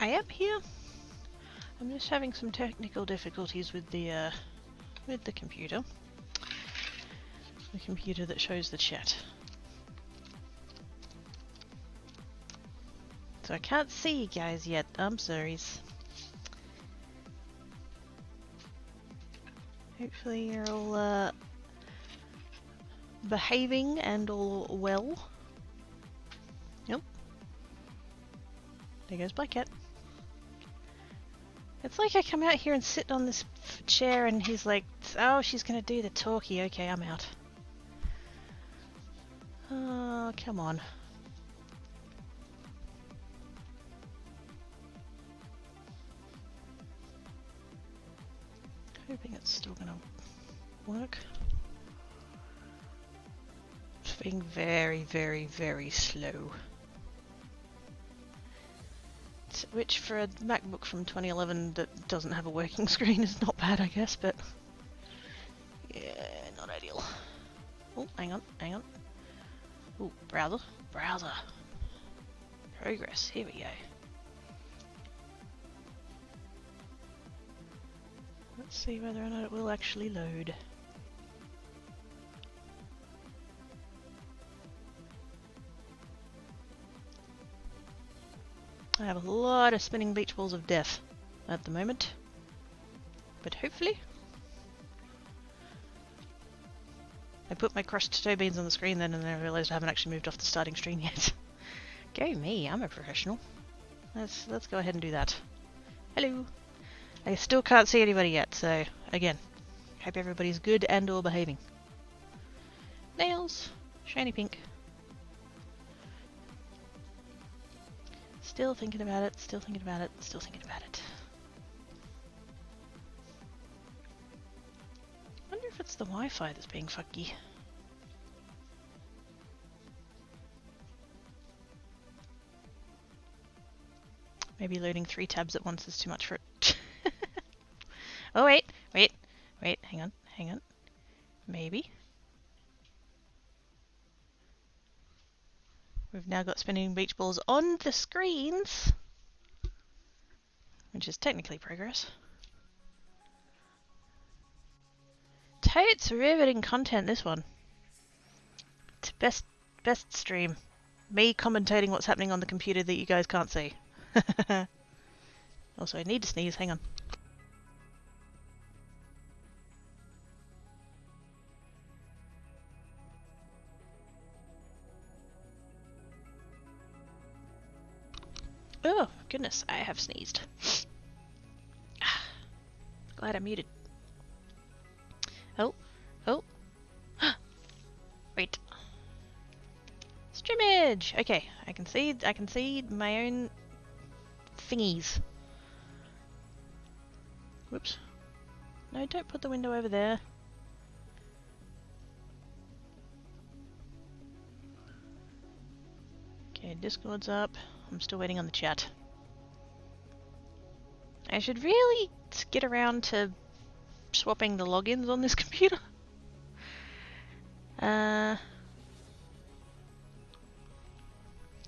I am here. I'm just having some technical difficulties with the computer. The computer that shows the chat. So I can't see you guys yet. I'm sorry. Hopefully you're all behaving and all well. Yep. There goes Black Cat. It's like I come out here and sit on this chair and he's like, oh, she's gonna do the talkie. Okay, I'm out. Oh, come on. Hoping it's still gonna work. It's being very, very, very slow. Which for a MacBook from 2011 that doesn't have a working screen is not bad, I guess, but yeah, not ideal. Oh, hang on, hang on. Oh, browser, browser. Progress, here we go. Let's see whether or not it will actually load. I have a lot of spinning beach balls of death at the moment, but hopefully... I put my crushed toe beans on the screen then and then I realised I haven't actually moved off the starting screen yet. Go me, I'm a professional. Let's go ahead and do that. Hello! I still can't see anybody yet, so again, hope everybody's good and or behaving. Nails! Shiny pink. Still thinking about it, still thinking about it, still thinking about it. Wonder if it's the Wi-Fi that's being fucky. Maybe loading 3 tabs at once is too much for it. Oh wait, hang on. Maybe. We've now got spinning beach balls on the screens, which is technically progress. Totes riveting content, this one. It's best stream. Me commentating what's happening on the computer that you guys can't see. Also, I need to sneeze, hang on. Oh, goodness, I have sneezed. Glad I muted. Oh. Wait. Streamage! Okay, I can see my own thingies. Whoops. No, don't put the window over there. Okay, Discord's up. I'm still waiting on the chat. I should really get around to swapping the logins on this computer.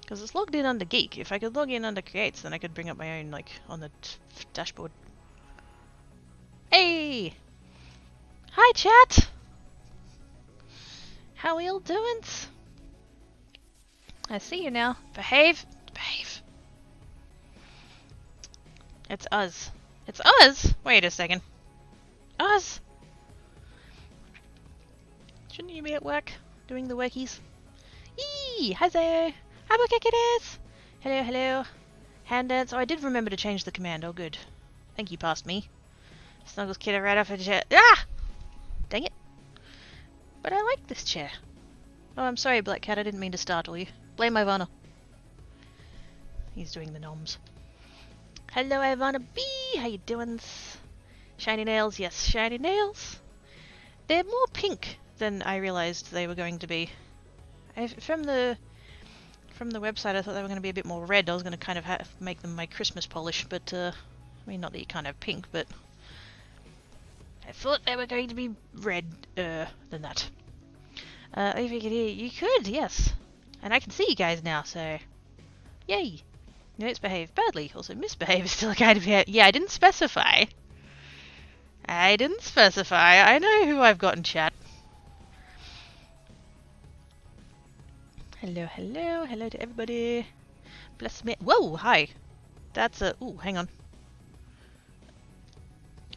Because it's logged in under Geek. If I could log in under Creates, then I could bring up my own, like, on the dashboard. Hey! Hi, chat! How we all doing? I see you now. Behave! Behave! It's us. It's us? Wait a second. Us? Shouldn't you be at work? Doing the workies? Yee! Hi there! Hi, Bukakidis! Hello, hello. Hand dance. Oh, I did remember to change the command. Oh, good. Thank you, past me. Snuggles kiddo right off a chair. Ah! Dang it. But I like this chair. Oh, I'm sorry, Black Cat. I didn't mean to startle you. Blame Ivana. He's doing the noms. Hello, Ivana B. How you doing? Shiny nails. Yes, shiny nails. They're more pink than I realized they were going to be. From the website, I thought they were going to be a bit more red. I was going to kind of make them my Christmas polish, but I mean, not that you can't have pink, but I thought they were going to be red than that. If you could hear, you could, yes. And I can see you guys now, so yay! Notes behave badly. Also, misbehave is still a kind of behavior. Yeah, I didn't specify. I didn't specify. I know who I've got in chat. Hello, hello. Hello to everybody. Bless me. Whoa, hi. That's a... Ooh, hang on.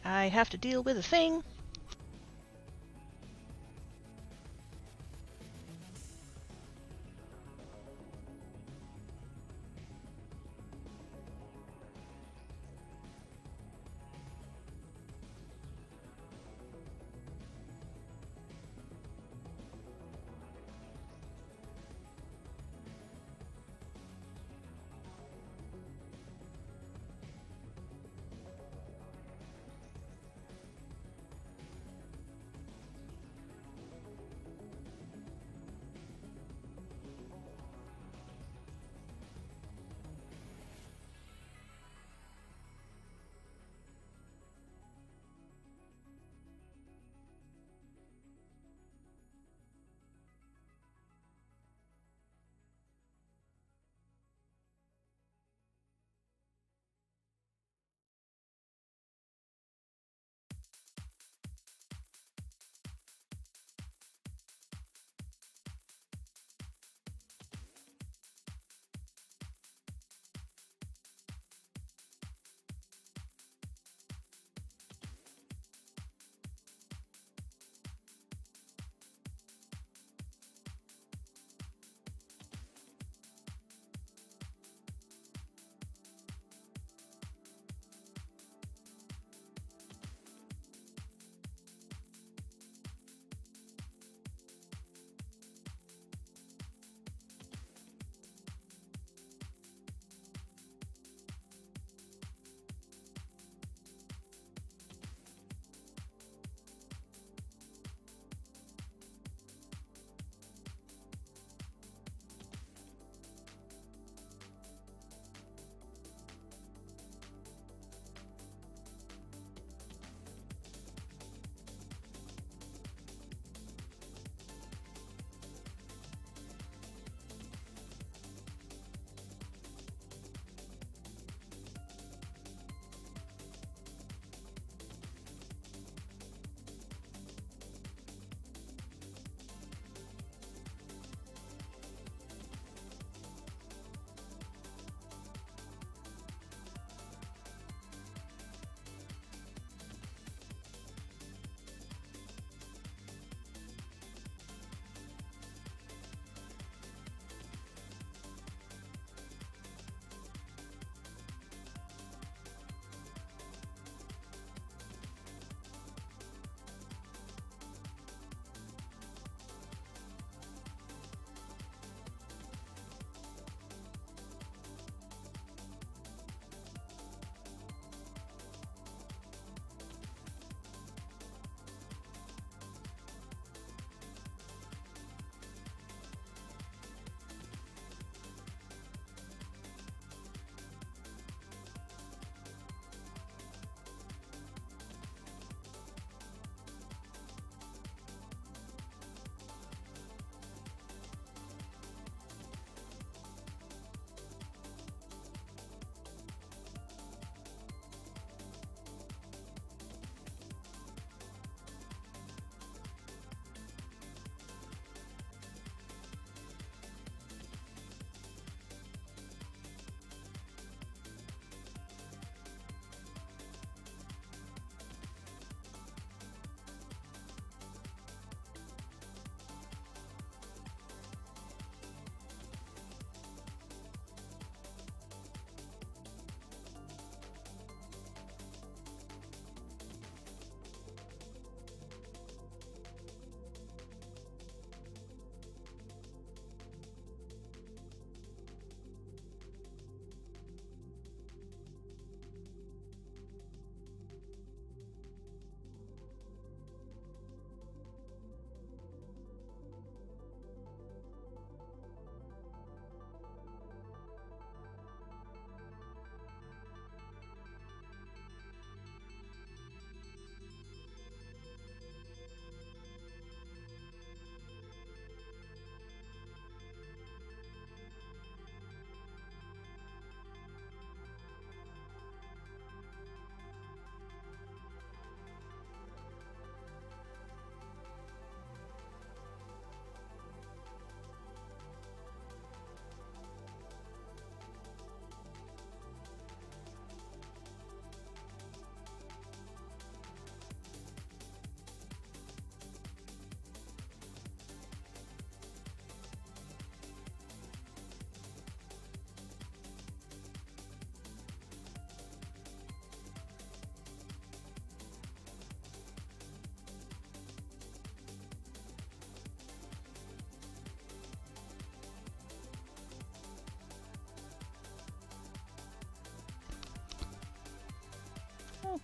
I have to deal with a thing.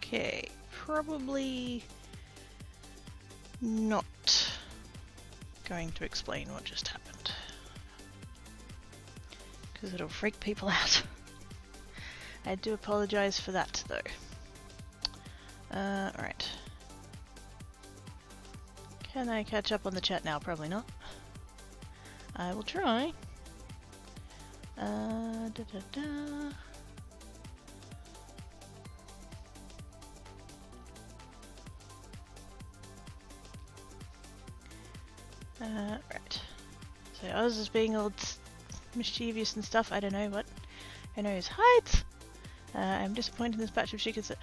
Okay, probably not going to explain what just happened, because it'll freak people out. I do apologise for that though. Alright. Can I catch up on the chat now? Probably not. I will try. Right. So I was just being all mischievous and stuff. I don't know what. Who knows? Hides! I'm disappointed in this batch of chicken soup.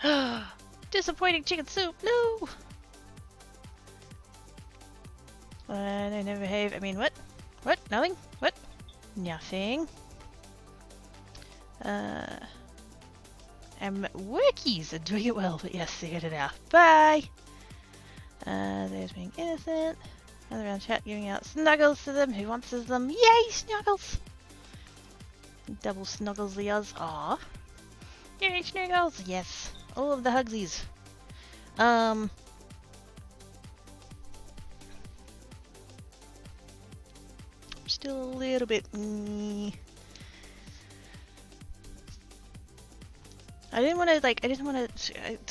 Disappointing chicken soup! No! They never behave. I mean, what? What? Nothing? What? Nothing. Workies are doing it well, but yes, figured it out. Bye! There's being innocent. Another round chat giving out snuggles to them. Who wants them? Yay, snuggles! Double snuggles the us. Aww. Yay, snuggles! Yes. All of the hugsies. Still a little bit. I didn't want to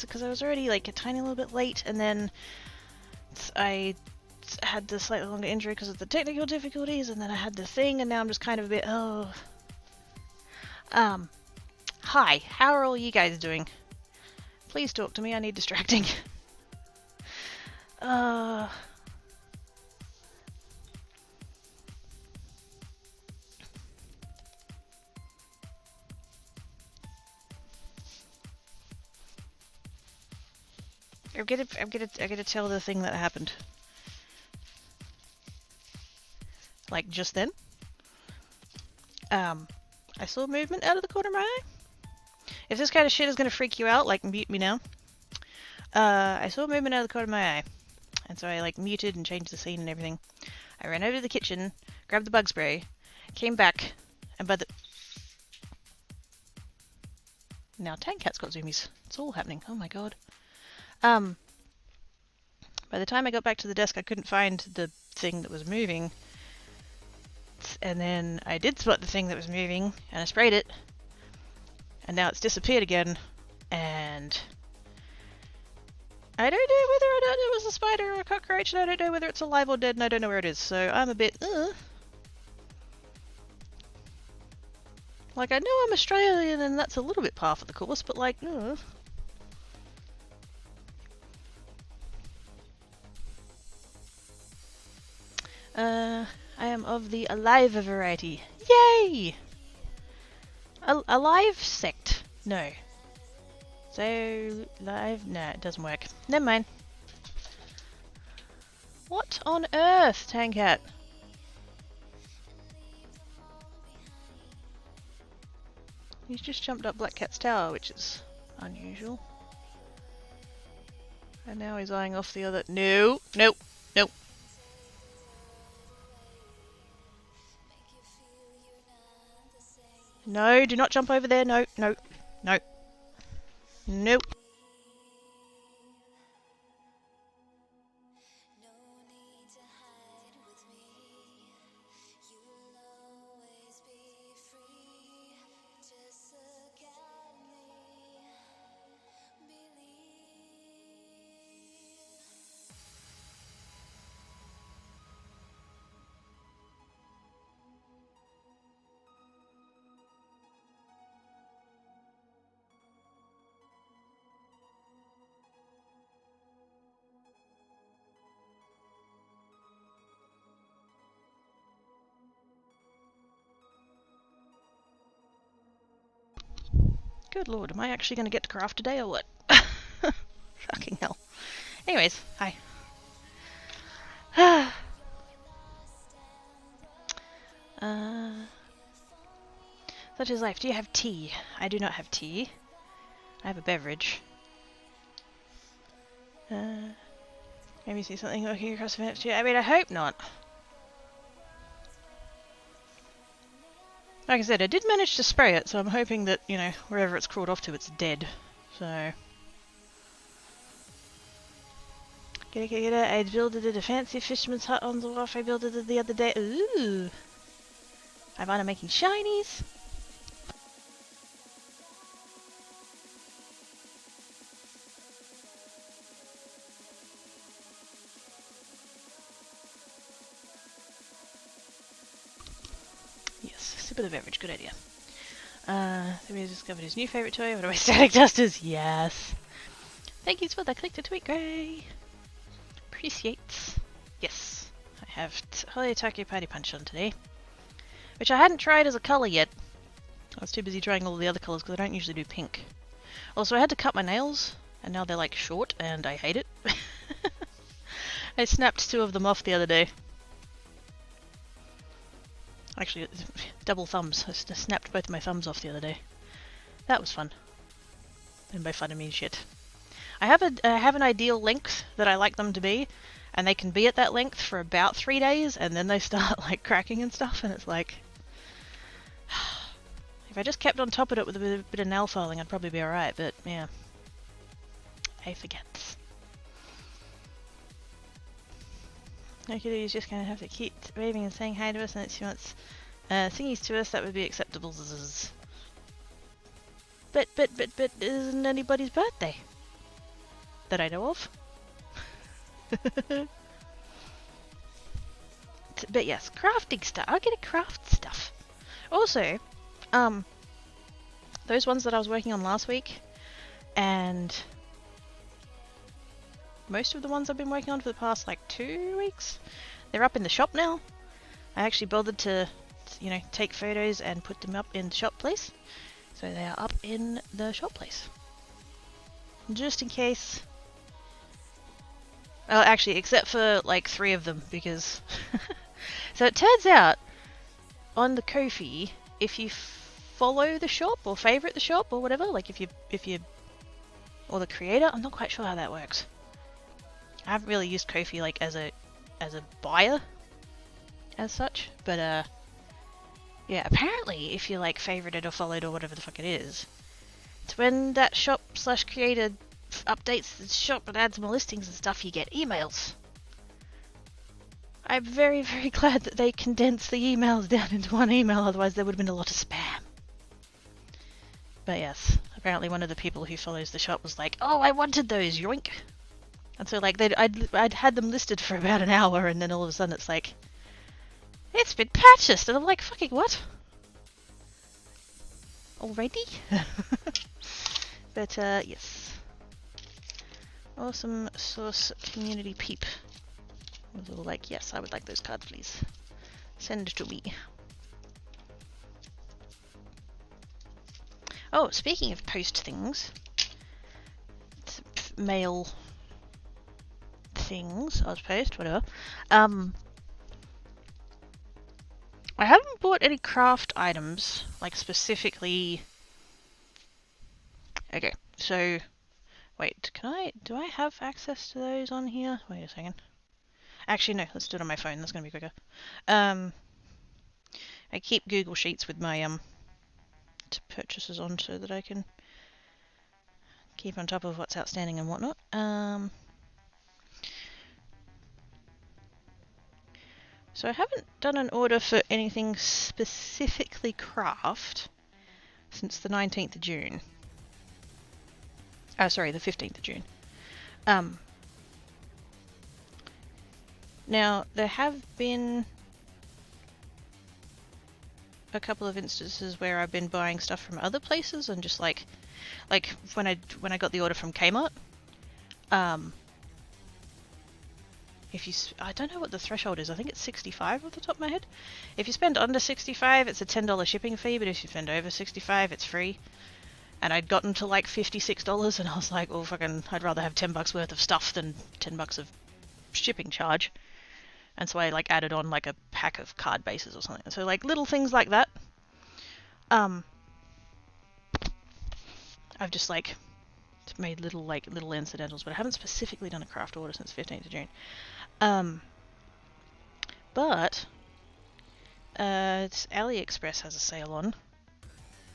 because I was already like a tiny little bit late, and then I had the slightly longer injury because of the technical difficulties, and then I had the thing, and now I'm just kind of a bit, hi, how are all you guys doing? Please talk to me, I need distracting. I'm gonna tell the thing that happened. Like just then. I saw movement out of the corner of my eye. If this kind of shit is gonna freak you out, like mute me now. I saw movement out of the corner of my eye. And so I like muted and changed the scene and everything. I ran over to the kitchen, grabbed the bug spray, came back, and by the... Now Tankcat's got zoomies. It's all happening. Oh my god. By the time I got back to the desk, I couldn't find the thing that was moving. And then I did spot the thing that was moving, and I sprayed it. And now it's disappeared again. And I don't know whether or not it was a spider or a cockroach, and I don't know whether it's alive or dead, and I don't know where it is. So I'm a bit, Like, I know I'm Australian, and that's a little bit par for the course, but like, I am of the alive variety. Yay! Alive sect? No. So, live? No, it doesn't work. Never mind. What on earth, Tankcat? He's just jumped up Black Cat's tower, which is unusual. And now he's eyeing off the other... No! Nope! Nope! No, do not jump over there. No, no, no. Nope. Good lord, am I actually going to get to craft today or what? Fucking hell. Anyways, hi. Such is life. Do you have tea? I do not have tea. I have a beverage. Maybe see something working across the fence. I mean, I hope not. Like I said, I did manage to spray it, so I'm hoping that, you know, wherever it's crawled off to, it's dead. So... Get it. I builded a fancy fisherman's hut on the wharf. I built it the other day. Ooh. I'm on making shinies. Yes, sip of the beverage. Good idea. So we discovered his new favourite toy. What are my static dusters? Yes. Thank you for the click to tweet, Gray. Appreciates. Yes. I have Holiday Tokyo Party Punch on today. Which I hadn't tried as a colour yet. I was too busy trying all the other colours because I don't usually do pink. Also, I had to cut my nails, and now they're like short, and I hate it. I snapped 2 of them off the other day. Actually, double thumbs. I snapped both my thumbs off the other day. That was fun. And by fun I mean shit. I have an ideal length that I like them to be, and they can be at that length for about 3 days, and then they start like cracking and stuff, and it's like... If I just kept on top of it with a bit of nail filing, I'd probably be alright, but yeah. I forget. Okay, is just gonna have to keep waving and saying hi to us, and if she wants thingies to us, that would be acceptable. But it isn't anybody's birthday that I know of. But yes, crafting stuff. I'll get a craft stuff. Also, those ones that I was working on last week, and most of the ones I've been working on for the past like 2 weeks, they're up in the shop now. I actually bothered to, you know, take photos and put them up in the shop place. So they are up in the shop place. Just in case. Oh, actually, except for like 3 of them, because... So it turns out, on the Ko-fi, if you follow the shop or favorite the shop or whatever, like if you or the creator, I'm not quite sure how that works. I haven't really used Ko-fi like as a buyer as such, but yeah, apparently if you like favorited or followed or whatever the fuck it is, it's when that shop / creator updates the shop and adds more listings and stuff, you get emails. I'm very, very glad that they condensed the emails down into one email, otherwise there would have been a lot of spam. But yes, apparently one of the people who follows the shop was like, oh, I wanted those, yoink! And so like I'd had them listed for about an hour, and then all of a sudden it's like, it's been purchased! And I'm like, fucking what? Already? But yes. Awesome Source Community Peep. A little like, yes, I would like those cards, please. Send to me. Oh, speaking of post things, mail things, I suppose, whatever. I haven't bought any craft items, like specifically. Okay, so wait, do I have access to those on here? Wait a second. Actually, no, let's do it on my phone. That's gonna be quicker. I keep Google Sheets with my purchases on so that I can keep on top of what's outstanding and whatnot. So I haven't done an order for anything specifically craft since the 19th of June. Oh, sorry, the 15th of June. Now, there have been a couple of instances where I've been buying stuff from other places and just like when I got the order from Kmart. If you, I don't know what the threshold is. I think it's 65 off the top of my head. If you spend under 65, it's a $10 shipping fee, but if you spend over 65, it's free. And I'd gotten to like $56, and I was like, well, fucking, I'd rather have $10 worth of stuff than $10 of shipping charge. And so I like added on like a pack of card bases or something. So like little things like that. I've just like made little incidentals, but I haven't specifically done a craft order since 15th of June. But AliExpress has a sale on,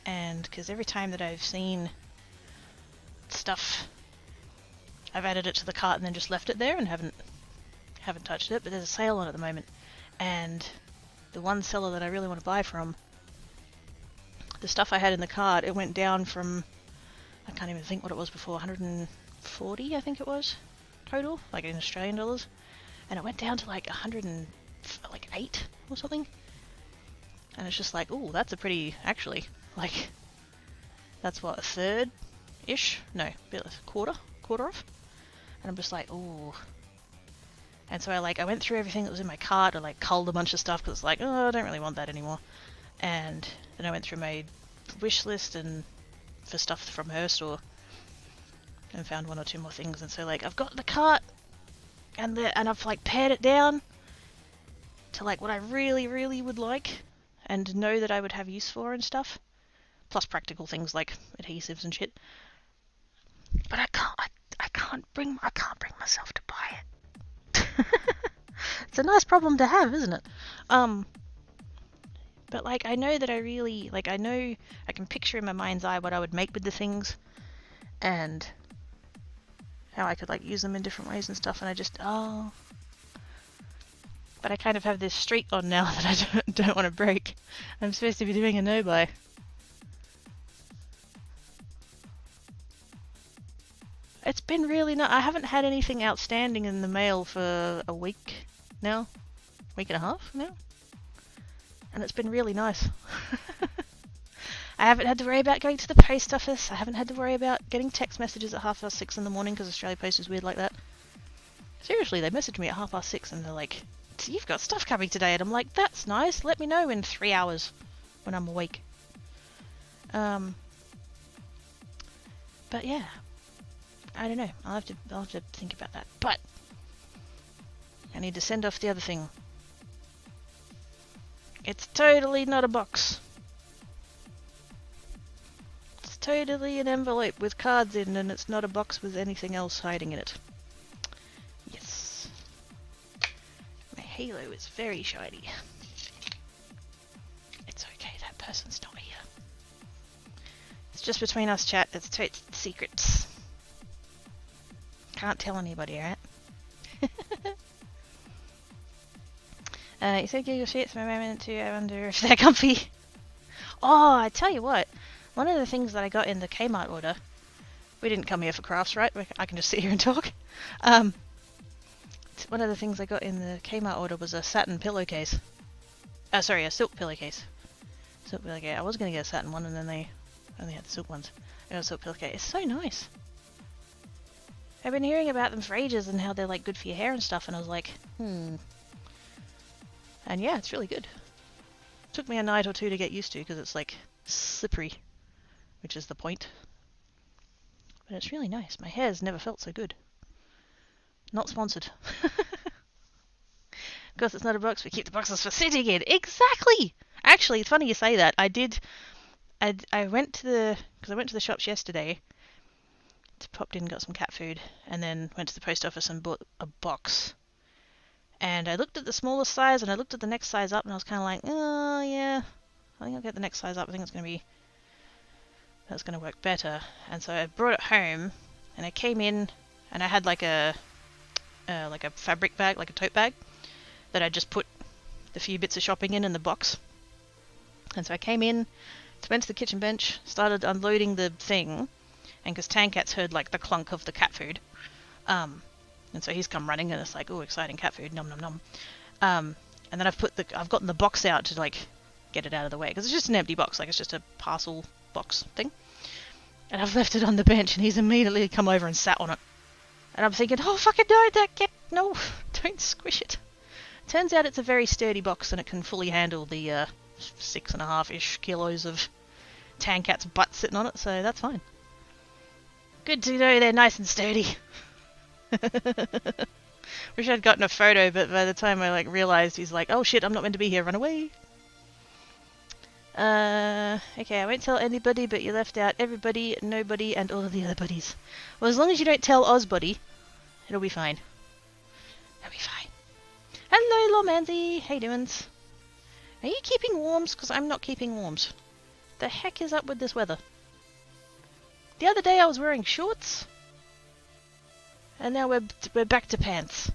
and because every time that I've seen stuff I've added it to the cart and then just left it there and haven't touched it, but there's a sale on it at the moment. And the one seller that I really want to buy from, the stuff I had in the cart, it went down from, I can't even think what it was before, 140 I think it was total, like in Australian dollars, and it went down to like 108 or something. And it's just like, ooh, that's a pretty, actually, like, that's what, a third-ish? No, a quarter off. And I'm just like, ooh. And so I went through everything that was in my cart, I like culled a bunch of stuff because it's like, oh, I don't really want that anymore. And then I went through my wish list and for stuff from her store and found one or two more things. And so like I've got the cart and I've like pared it down to like what I really, really would like and know that I would have use for and stuff. Plus practical things like adhesives and shit. But I can't bring myself to buy it. It's a nice problem to have, isn't it? But like I know that I really like I know I can picture in my mind's eye what I would make with the things and how I could like use them in different ways and stuff, and I just but I kind of have this streak on now that I don't want to break. I'm supposed to be doing a no-buy. It's been really not. I haven't had anything outstanding in the mail for a week now, week and a half now, and it's been really nice. I haven't had to worry about going to the post office. I haven't had to worry about getting text messages at 6:30 in the morning because Australia Post is weird like that. Seriously, they messaged me at 6:30 and they're like, "You've got stuff coming today," and I'm like, "That's nice. Let me know in 3 hours when I'm awake." But yeah. I don't know. I'll have to think about that. But I need to send off the other thing. It's totally not a box. It's totally an envelope with cards in, and it's not a box with anything else hiding in it. Yes. My halo is very shiny. It's okay, that person's not here. It's just between us, chat. It's secrets. Can't tell anybody, right? You said Google Sheets for a moment too. I wonder if they're comfy. Oh, I tell you what. One of the things that I got in the Kmart order. We didn't come here for crafts, right? I can just sit here and talk. One of the things I got in the Kmart order was a satin pillowcase. Sorry, a silk pillowcase. Silk pillowcase. I was going to get a satin one, and then they only had the silk ones. I got a silk pillowcase. It's so nice. I've been hearing about them for ages and how they're like good for your hair and stuff, and I was like, And yeah, it's really good. Took me a night or two to get used to because it's like slippery, which is the point. But it's really nice. My hair's never felt so good. Not sponsored. Of course, it's not a box. We keep the boxes for sitting in. Exactly. Actually, it's funny you say that. I went to the shops yesterday. Popped in, got some cat food, and then went to the post office and bought a box. And I looked at the smallest size, and I looked at the next size up, and I was kind of like, oh yeah, I think I'll get the next size up. I think that's going to work better. And so I brought it home, and I came in, and I had like a fabric bag, like a tote bag, that I just put the few bits of shopping in the box. And so I came in, went to the kitchen bench, started unloading the thing. And because Tankat's heard like the clunk of the cat food, and so he's come running, and it's like, oh, exciting cat food, nom nom nom. And then I've gotten the box out to like get it out of the way because it's just an empty box, like it's just a parcel box thing. And I've left it on the bench, and he's immediately come over and sat on it. And I'm thinking, oh fucking no, don't squish it. Turns out it's a very sturdy box, and it can fully handle the 6.5-ish kilos of Tankat's butt sitting on it, so that's fine. Good to know they're nice and sturdy. Wish I'd gotten a photo, but by the time I realized, he's like, oh shit, I'm not meant to be here, run away. Okay, I won't tell anybody, but you left out everybody, nobody, and all of the other buddies. Well, as long as you don't tell Ozbuddy, it'll be fine. It'll be fine. Hello, Lomanzi. How you doing? Are you keeping warms? Because I'm not keeping warms. The heck is up with this weather? The other day I was wearing shorts. And now we're back to pants.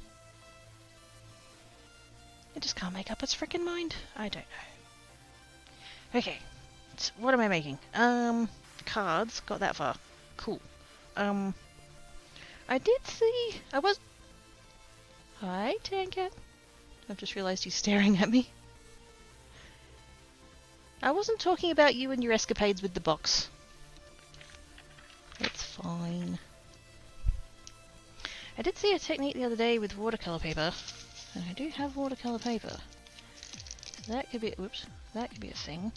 It just can't make up its frickin' mind. I don't know. Okay. So what am I making? Cards. Got that far. Cool. I did see... I was... Hi, Tankat. I've just realised he's staring at me. I wasn't talking about you and your escapades with the box. It's fine. I did see a technique the other day with watercolour paper. And I do have watercolour paper. So that could be... Whoops. That could be a thing.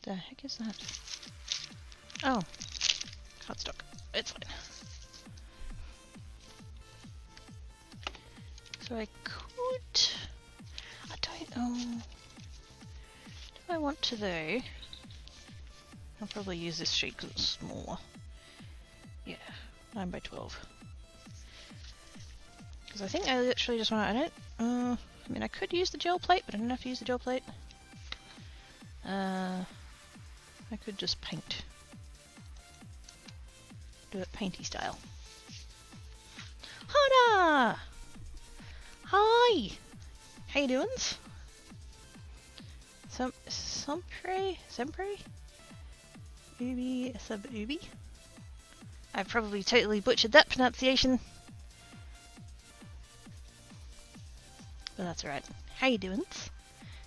The heck is that? Oh. Cardstock. It's fine. So I could... I don't know... Do I want to though? I'll probably use this sheet because it's smaller. Yeah, 9 by 12. Because I think I literally just want to... I mean, I could use the gel plate, but I don't have to use the gel plate. I could just paint. Do it painty style. Hana! Hi! How you doing? Sempre? Ubi, sub-ubi? I've probably totally butchered that pronunciation. But that's alright. How you doing?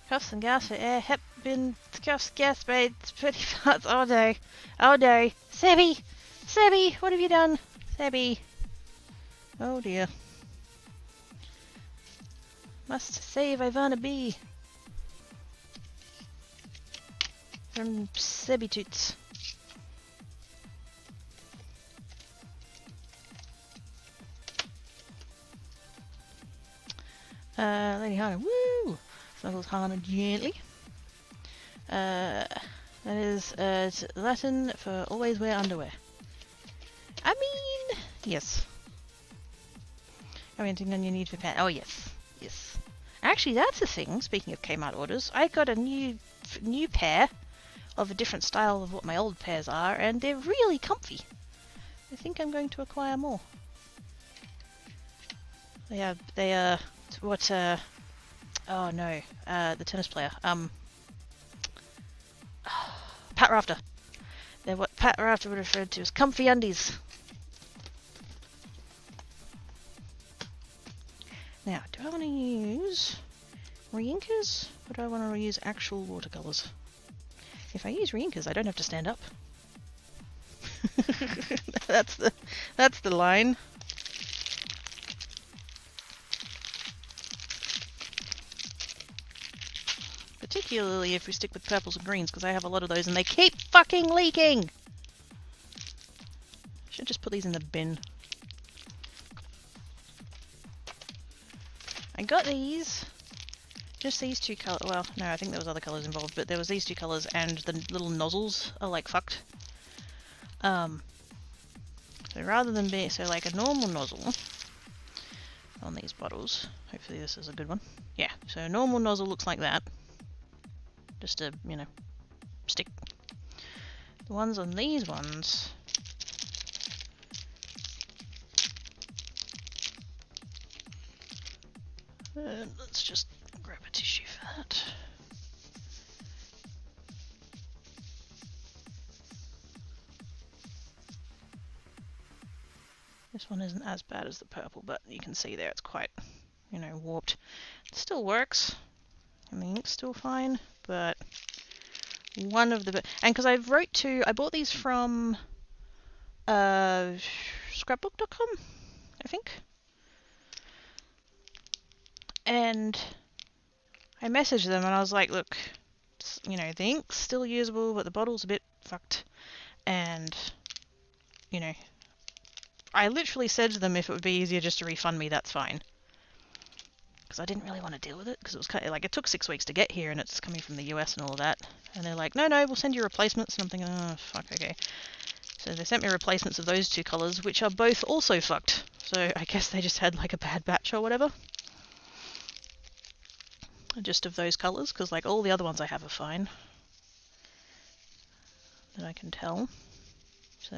Cuffs and gas for air, hep bin, cuffs, gas braids, pretty parts all day. All day. Sebby! Sebby! What have you done? Sebby! Oh dear. Must save Ivana B. From Sebby Toots. Lady Hana, woo! Snuggles Hana gently. That is Latin for always wear underwear. I mean, yes. Commenting on your need for pants. Oh yes, yes. Actually, that's a thing. Speaking of Kmart orders, I got a new pair of a different style of what my old pairs are, and they're really comfy. I think I'm going to acquire more. They are what? Oh no, the tennis player. Pat Rafter. They're what Pat Rafter would refer to as comfy undies. Now, do I want to use reinkers, or do I want to use actual watercolours? If I use reinkers, I don't have to stand up. that's the line. Particularly if we stick with purples and greens, because I have a lot of those and they keep fucking leaking! Should just put these in the bin. I got these. Just these two colours. Well, no, I think there was other colours involved, but there was these two colours and the little nozzles are like fucked. So rather than be... So like a normal nozzle on these bottles. Hopefully this is a good one. Yeah, so a normal nozzle looks like that. Just a, you know, stick. The ones on these ones... let's just grab a tissue for that. This one isn't as bad as the purple, but you can see there it's quite, you know, warped. It still works, and the ink's still fine, but one of the... And because I bought these from scrapbook.com, I think. And I messaged them and I was like, look, you know, the ink's still usable, but the bottle's a bit fucked. And, you know, I literally said to them if it would be easier just to refund me, that's fine. Because I didn't really want to deal with it, because it was kind of like, it took 6 weeks to get here and it's coming from the US and all of that. And they're like, no, we'll send you replacements. And I'm thinking, oh, fuck, okay. So they sent me replacements of those two colours, which are both also fucked. So I guess they just had like a bad batch or whatever. Just of those colours, because like all the other ones I have are fine. That I can tell. So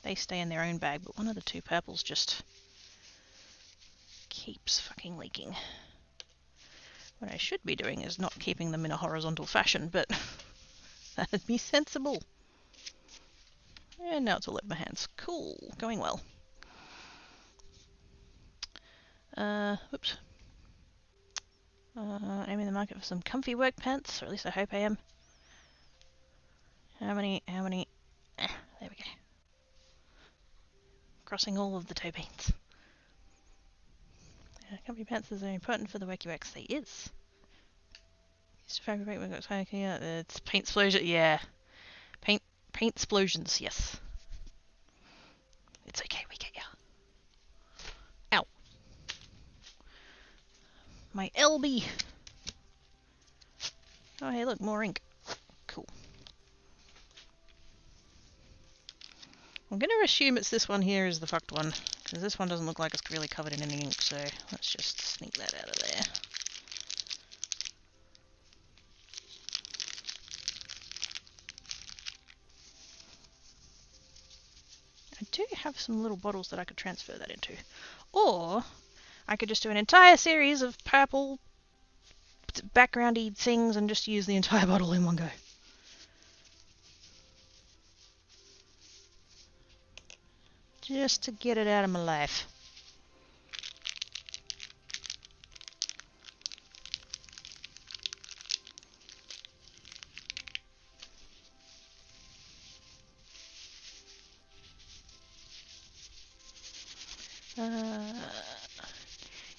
they stay in their own bag, but one of the two purples just keeps fucking leaking. What I should be doing is not keeping them in a horizontal fashion, but that'd be sensible. And now it's all over my hands. Cool, going well. Oops. I'm in the market for some comfy work pants, or at least I hope I am. How many? There we go. Crossing all of the toe paints. Comfy pants is very important for the worky works. They is. Used to fabricate work works. Yeah, it's paint explosion. Yeah. Paint explosions, yes. It's okay, we get ya. Ow. My LB. Oh, hey, look, more ink. Cool. I'm going to assume it's this one here is the fucked one, because this one doesn't look like it's really covered in any ink, so let's just sneak that out of there. I do have some little bottles that I could transfer that into. Or I could just do an entire series of purple backgroundy things and just use the entire bottle in one go. Just to get it out of my life.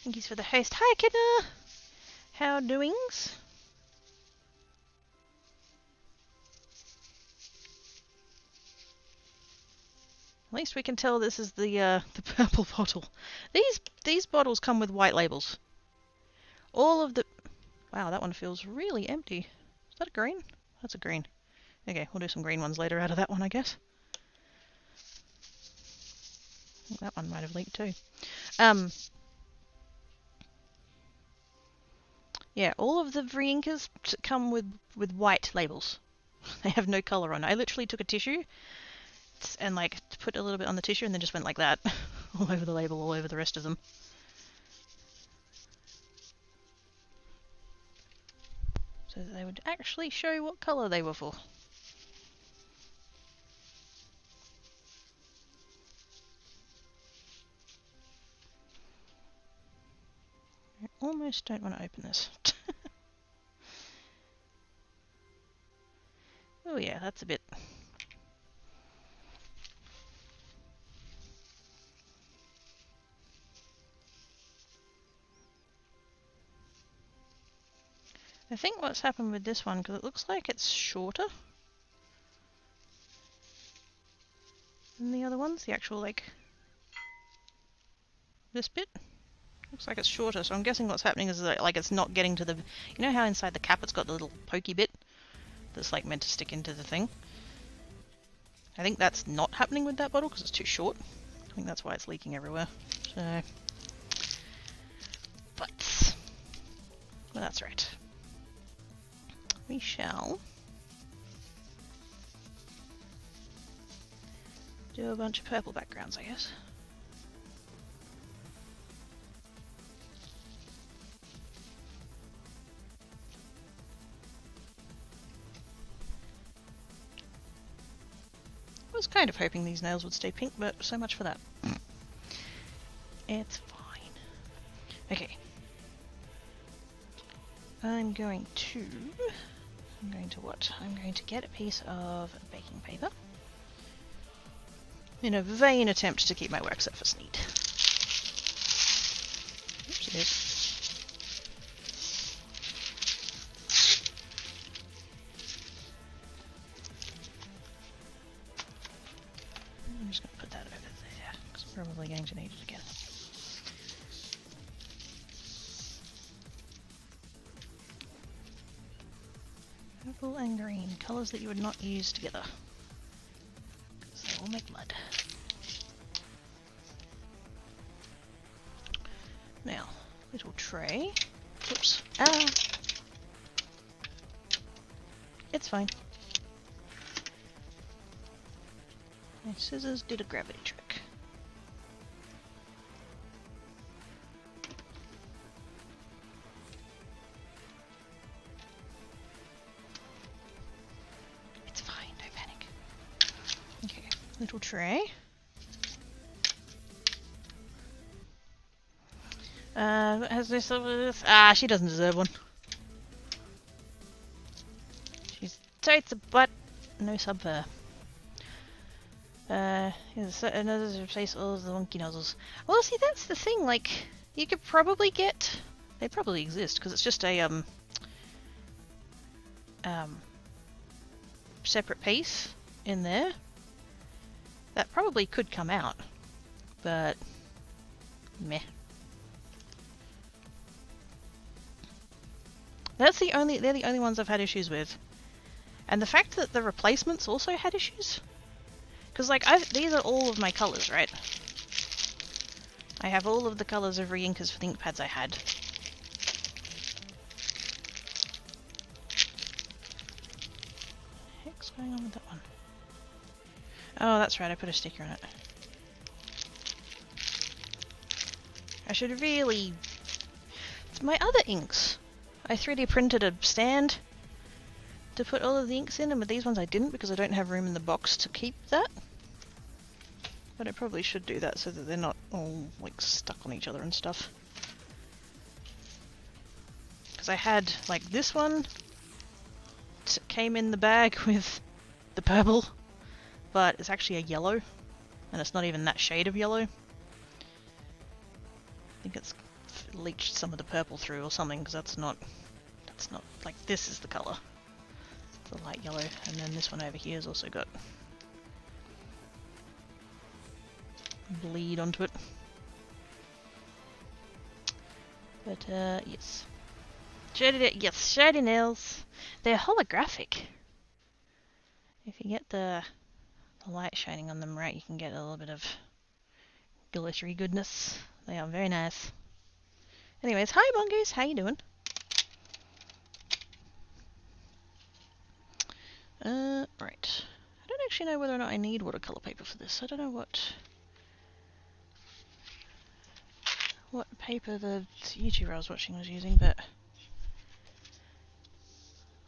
Thank you for the host. Hi, Kidna! How doings? At least we can tell this is the purple bottle. These bottles come with white labels. All of the... Wow, that one feels really empty. Is that a green? That's a green. Okay, we'll do some green ones later out of that one, I guess. I think that one might have leaked too. Yeah, all of the reinkers come with white labels. They have no colour on it. I literally took a tissue and like put a little bit on the tissue and then just went like that. All over the label, all over the rest of them. So that they would actually show what colour they were for. I almost don't want to open this. Oh yeah, that's a bit... I think what's happened with this one, because it looks like it's shorter than the other ones, the actual, like, this bit. Looks like it's shorter, so I'm guessing what's happening is that, like, it's not getting to the... You know how inside the cap it's got the little pokey bit that's, like, meant to stick into the thing? I think that's not happening with that bottle because it's too short. I think that's why it's leaking everywhere. So... But... Well, that's right. We shall... do a bunch of purple backgrounds, I guess. I was kind of hoping these nails would stay pink, but so much for that. It's fine. Okay. I'm going to what? I'm going to get a piece of baking paper in a vain attempt to keep my work surface neat. Oops, it is. I'm just going to put that over there, because I'm probably going to need it again. Purple and green, colours that you would not use together, because they will make mud. Now, little tray. Whoops. Ah! It's fine. My scissors did a gravity trick. It's fine, don't panic. Okay, little tray. Has this over this? Ah, she doesn't deserve one. She's tight the butt, no sub fur. Here's another to replace all of the wonky nozzles. Well, see, that's the thing, like, you could probably get... They probably exist, because it's just a, separate piece in there. That probably could come out, but... meh. They're the only ones I've had issues with. And the fact that the replacements also had issues. Because, like, these are all of my colours, right? I have all of the colours of re-inkers for the ink pads I had. What's going on with that one? Oh, that's right, I put a sticker on it. I should really... It's my other inks. I 3D printed a stand to put all of the inks in, and with these ones I didn't because I don't have room in the box to keep that. But I probably should do that so that they're not all, like, stuck on each other and stuff. Because I had, like, this one came in the bag with the purple, but it's actually a yellow, and it's not even that shade of yellow. I think it's leached some of the purple through or something, because that's not, like, this is the colour. It's a light yellow, and then this one over here has also got bleed onto it. But, yes. Shady nails. They're holographic. If you get the light shining on them right, you can get a little bit of glittery goodness. They are very nice. Anyways, hi Mongoose, how you doing? Right. I don't actually know whether or not I need watercolor paper for this. I don't know what paper the YouTuber I was watching was using, but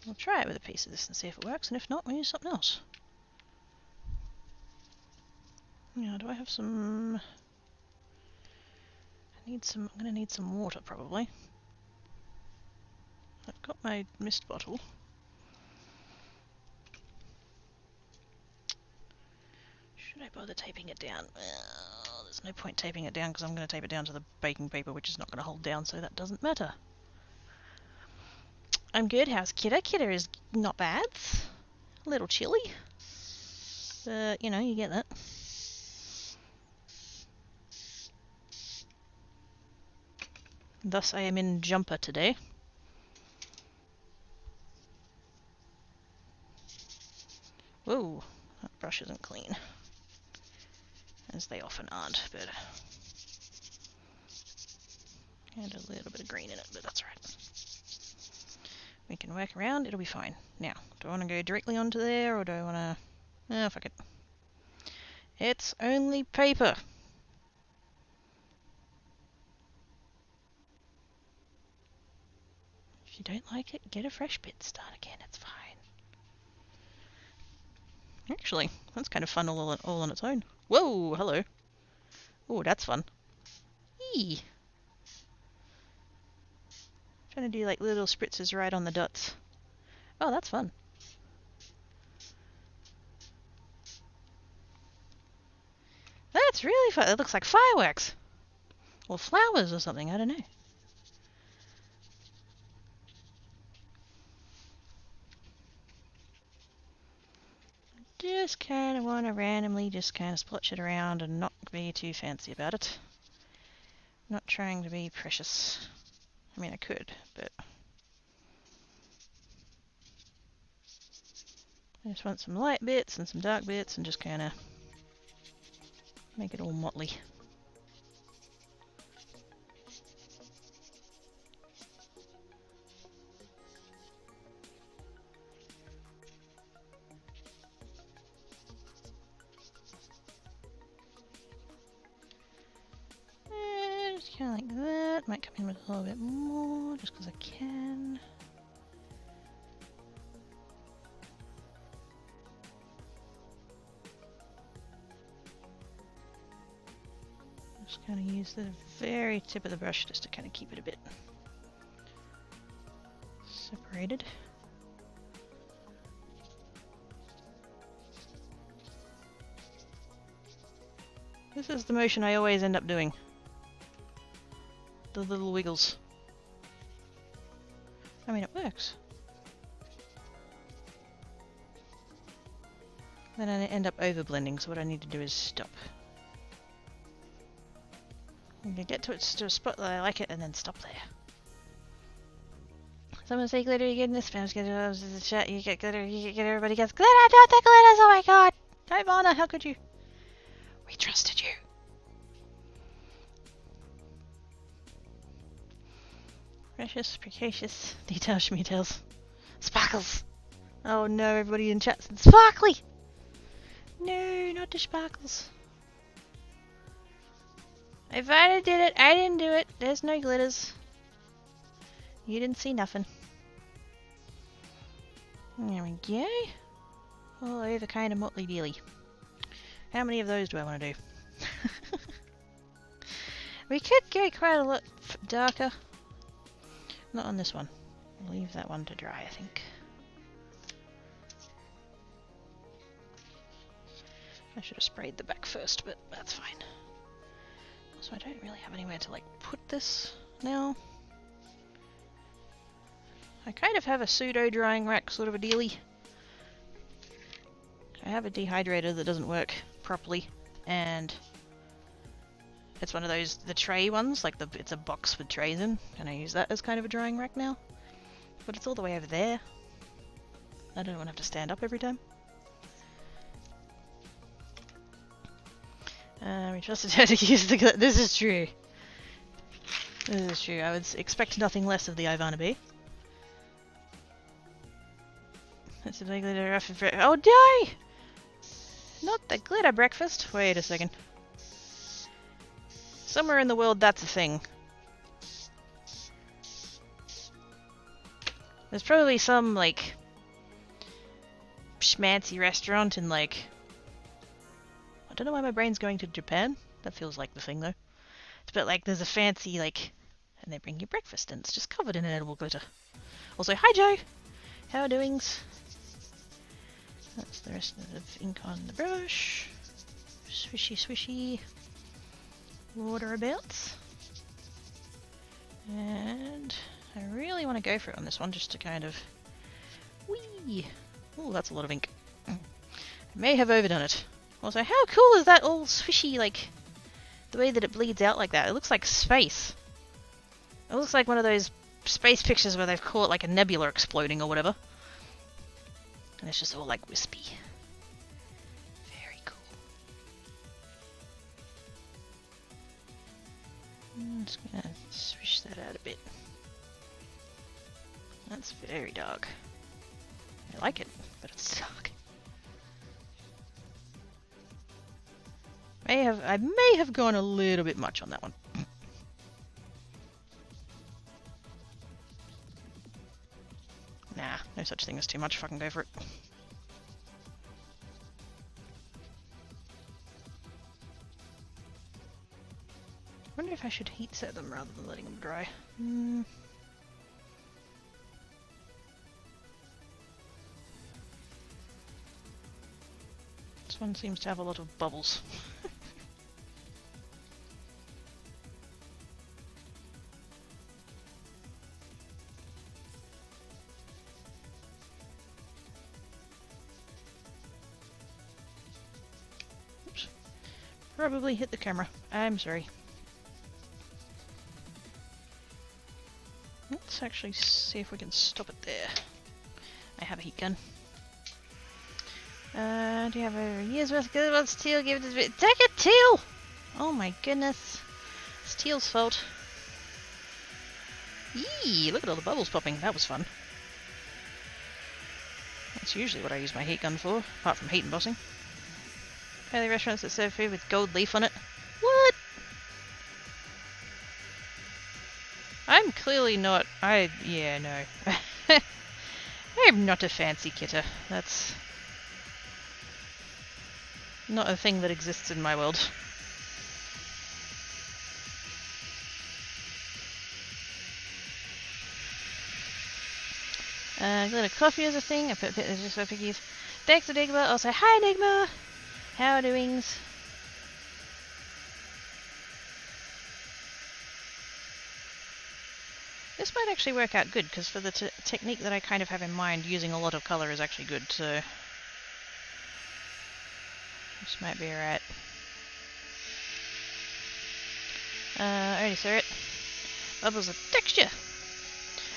we'll try it with a piece of this and see if it works, and if not, we'll use something else. Yeah, do I have some... I'm gonna need some water, probably. I've got my mist bottle. Should I bother taping it down? Well, there's no point taping it down because I'm going to tape it down to the baking paper, which is not going to hold down, so that doesn't matter. I'm good. How's Kidda? Kidda is not bad. A little chilly. But, you know, you get that. Thus, I am in jumper today. Whoa, that brush isn't clean. As they often aren't, but... and a little bit of green in it, but that's right. We can work around, it'll be fine. Now, do I want to go directly onto there, or do I want to... oh, fuck it. It's only paper. If you don't like it, get a fresh bit, start again, it's fine. Actually, that's kind of fun all on its own. Whoa, hello. Oh, that's fun. Eee. Trying to do like little spritzes right on the dots. Oh, that's fun. That's really fun. It looks like fireworks. Or flowers or something, I don't know. Just kind of want to randomly just kind of splotch it around and not be too fancy about it. Not trying to be precious. I mean, I could, but... I just want some light bits and some dark bits and just kind of make it all motley. Kind of like that. Might come in with a little bit more, just because I can. Just kind of use the very tip of the brush just to kind of keep it a bit separated. This is the motion I always end up doing. The little wiggles. I mean, it works. Then I end up overblending, so what I need to do is stop. I'm gonna get to it to a spot that I like it and then stop there. Someone say glitter, you get in this spams, get the chat, you get glitter, everybody gets glitter, don't the glitters, oh my god! Ivana, how could you? We trusted you. Precious, precocious, details, schmetails. Sparkles! Oh no, everybody in chat said sparkly! No, not the sparkles. Ivana did it, I didn't do it. There's no glitters. You didn't see nothing. There we go. All over kind of motley dealy. How many of those do I want to do? We could go quite a lot darker. Not on this one. I'll leave that one to dry, I think. I should have sprayed the back first, but that's fine. So I don't really have anywhere to like put this now. I kind of have a pseudo drying rack sort of a dealie. I have a dehydrator that doesn't work properly, and it's one of those, the tray ones, like it's a box with trays in, and I use that as kind of a drying rack now. But it's all the way over there. I don't want to have to stand up every time. We trusted her to use the glitter. This is true. This is true. I would expect nothing less of the Ivana B. That's a big glitter off of oh no! Not the glitter breakfast. Wait a second. Somewhere in the world that's a thing. There's probably some like schmancy restaurant in like, I don't know why my brain's going to Japan. That feels like the thing though. But like there's a fancy like, and they bring you breakfast and it's just covered in edible glitter. Also, hi Joe! How are doings? That's the rest of the ink on the brush. Swishy swishy. Water abouts. And I really want to go for it on this one just to kind of... Whee! Oh, that's a lot of ink. I may have overdone it. Also, how cool is that all swishy, like, the way that it bleeds out like that? It looks like space. It looks like one of those space pictures where they've caught like a nebula exploding or whatever. And it's just all like wispy. Very cool. I'm just gonna swish that out a bit. That's very dark. I like it, but it's dark. I may have gone a little bit much on that one. Nah, no such thing as too much. Fucking go for it. I wonder if I should heat set them rather than letting them dry. This one seems to have a lot of bubbles. Oops. Probably hit the camera. I'm sorry. Let's actually see if we can stop it there. I have a heat gun. Do you have a year's worth of good ones? Teal, give it a bit. Take it, Teal! Oh my goodness. It's Teal's fault. Yee! Look at all the bubbles popping. That was fun. That's usually what I use my heat gun for, apart from heat embossing. Only restaurants that serve food with gold leaf on it. What? I'm clearly not... yeah, no. I'm not a fancy kitter. That's not a thing that exists in my world. Glitter coffee is a thing. I put just so pickies. Thanks, Enigma. Also, hi, Enigma. How are doings? This might actually work out good, because for the technique that I kind of have in mind, using a lot of colour is actually good, so... This might be alright. I already saw it. Bubbles of texture!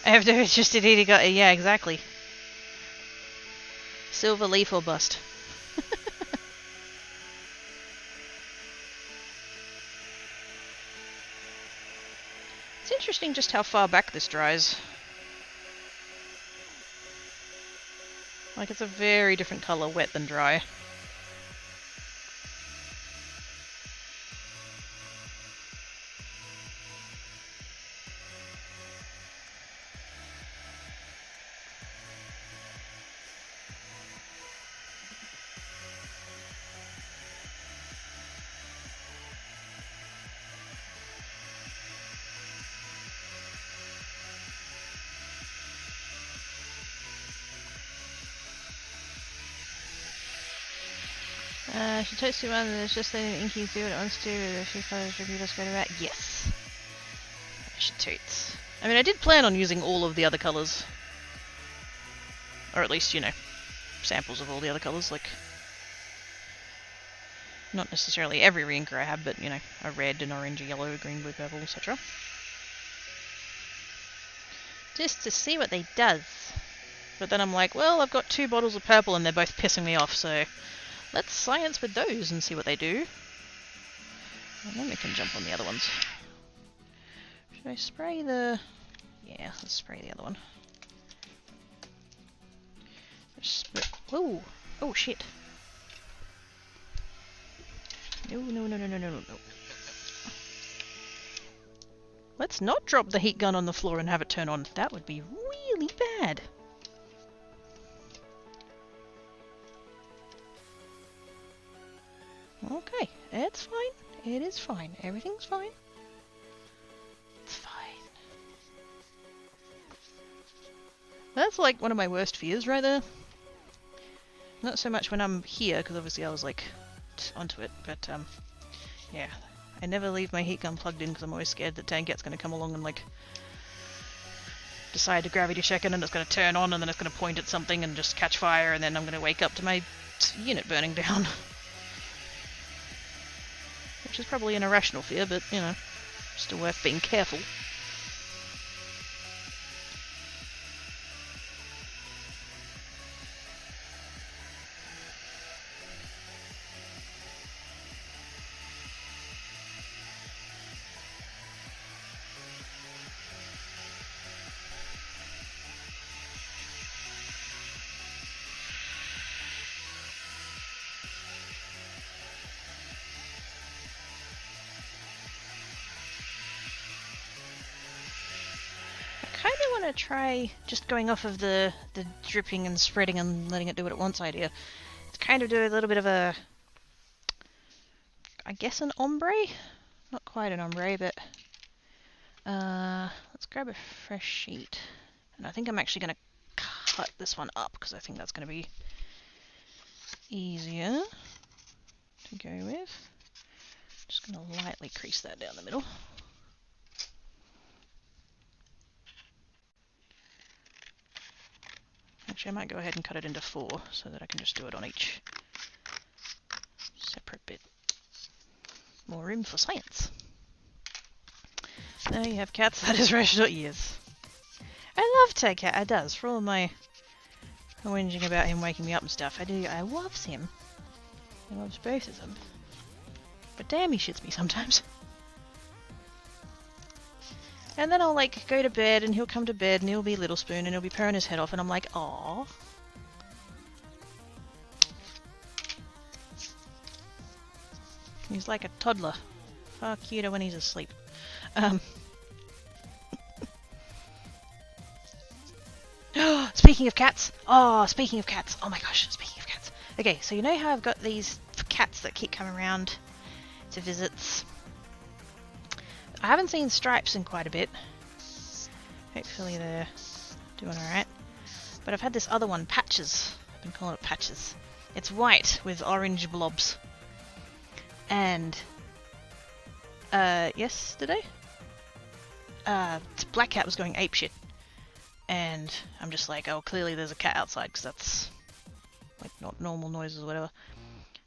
I have no interest in eating... yeah, exactly. Silver leaf or bust. It's interesting just how far back this dries. Like, it's a very different colour wet than dry. She toasted one and it's just letting Inky do what it wants to do. If she follows review, just go to that. Yes. She toots. I mean, I did plan on using all of the other colours. Or at least, you know, samples of all the other colours, like... Not necessarily every reinker I have, but, you know, a red, an orange, a yellow, a green, blue, purple, etc. Just to see what they does. But then I'm like, well, I've got 2 bottles of purple and they're both pissing me off, so... Let's science with those and see what they do. And then we can jump on the other ones. Should I spray the... Yeah, let's spray the other one. Whoa! Oh, shit. No, no, no, no, no, no, no. Let's not drop the heat gun on the floor and have it turn on. That would be really bad. Okay, it's fine. It is fine. Everything's fine. It's fine. That's like one of my worst fears right there. Not so much when I'm here, because obviously I was like onto it, but yeah. I never leave my heat gun plugged in because I'm always scared that Tanket's going to come along and like decide to gravity check it and it's going to turn on and then it's going to point at something and just catch fire and then I'm going to wake up to my unit burning down. Which is probably an irrational fear, but, you know, still worth being careful. I kind of want to try just going off of the dripping and spreading and letting it do what it wants idea. To kind of do a little bit of a, I guess an ombre? Not quite an ombre, but let's grab a fresh sheet. And I think I'm actually going to cut this one up because I think that's going to be easier to go with. Just going to lightly crease that down the middle. Actually, I might go ahead and cut it into 4 so that I can just do it on each separate bit. More room for science. There you have cats. That is rational. Yes. I love Cat. I does. For all of my whinging about him waking me up and stuff, I do. I loves him. I loves both of them. But damn, he shits me sometimes. And then I'll like go to bed and he'll come to bed and he'll be Little Spoon and he'll be purring his head off and I'm like, aww. He's like a toddler. Far cuter when he's asleep. Speaking of cats! Oh, speaking of cats! Oh my gosh, speaking of cats. Okay, so you know how I've got these cats that keep coming around to visits? I haven't seen Stripes in quite a bit. Hopefully they're doing alright. But I've had this other one, Patches. I've been calling it Patches. It's white with orange blobs. And yesterday, Black Cat was going apeshit. And I'm just like, oh, clearly there's a cat outside because that's like not normal noises or whatever.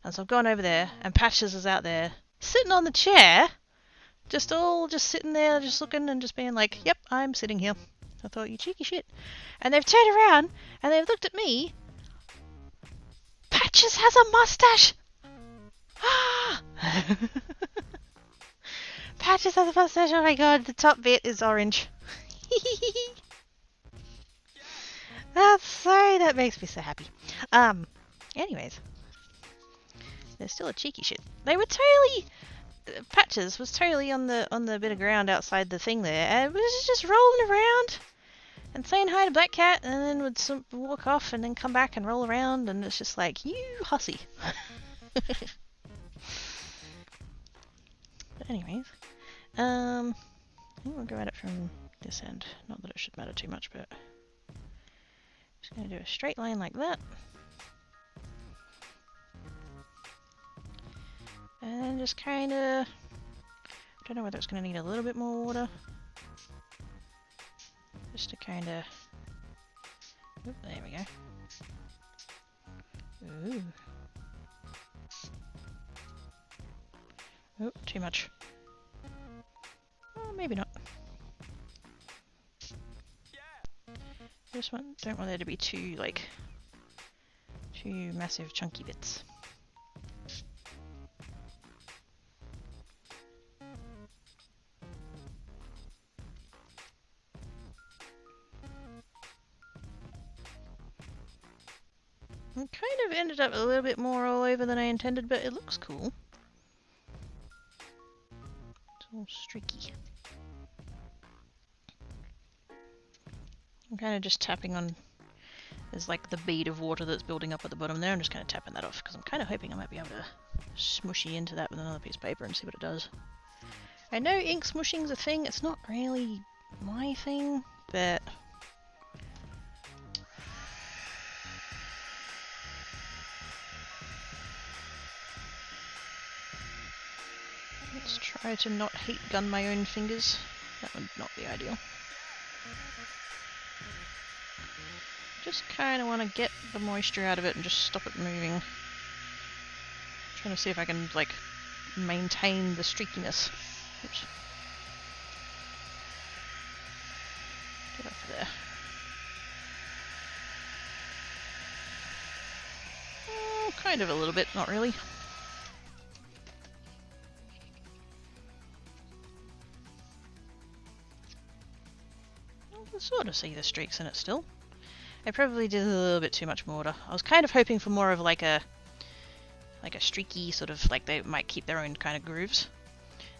And so I've gone over there, and Patches is out there sitting on the chair, just sitting there, just looking and just being like, yep, I'm sitting here. I thought, you cheeky shit. And they've turned around and they've looked at me. Patches has a mustache. Ah! Patches has a mustache. Oh my god, the top bit is orange. That makes me so happy. Anyways. They're still a cheeky shit. They were totally... Patches was totally on the bit of ground outside the thing there, and was just rolling around and saying hi to Black Cat, and then would walk off and then come back and roll around, and it's just like, you hussy. But anyways, I think we'll go at it from this end. Not that it should matter too much, but just gonna do a straight line like that. And then just kind of, I don't know whether it's going to need a little bit more water. Just to kind of, there we go. Ooh. Oh, too much. Oh, maybe not. Just don't want there to be too massive chunky bits. It kind of ended up a little bit more all over than I intended, but it looks cool. It's all streaky. I'm kind of just tapping on, there's like the bead of water that's building up at the bottom there. I'm just kind of tapping that off because I'm kind of hoping I might be able to smushy into that with another piece of paper and see what it does. I know ink smushing's a thing. It's not really my thing, but let's try to not heat gun my own fingers. That would not be ideal. Just kind of want to get the moisture out of it and just stop it moving. Trying to see if I can like maintain the streakiness. Oops. Get off there. Kind of a little bit, not really. I can sort of see the streaks in it still. I probably did a little bit too much water. I was kind of hoping for more of like a streaky sort of, like they might keep their own kind of grooves.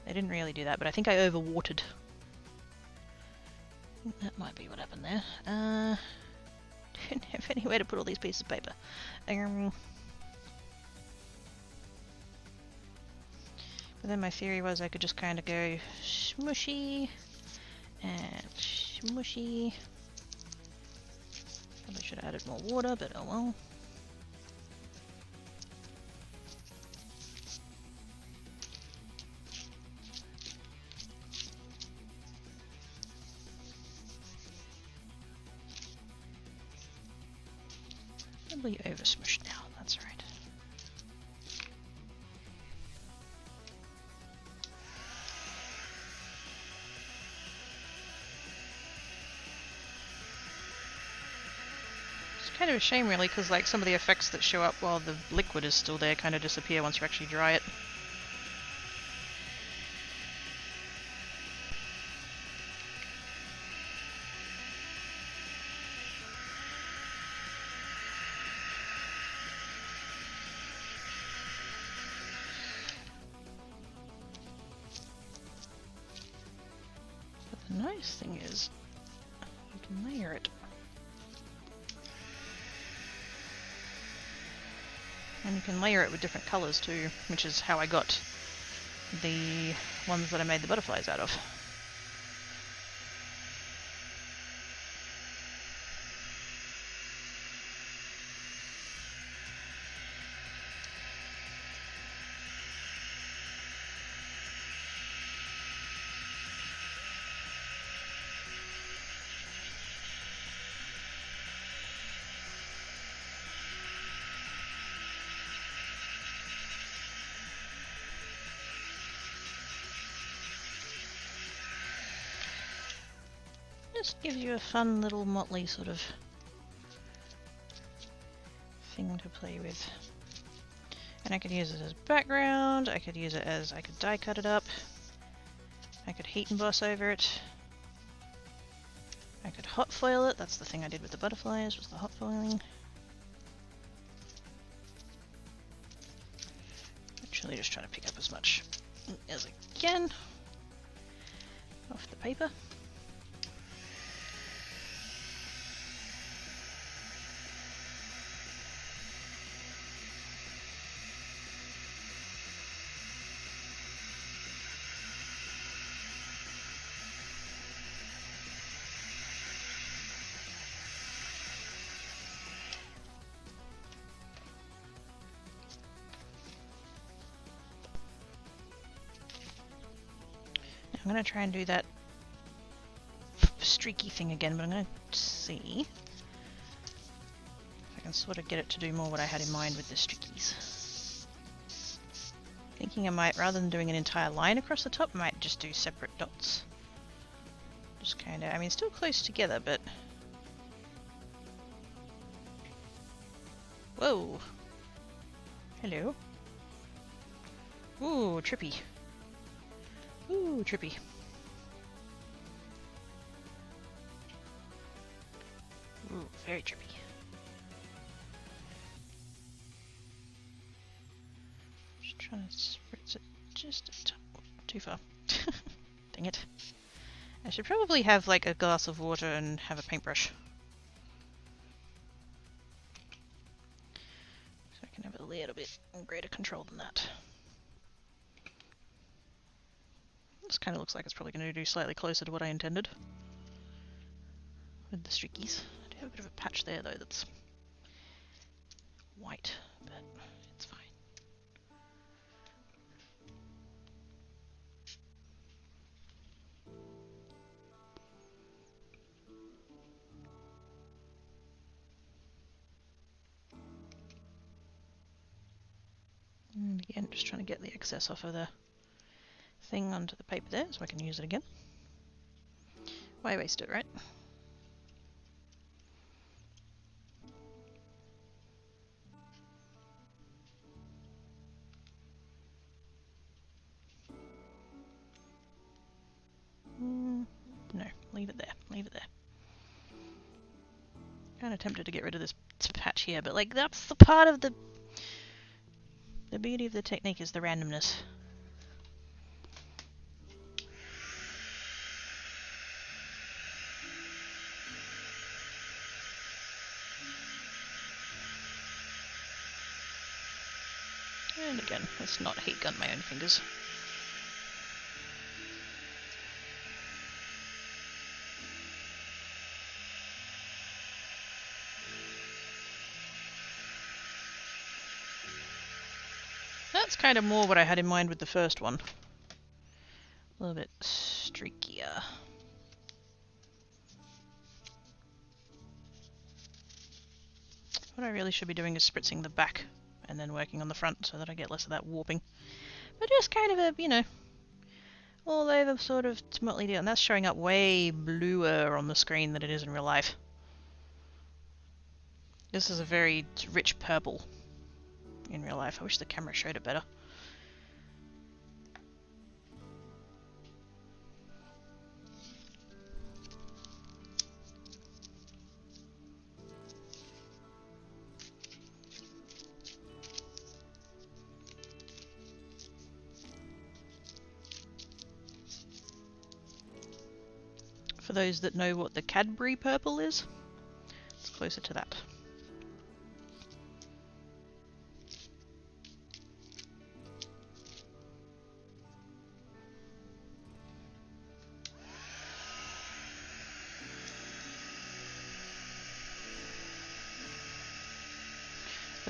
They didn't really do that, but I think I overwatered. That might be what happened there. Don't have anywhere to put all these pieces of paper. But then my theory was I could just kind of go smushy and smushy. Probably should have added more water, but oh well. Probably over smushed now, that's right. Kind of a shame really, because like some of the effects that show up while the liquid is still there kind of disappear once you actually dry it. But the nice thing is, you can layer it. And you can layer it with different colours too, which is how I got the ones that I made the butterflies out of. Just gives you a fun little motley sort of thing to play with. And I could use it as background, I could use it as, I could die cut it up, I could heat emboss over it, I could hot foil it, that's the thing I did with the butterflies, was the hot foiling. Actually just trying to pick up as much as I can off the paper. I'm going to try and do that streaky thing again, but I'm going to see if I can sort of get it to do more what I had in mind with the streakies. Thinking I might, rather than doing an entire line across the top, I might just do separate dots. Just kind of, I mean, still close together, but... Whoa! Hello. Ooh, trippy. Ooh, trippy. Ooh, very trippy. Just trying to spritz it just a too far. Dang it. I should probably have like a glass of water and have a paintbrush. So I can have a little bit greater control than that. This kind of looks like it's probably going to do slightly closer to what I intended with the streakies. I do have a bit of a patch there though that's white, but it's fine. And again, just trying to get the excess off of the thing onto the paper there so I can use it again. Why waste it, right? No, leave it there, leave it there. Kind of tempted to get rid of this patch here, but like that's the part of the beauty of the technique is the randomness. And again, let's not heat gun my own fingers. That's kind of more what I had in mind with the first one. A little bit streakier. What I really should be doing is spritzing the back and then working on the front so that I get less of that warping. But just kind of a, you know, all over sort of motley deal. And that's showing up way bluer on the screen than it is in real life. This is a very rich purple in real life. I wish the camera showed it better. For those that know what the Cadbury purple is, it's closer to that.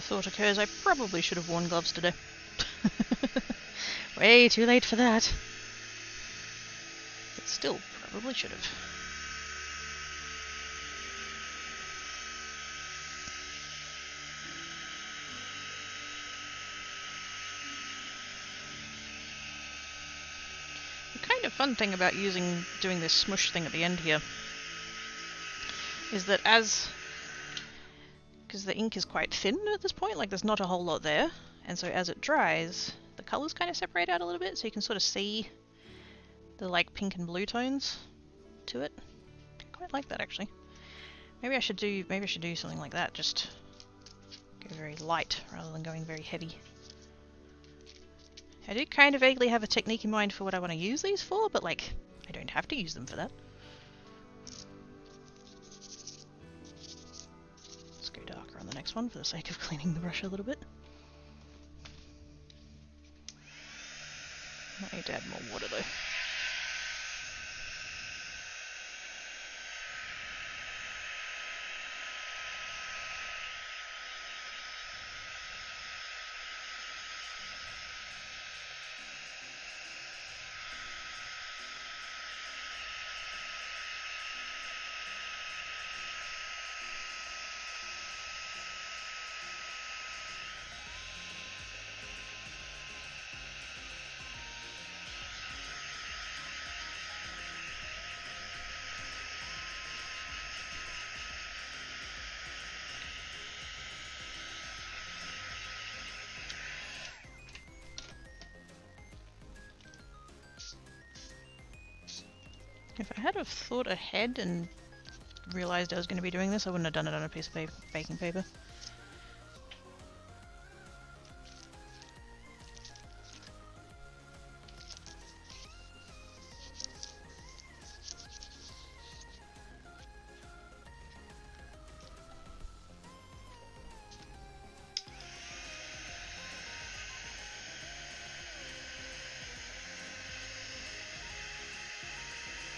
thought occurs I probably should have worn gloves today. Way too late for that. But still, probably should have. The kind of fun thing about doing this smush thing at the end here is that because the ink is quite thin at this point, like there's not a whole lot there, and so as it dries, the colours kind of separate out a little bit, so you can sort of see the like pink and blue tones to it. I quite like that actually. Maybe I should do something like that, just go very light rather than going very heavy. I do kind of vaguely have a technique in mind for what I want to use these for, but like, I don't have to use them for that. Let's go darker on the next one for the sake of cleaning the brush a little bit. Might need to add more water though. If I had have thought ahead and realised I was going to be doing this, I wouldn't have done it on a piece of baking paper.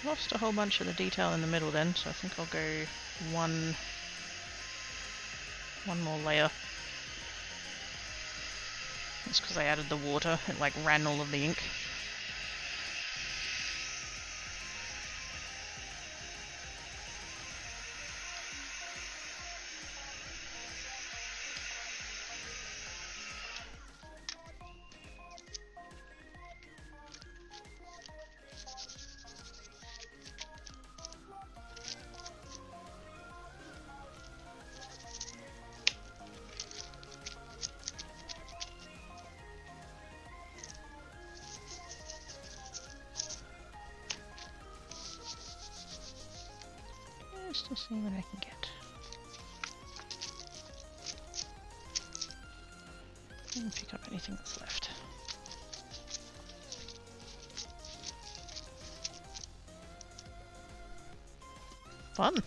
Lost a whole bunch of the detail in the middle then, so I think I'll go one more layer. That's because I added the water, it like ran all of the ink. Just to see what I can get. And pick up anything that's left. Fun!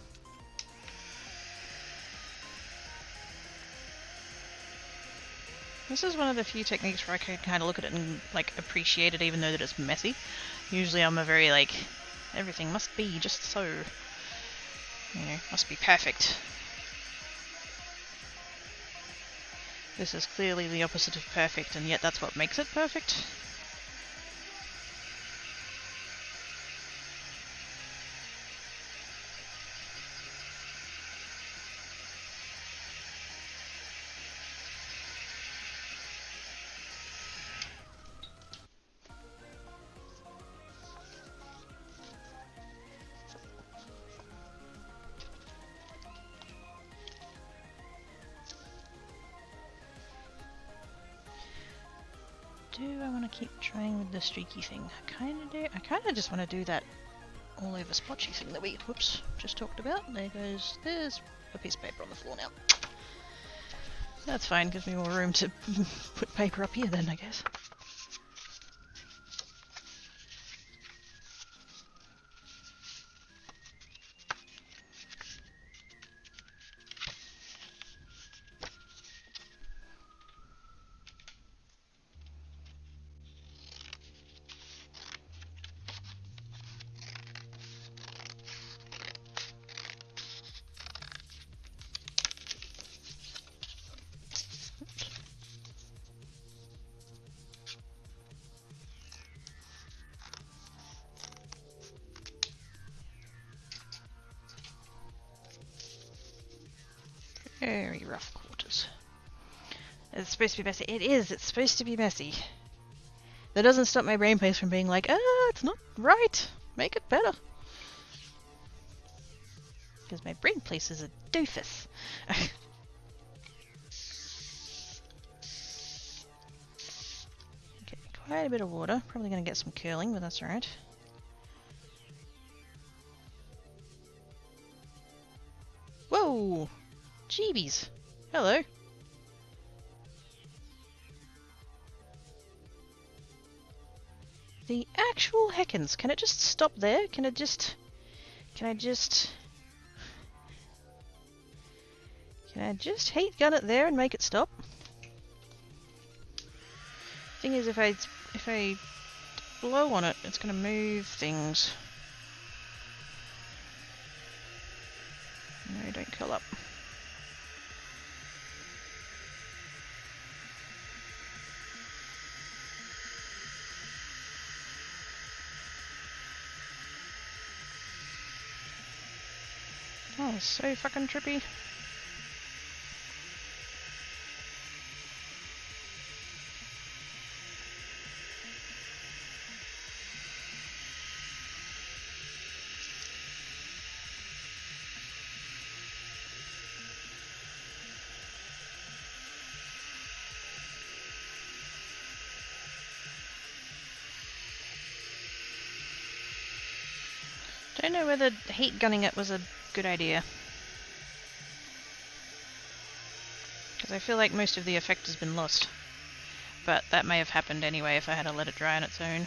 This is one of the few techniques where I can kind of look at it and like appreciate it even though that it's messy. Usually I'm a very like, everything must be just so, you know, must be perfect. This is clearly the opposite of perfect, and yet that's what makes it perfect. Do I want to keep trying with the streaky thing? I kind of do. I kind of just want to do that all over splotchy thing that we, whoops, just talked about. There's a piece of paper on the floor now. That's fine, gives me more room to put paper up here then, I guess. Very rough quarters. It's supposed to be messy. It is. It's supposed to be messy. That doesn't stop my brain place from being like, it's not right. Make it better. Because my brain place is a doofus. Okay, quite a bit of water. Probably going to get some curling, but that's alright. Whoa! Jeebies. Hello. The actual heckins. Can it just stop there? Can I just heat gun it there and make it stop? Thing is, if I blow on it, it's gonna move things. No, don't curl up. Oh, it's so fucking trippy. Don't know whether heat gunning it was a good idea. Because I feel like most of the effect has been lost. But that may have happened anyway if I had to let it dry on its own.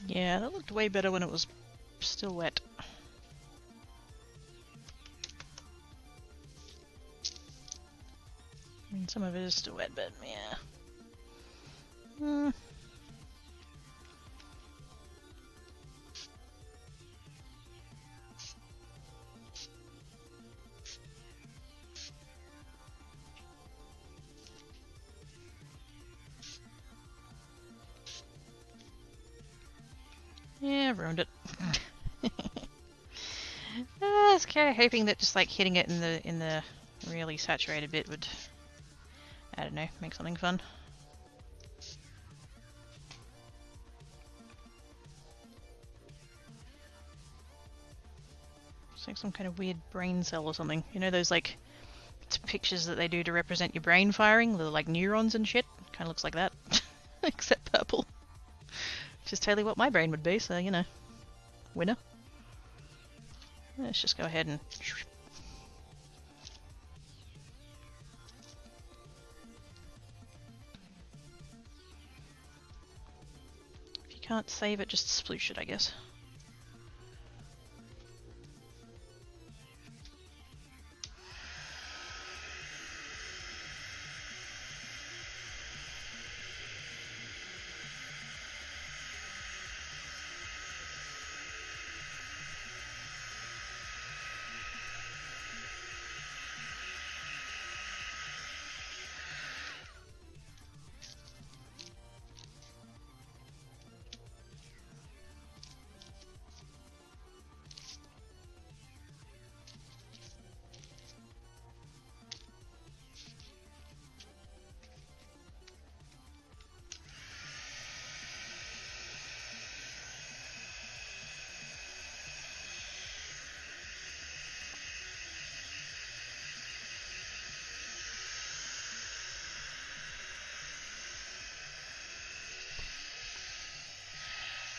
Yeah, that looked way better when it was still wet. I mean, some of it is still wet, but yeah. Yeah, I've ruined it. I was kind of hoping that just like hitting it in the really saturated bit would, I don't know, make something fun. It's like some kind of weird brain cell or something. You know those like pictures that they do to represent your brain firing, the like neurons and shit? Kind of looks like that, except purple. Which is totally what my brain would be, so you know, winner. Let's just go ahead and... If you can't save it, just sploosh it, I guess.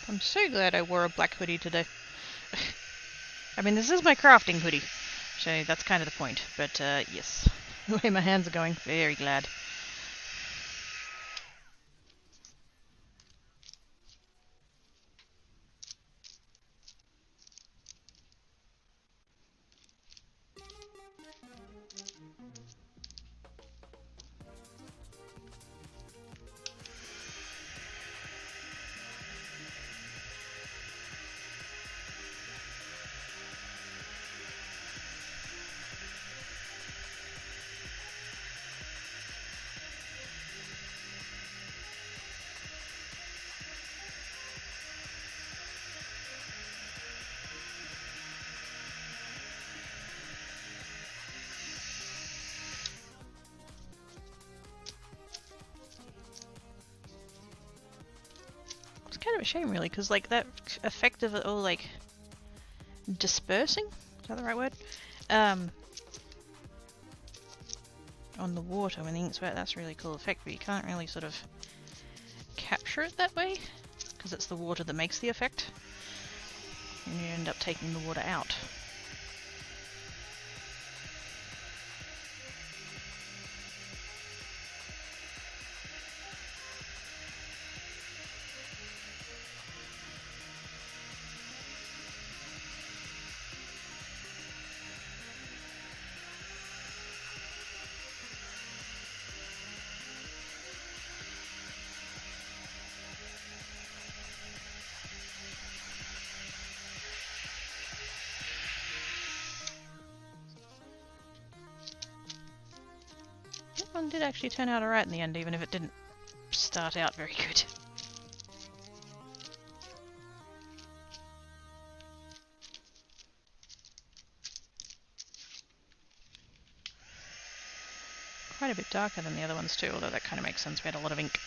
I'm so glad I wore a black hoodie today. I mean, this is my crafting hoodie, so that's kind of the point. But yes, the way my hands are going, very glad. of a shame really, because like that effect of it all like dispersing, is that the right word? On the water when the ink's wet, that's a really cool effect, but you can't really sort of capture it that way, because it's the water that makes the effect, and you end up taking the water out. That one did actually turn out alright in the end, even if it didn't start out very good. Quite a bit darker than the other ones too, although that kind of makes sense, we had a lot of ink.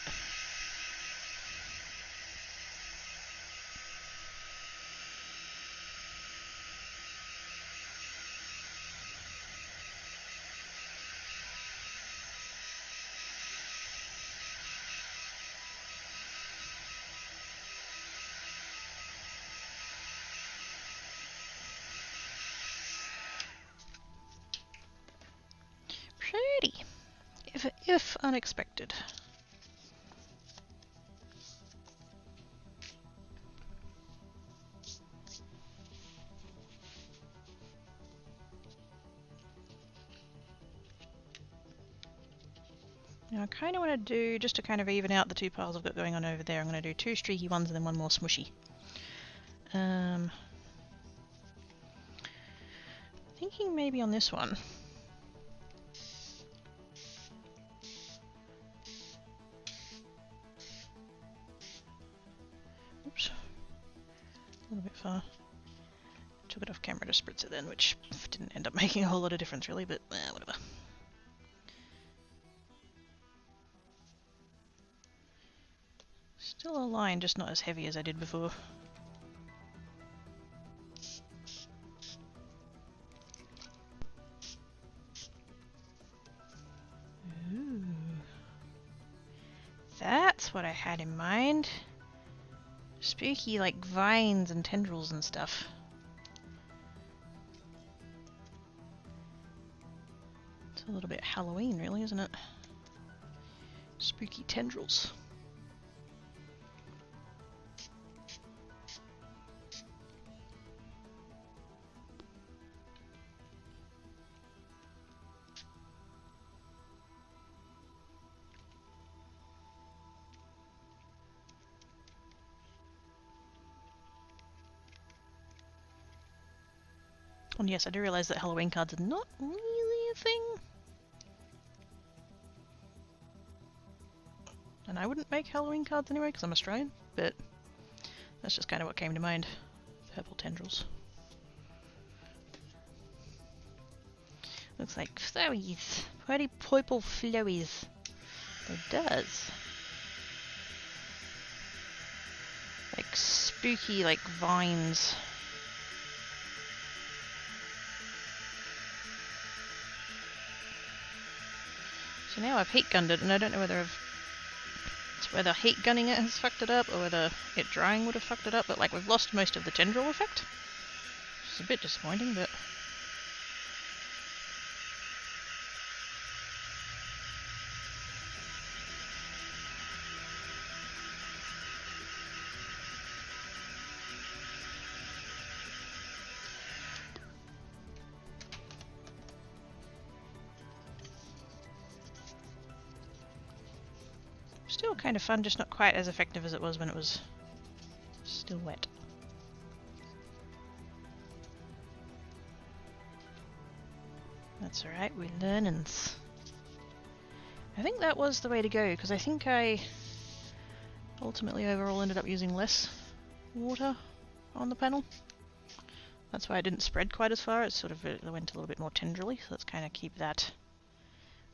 Pretty, if unexpected. Now I kind of want to do, just to kind of even out the two piles I've got going on over there, I'm going to do two streaky ones and then one more smushy. Thinking maybe on this one. Oops. A little bit far. Took it off camera to spritz it then, which didn't end up making a whole lot of difference really, but whatever. Still a line, just not as heavy as I did before. Ooh. That's what I had in mind. Spooky, like vines and tendrils and stuff. It's a little bit Halloween really, isn't it? Spooky tendrils. And yes, I do realise that Halloween cards are not really a thing. And I wouldn't make Halloween cards anyway because I'm Australian, but that's just kind of what came to mind. Purple tendrils. Looks like flowies. Pretty purple flowies. It does. Like spooky, like vines. So now I've heat gunned it, and I don't know whether whether heat gunning it has fucked it up, or whether it drying would have fucked it up, but like we've lost most of the tendril effect. Which is a bit disappointing, but... Still kind of fun, just not quite as effective as it was when it was still wet. That's alright, we're learnings. I think that was the way to go, because I think I ultimately overall ended up using less water on the panel. That's why I didn't spread quite as far, it sort of went a little bit more tendrily, so let's kind of keep that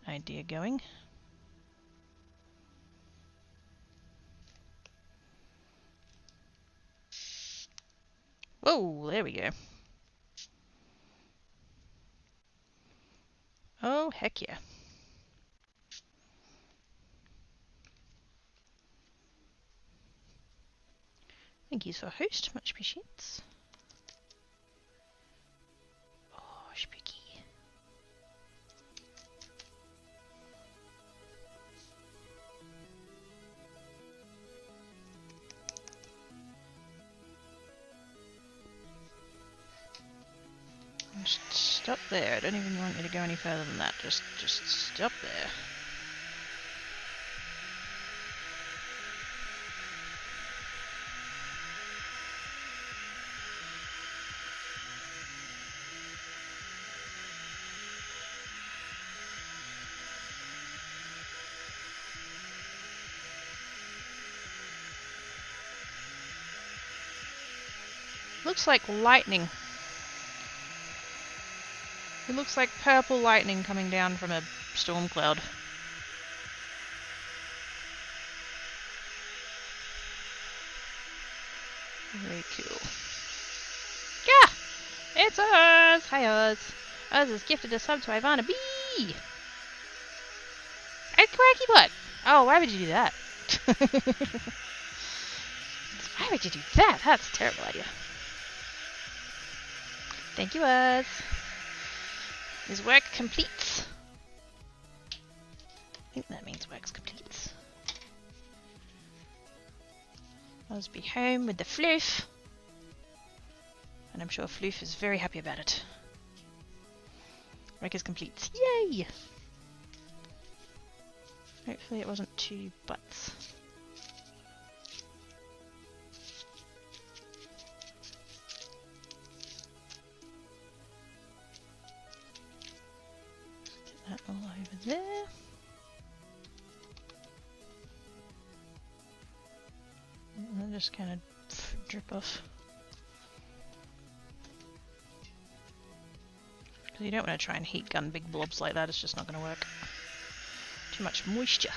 idea going. Whoa, there we go. Oh, heck yeah. Thank you for host, much appreciates. Oh, spooky. Just stop there. I don't even want you to go any further than that. Just stop there. Looks like lightning. It looks like purple lightning coming down from a storm cloud. Very cool. Yeah! It's Oz! Hi, Oz. Oz has gifted a sub to Ivana B! And Quirky Butt! Oh, why would you do that? Why would you do that? That's a terrible idea. Thank you, Oz. Is work complete? I think that means work's complete. Oz be home with the floof. And I'm sure Floof is very happy about it. Work is complete. Yay! Hopefully it wasn't 2 butts. Get that all over there. And then just kind of drip off. Because you don't want to try and heat gun big blobs like that, it's just not going to work. Too much moisture.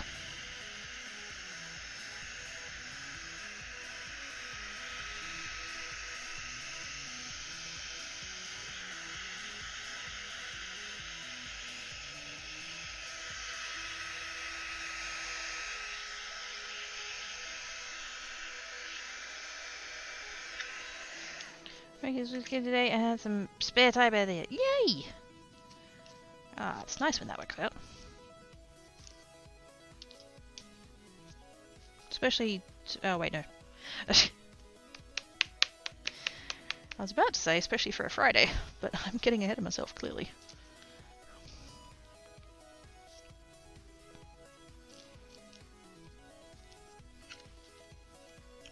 It was good today and had some spare time by there. Yay! Ah, it's nice when that works out. Especially... oh, wait, no. I was about to say, especially for a Friday, but I'm getting ahead of myself, clearly.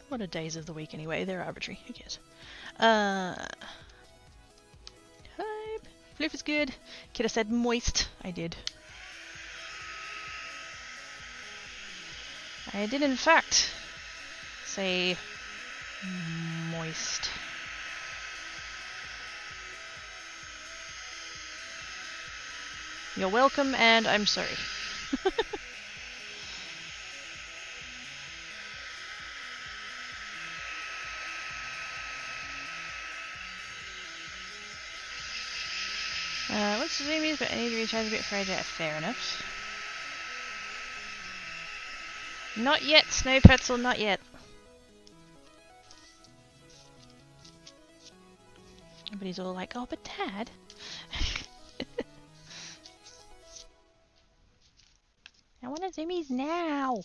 What are days of the week anyway? They're arbitrary. Who cares? Hope. Floof is good. Could have said moist. I did. I did in fact say moist. You're welcome, and I'm sorry. What's the Zoomies, but I need to recharge a bit before I do it. Fair enough. Not yet, Snow Pretzel, not yet. Everybody's all like, oh, but Dad. I want a Zoomies now.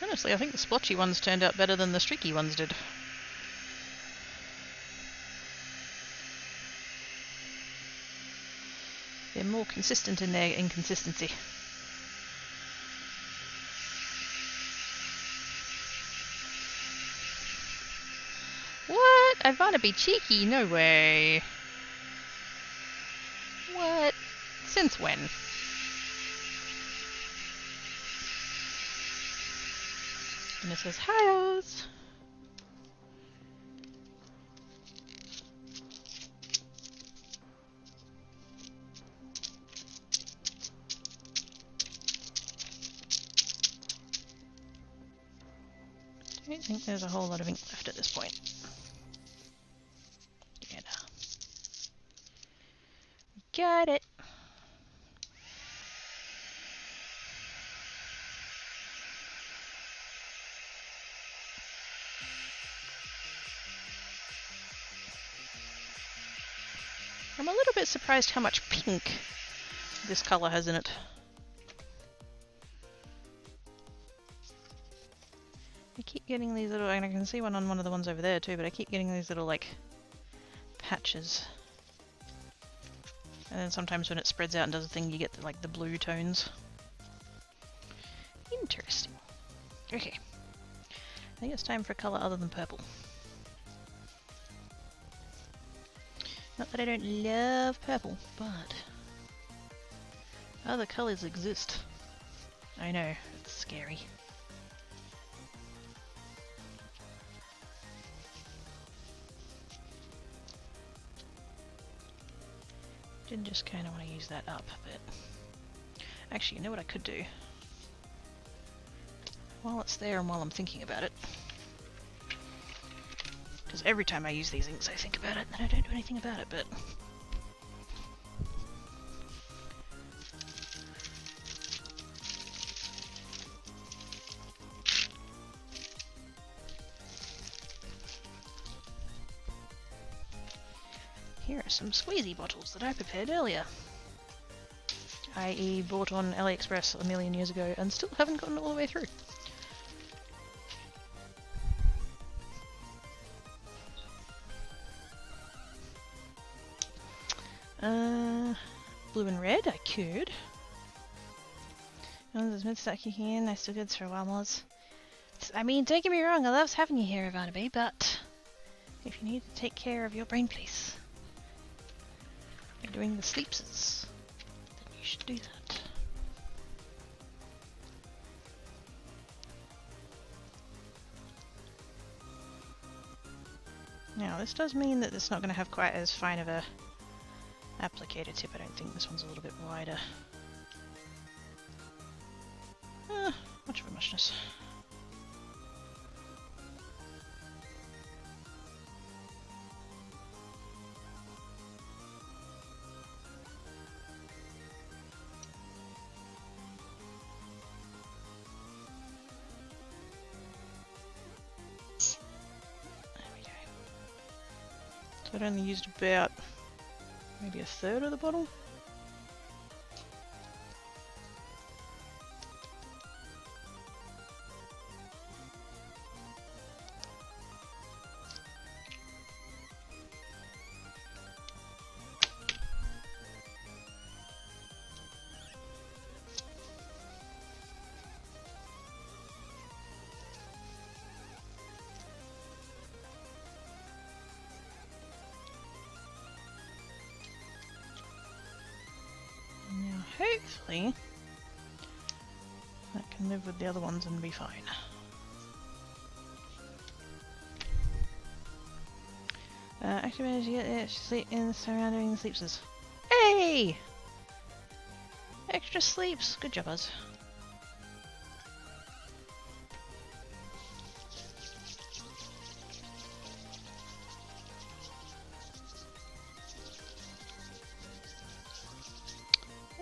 Honestly, I think the splotchy ones turned out better than the streaky ones did. They're more consistent in their inconsistency. What? I want to be cheeky? No way. What? Since when? And it says, hi Oz! I don't think there's a whole lot of ink left at this point. Yeah, no. Got it! I'm a little bit surprised how much pink this colour has in it. I keep getting these little, and I can see one on one of the ones over there too, but I keep getting these little like patches. And then sometimes when it spreads out and does a thing, you get the, like the blue tones. Interesting. Okay. I think it's time for a colour other than purple. Not that I don't love purple, but other colours exist. I know, it's scary. Did just kind of want to use that up a bit. Actually, you know what I could do? While it's there and while I'm thinking about it. Because every time I use these inks I think about it and then I don't do anything about it, but... Here are some squeezy bottles that I prepared earlier. I.e. bought on AliExpress a million years ago and still haven't gotten all the way through. Blue and red, I could. Oh, there's mid-start kicking in, I still good for a while, Moz. I mean, don't get me wrong, I love having you here, Ivanabe, but if you need to take care of your brain place, you're doing the sleepses, then you should do that. Now, this does mean that it's not going to have quite as fine of a applicator tip. I don't think this one's a little bit wider. Much of a muchness. There we go. So I'd only used about maybe a third of the bottle. Hopefully that can live with the other ones and be fine. Activate to get sleep in the surrounding sleepses. Hey! Extra sleeps! Good job, Buzz.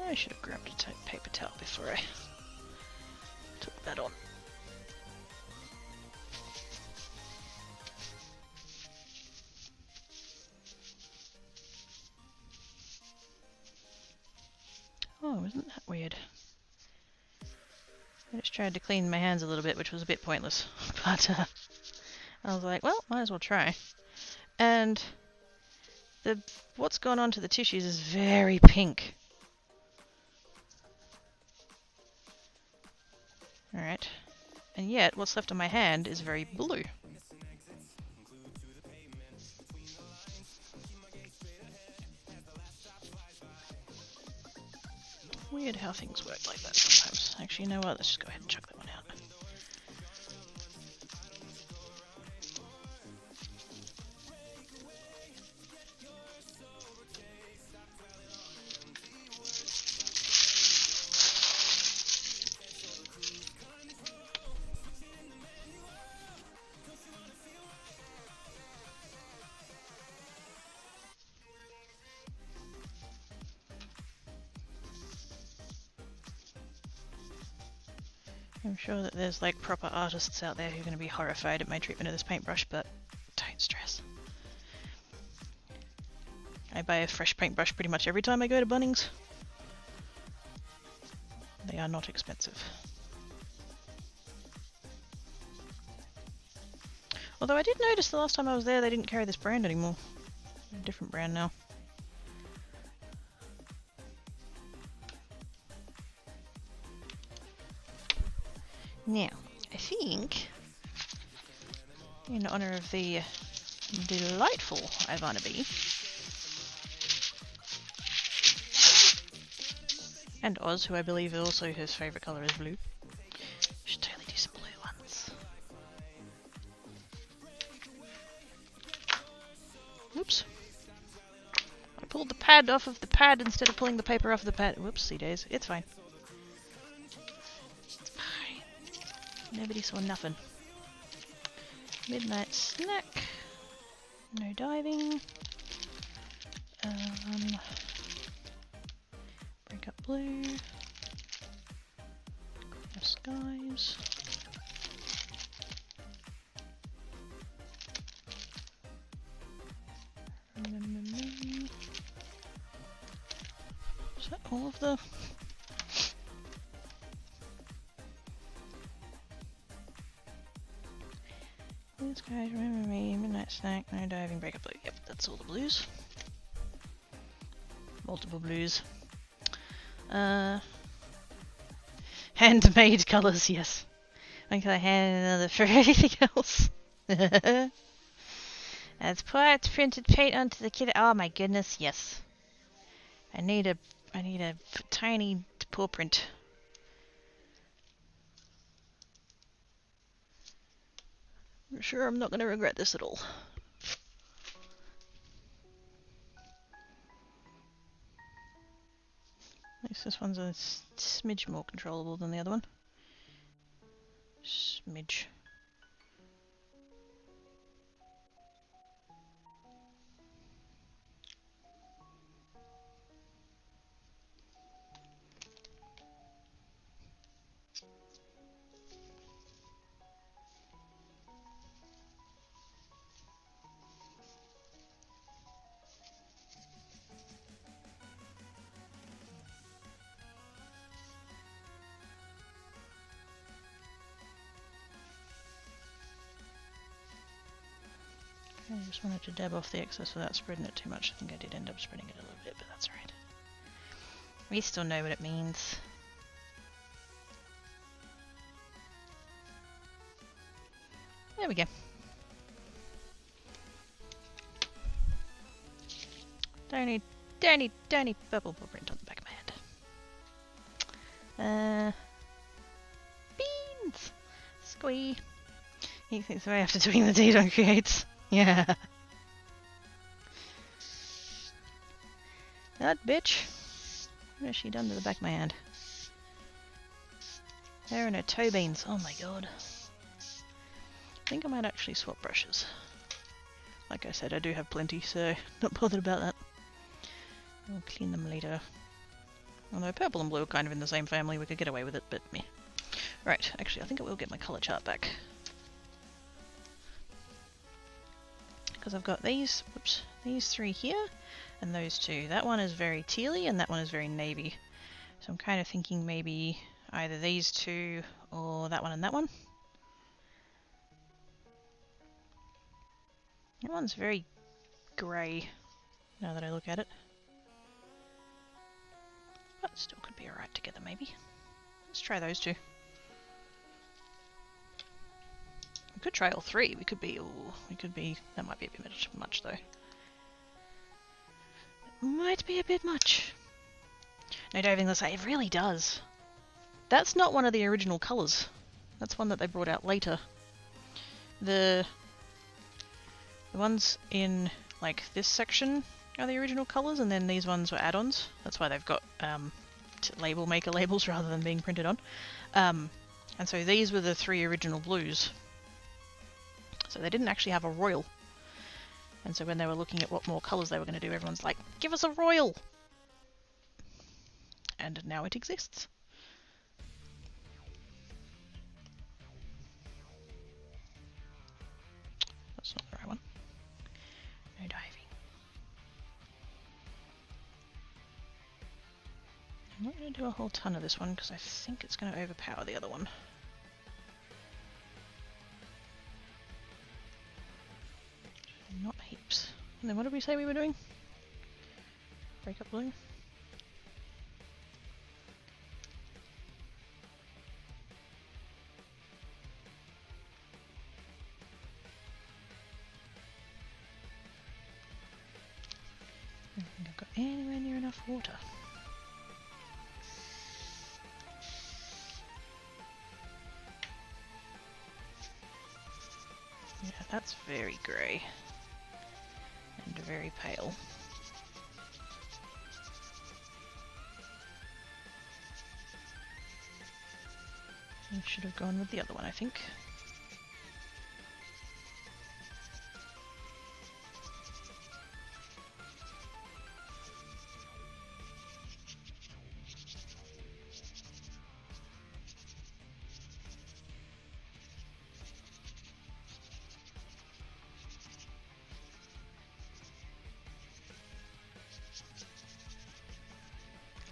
I should have grabbed a paper towel before I took that on. Oh, isn't that weird? I just tried to clean my hands a little bit, which was a bit pointless. But I was like, well, might as well try. And what's gone on to the tissues is very pink. Alright. And yet, what's left on my hand is very blue. Weird how things work like that sometimes. Actually, you know what? Let's just go ahead and chuck that one out. I'm sure that there's like proper artists out there who are going to be horrified at my treatment of this paintbrush, but don't stress. I buy a fresh paintbrush pretty much every time I go to Bunnings. They are not expensive. Although I did notice the last time I was there they didn't carry this brand anymore. They're a different brand now. Now, I think, in honour of the delightful Ivana and Oz, who I believe also his favourite colour is blue, we should totally do some blue ones. Whoops. I pulled the pad off of the pad instead of pulling the paper off the pad. Whoopsie days. It's fine. It's fine. Nobody saw nothing. Midnight snack. No diving. Break up blue. Clear skies. Is that all of the... Clear skies, remember me, midnight snack, no diving, break up blue. Yep, that's all the blues. Multiple blues. Handmade colours, yes. I can hand another for anything else. As parts printed paint onto the kit. Oh my goodness, yes. I need a tiny paw print. I'm sure I'm not going to regret this at all. At least this one's a smidge more controllable than the other one. Smidge. I just wanted to dab off the excess without spreading it too much. I think I did end up spreading it a little bit, but that's alright. We still know what it means. There we go. Don't need purple print on the back of my hand. Beans! Squee! He thinks the way after doing the deed on creates. Yeah. That bitch. What has she done to the back of my hand? There and her toe beans. Oh my god. I think I might actually swap brushes. Like I said, I do have plenty, so not bothered about that. I'll clean them later. Although purple and blue are kind of in the same family, we could get away with it, but meh. Right, actually I think I will get my colour chart back. Because I've got these, whoops, these three here, and those two. That one is very tealy, and that one is very navy. So I'm kind of thinking maybe either these two, or that one and that one. That one's very grey, now that I look at it. But still could be alright together, maybe. Let's try those two. We could try all three. We could be, that might be a bit much though. It might be a bit much. No diving, let's say, it really does. That's not one of the original colours. That's one that they brought out later. The ones in, like, this section are the original colours, and then these ones were add-ons. That's why they've got label maker labels rather than being printed on. And so these were the three original blues. So they didn't actually have a royal. And so when they were looking at what more colours they were going to do, everyone's like, give us a royal! And now it exists. I'm not going to do a whole ton of this one because I think it's going to overpower the other one. Not heaps. And then what did we say we were doing? Break up blue? I don't think I've got anywhere near enough water. Yeah, that's very grey. And very pale. I should have gone with the other one, I think.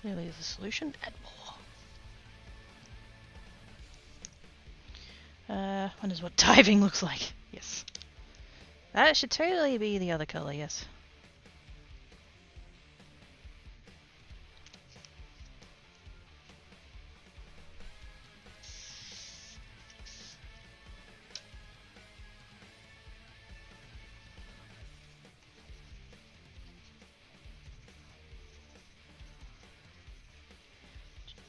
Clearly there's a solution. Add more. Wonders what diving looks like. Yes. That should totally be the other colour, yes.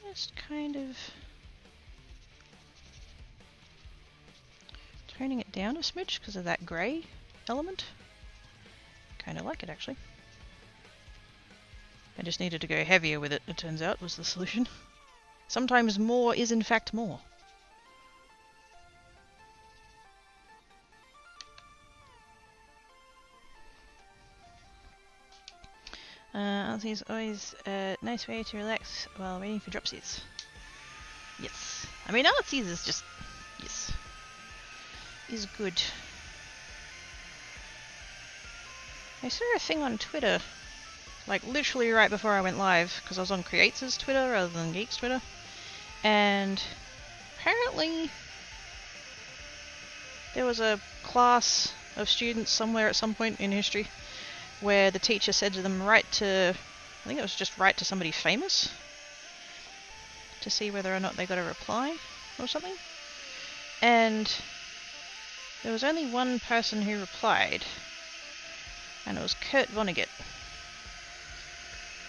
Just kind of toning it down a smidge because of that grey element. Kind of like it actually. I just needed to go heavier with it, it turns out, was the solution. Sometimes more is in fact more. Aussie's always a nice way to relax while waiting for dropsies. Yes. I mean, Aussie's is just... yes. Is good. I saw a thing on Twitter, like literally right before I went live, because I was on Creates' Twitter rather than Geek's Twitter, and apparently there was a class of students somewhere at some point in history where the teacher said to them, write to, I think it was just write to somebody famous to see whether or not they got a reply or something. And there was only one person who replied, and it was Kurt Vonnegut.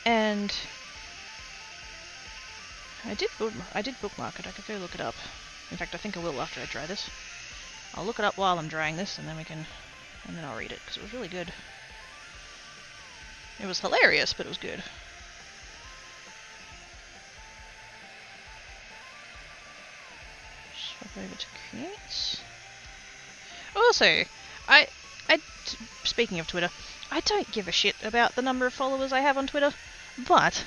And I did bookmark it. I could go look it up. In fact, I think I will after I dry this. I'll look it up while I'm drying this, and then I'll read it because it was really good. It was hilarious, but it was good. Swap over to Creates. Also, speaking of Twitter, I don't give a shit about the number of followers I have on Twitter, but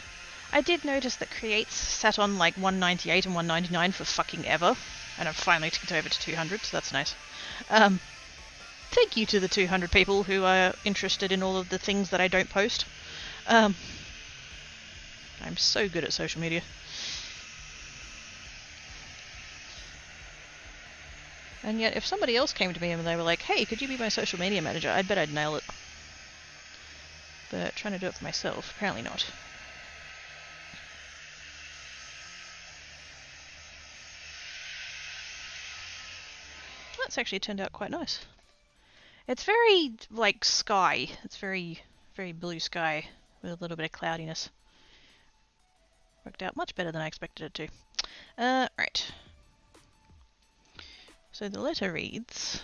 I did notice that Creates sat on like 198 and 199 for fucking ever, and I've finally ticked over to 200, so that's nice. Thank you to the 200 people who are interested in all of the things that I don't post. I'm so good at social media. And yet, if somebody else came to me and they were like, hey, could you be my social media manager? I bet I'd nail it. But trying to do it for myself, apparently not. That's actually turned out quite nice. It's very, like, sky. It's very, very blue sky with a little bit of cloudiness. Worked out much better than I expected it to. Right. So the letter reads,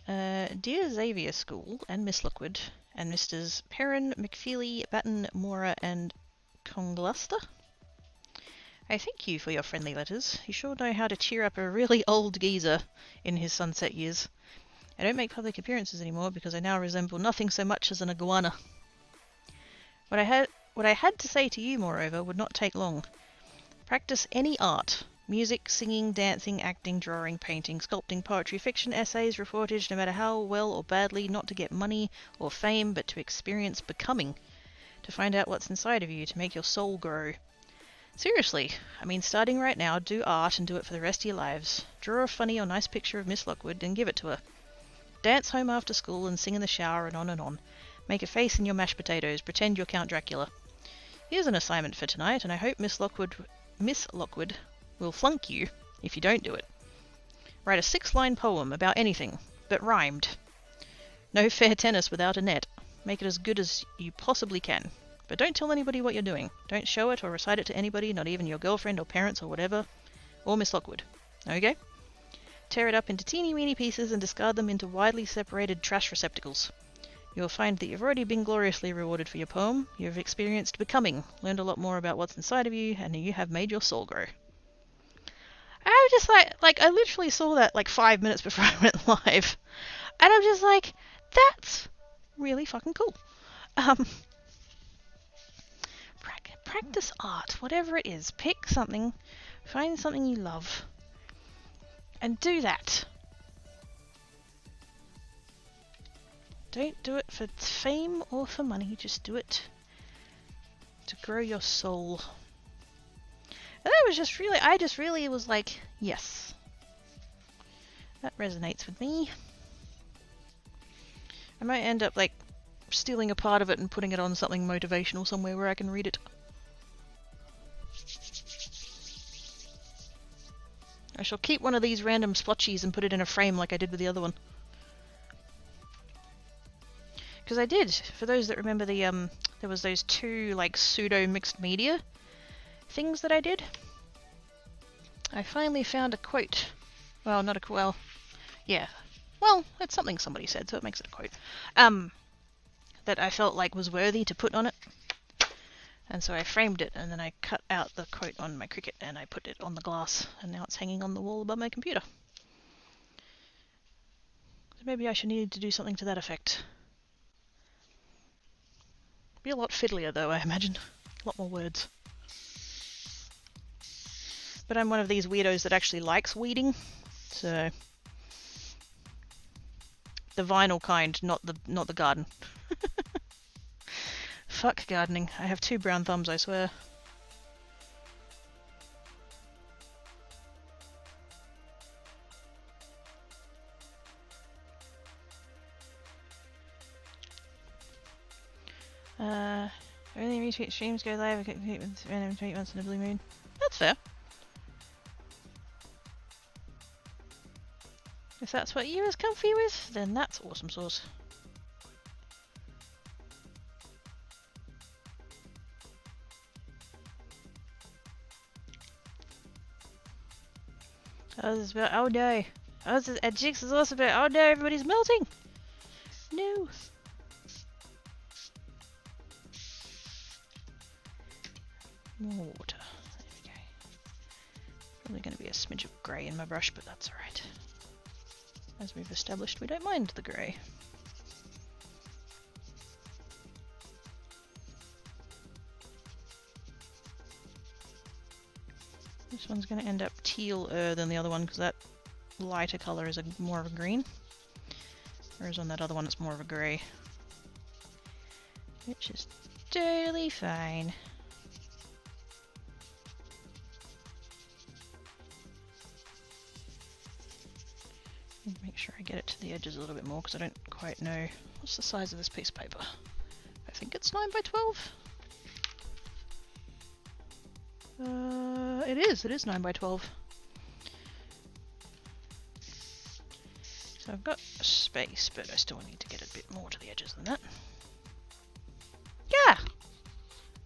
Dear Xavier School and Miss Lookwood and Misters Perrin, McFeely, Batten, Mora and Congluster, I thank you for your friendly letters. You sure know how to cheer up a really old geezer in his sunset years. I don't make public appearances anymore because I now resemble nothing so much as an iguana. What I had to say to you, moreover, would not take long. Practice any art. Music, singing, dancing, acting, drawing, painting, sculpting, poetry, fiction, essays, reportage, no matter how well or badly, not to get money or fame, but to experience becoming. to find out what's inside of you to make your soul grow. Seriously, I mean, starting right now, do art and do it for the rest of your lives. Draw a funny or nice picture of Miss Lockwood and give it to her. Dance home after school and sing in the shower and on and on. Make a face in your mashed potatoes, pretend you're Count Dracula. Here's an assignment for tonight, and I hope Miss Lockwood will flunk you if you don't do it. Write a 6-line poem about anything, but rhymed. No fair tennis without a net. Make it as good as you possibly can. But don't tell anybody what you're doing. Don't show it or recite it to anybody, not even your girlfriend or parents or whatever, or Miss Lockwood. Okay? Tear it up into teeny-weeny pieces and discard them into widely separated trash receptacles. You'll find that you've already been gloriously rewarded for your poem. You've experienced becoming, learned a lot more about what's inside of you, and you have made your soul grow. I was just like I literally saw that like 5 minutes before I went live. And I'm just like, that's really fucking cool. Practice art, whatever it is. Pick something, find something you love, and do that. Don't do it for fame or for money, just do it to grow your soul. And that was just really, I just really was like, yes. That resonates with me. I might end up like stealing a part of it and putting it on something motivational somewhere where I can read it. I shall keep one of these random splotchies and put it in a frame like I did with the other one. Because I did, for those that remember the, there was those 2 like pseudo mixed media things that I did. I finally found a quote. Well, not a quote, well, yeah. Well, it's something somebody said, so it makes it a quote. That I felt like was worthy to put on it. And so I framed it, and then I cut out the quote on my Cricut, and I put it on the glass, and now it's hanging on the wall above my computer. So maybe I should need to do something to that effect. Be a lot fiddlier though, I imagine. A lot more words. But I'm one of these weirdos that actually likes weeding, so the vinyl kind, not the garden. Fuck gardening. I have 2 brown thumbs, I swear. Only retweet streams go live. I compete with random tweet once in a blue moon. That's fair. If that's what you're as comfy with, then that's awesome sauce. Oh, this is about, oh no. Oh, this is, and Jinx is also about, oh no, everybody's melting! No. More water. There we go. Probably going to be a smidge of grey in my brush, but that's alright. As we've established, we don't mind the grey. This one's going to end up teal-er than the other one because that lighter colour is more of a green. Whereas on that other one it's more of a grey. Which is totally fine. Make sure I get it to the edges a little bit more because I don't quite know. What's the size of this piece of paper? I think it's 9 by 12. It is 9 by 12. So I've got a space, but I still need to get a bit more to the edges than that. Yeah!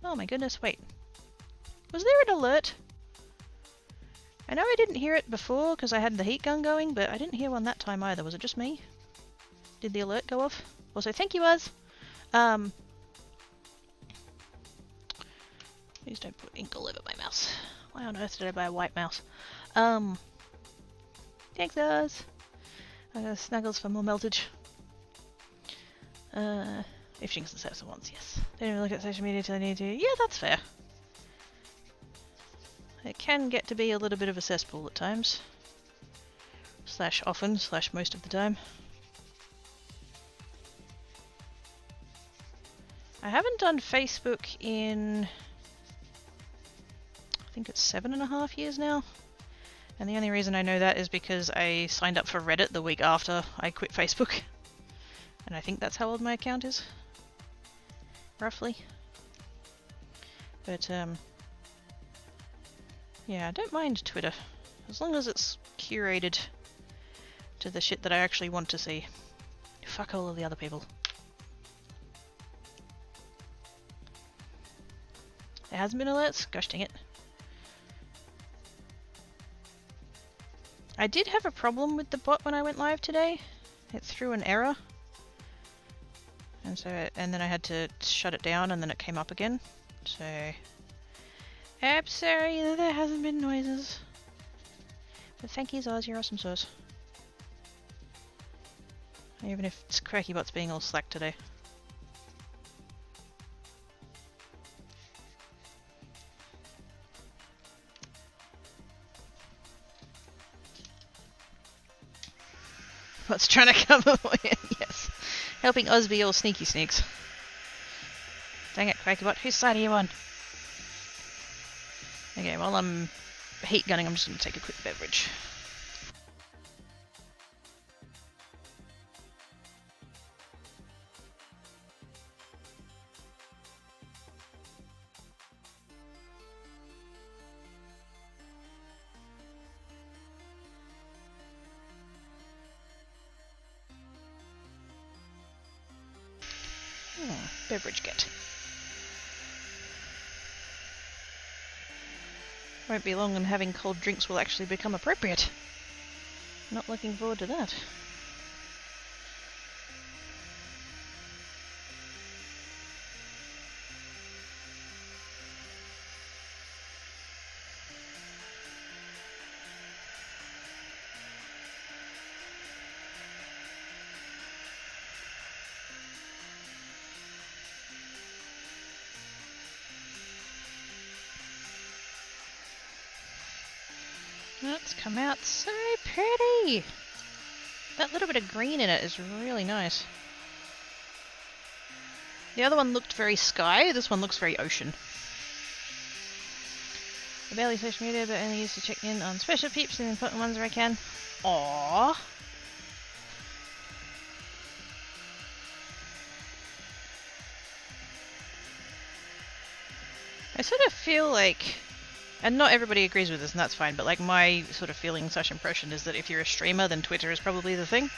Oh my goodness, wait. Was there an alert? I know I didn't hear it before because I had the heat gun going, but I didn't hear one that time either. Was it just me? Did the alert go off? Also, thank you, Uz. Please don't put ink all over my mouse. Why on earth did I buy a white mouse? Thanks, Uz. Snuggles for more meltage. If Jinx and Sessa wants, yes. Don't even look at social media till I need to. Yeah, that's fair. It can get to be a little bit of a cesspool at times. Slash often, slash most of the time. I haven't done Facebook in, I think it's 7.5 years now. And the only reason I know that is because I signed up for Reddit the week after I quit Facebook. And I think that's how old my account is. Roughly. But, yeah, I don't mind Twitter. As long as it's curated to the shit that I actually want to see. Fuck all of the other people. There hasn't been alerts? Gosh dang it. I did have a problem with the bot when I went live today. It threw an error. And then I had to shut it down and then it came up again. So I'm sorry that there hasn't been noises. But thank you, Oz, you're awesome sauce. Even if it's CrackyBot's being all slack today. What's trying to cover for you? Yes. Helping Oz be all sneaky sneaks. Dang it, CrackyBot, whose side are you on? Okay, while I'm heat gunning, I'm just going to take a quick beverage. Beverage get. Won't be long and having cold drinks will actually become appropriate. Not looking forward to that. That's come out so pretty! That little bit of green in it is really nice. The other one looked very sky, this one looks very ocean. I barely social media, but only used to check in on special peeps and important ones where I can. Aww! I sort of feel like, and not everybody agrees with this and that's fine, but like my sort of feeling / impression is that if you're a streamer then Twitter is probably the thing.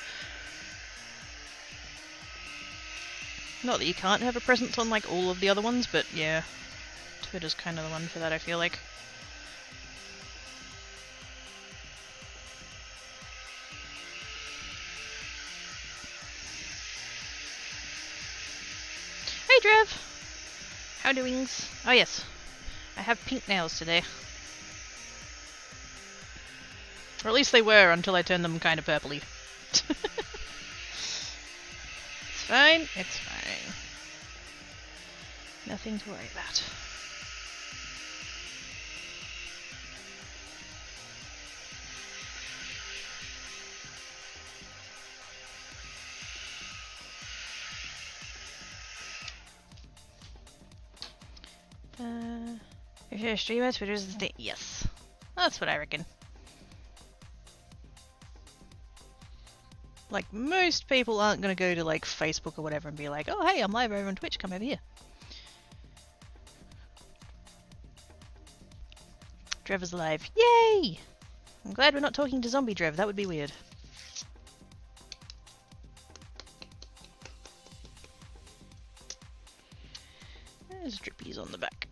Not that you can't have a presence on like all of the other ones, but yeah, Twitter's kind of the one for that, I feel like. Hey Drev! How doings? Oh yes, I have pink nails today. Or at least they were until I turned them kind of purpley. It's fine, it's fine. Nothing to worry about. If you're a streamer, Twitter's the thing. Yes. That's what I reckon. Like, most people aren't going to go to, like, Facebook or whatever and be like, oh, hey, I'm live over on Twitch, come over here. Drev live. Yay! I'm glad we're not talking to Zombie Drev, that would be weird. There's drippies on the back.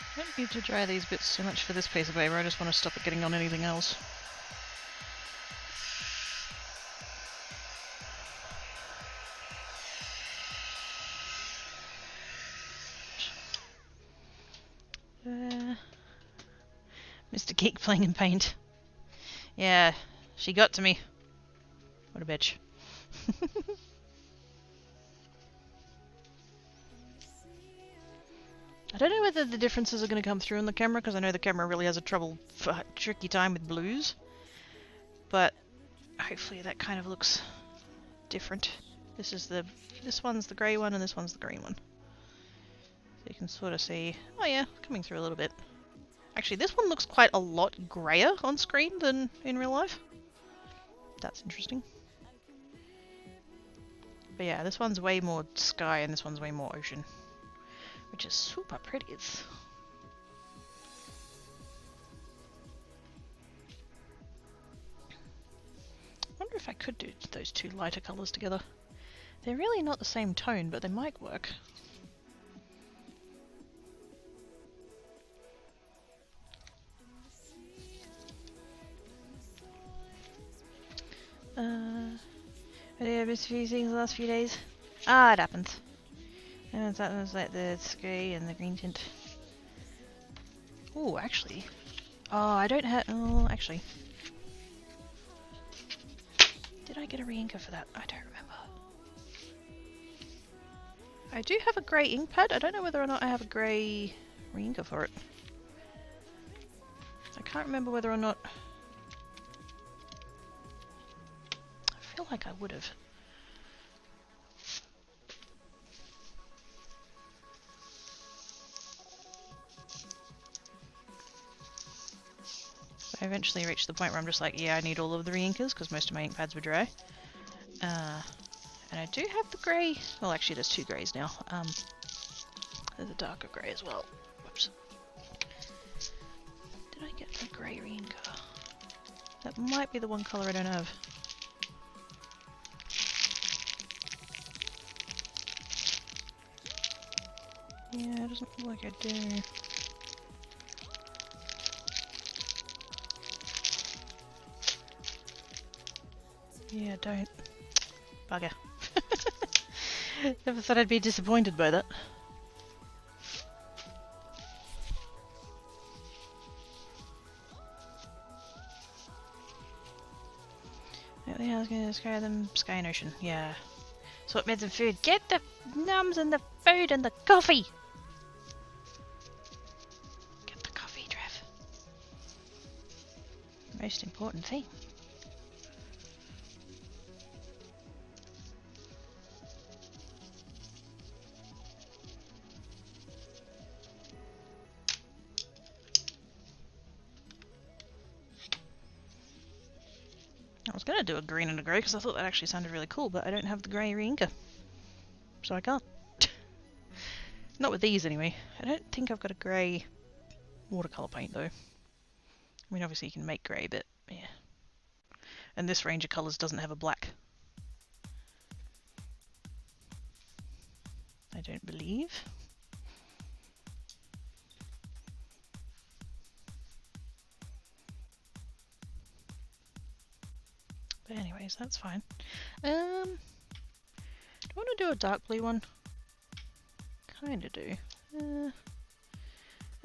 I don't need to dry these bits so much for this piece of paper, I just want to stop it getting on anything else. Mr. Geek playing in paint. Yeah, she got to me. What a bitch. I don't know whether the differences are going to come through on the camera, because I know the camera really has a tricky time with blues. But hopefully that kind of looks different. This one's the grey one and this one's the green one. So you can sort of see, oh yeah, coming through a little bit. Actually, this one looks quite a lot greyer on screen than in real life. That's interesting. But yeah, this one's way more sky and this one's way more ocean, which is super pretty. I wonder if I could do those two lighter colours together. They're really not the same tone, but they might work. I missed a few things the last few days. Ah, it happens. And that was like the grey and the green tint. Oh, actually. Oh, I don't have. Oh, actually. Did I get a re-inker for that? I don't remember. I do have a grey ink pad. I don't know whether or not I have a grey re-inker for it. I can't remember whether or not. I feel like I would have. I eventually reached the point where I'm just like, yeah, I need all of the re-inkers because most of my ink pads were dry. And I do have the grey. Well, actually, there's two greys now. There's a darker grey as well. Whoops. Did I get the grey re-inker? That might be the one colour I don't have. Yeah, it doesn't look like I do. Yeah, don't. Bugger. Never thought I'd be disappointed by that. I was going to describe them sky and ocean. Yeah. So what made them food? Get the nums and the food and the coffee! Get the coffee, Trev. Most important thing. I was going to do a green and a grey because I thought that actually sounded really cool, but I don't have the grey re-inker, so I can't. Not with these anyway. I don't think I've got a grey watercolour paint though. I mean, obviously you can make grey, but yeah. And this range of colours doesn't have a black. I don't believe. But anyways, that's fine. Do I want to do a dark blue one? Kinda do.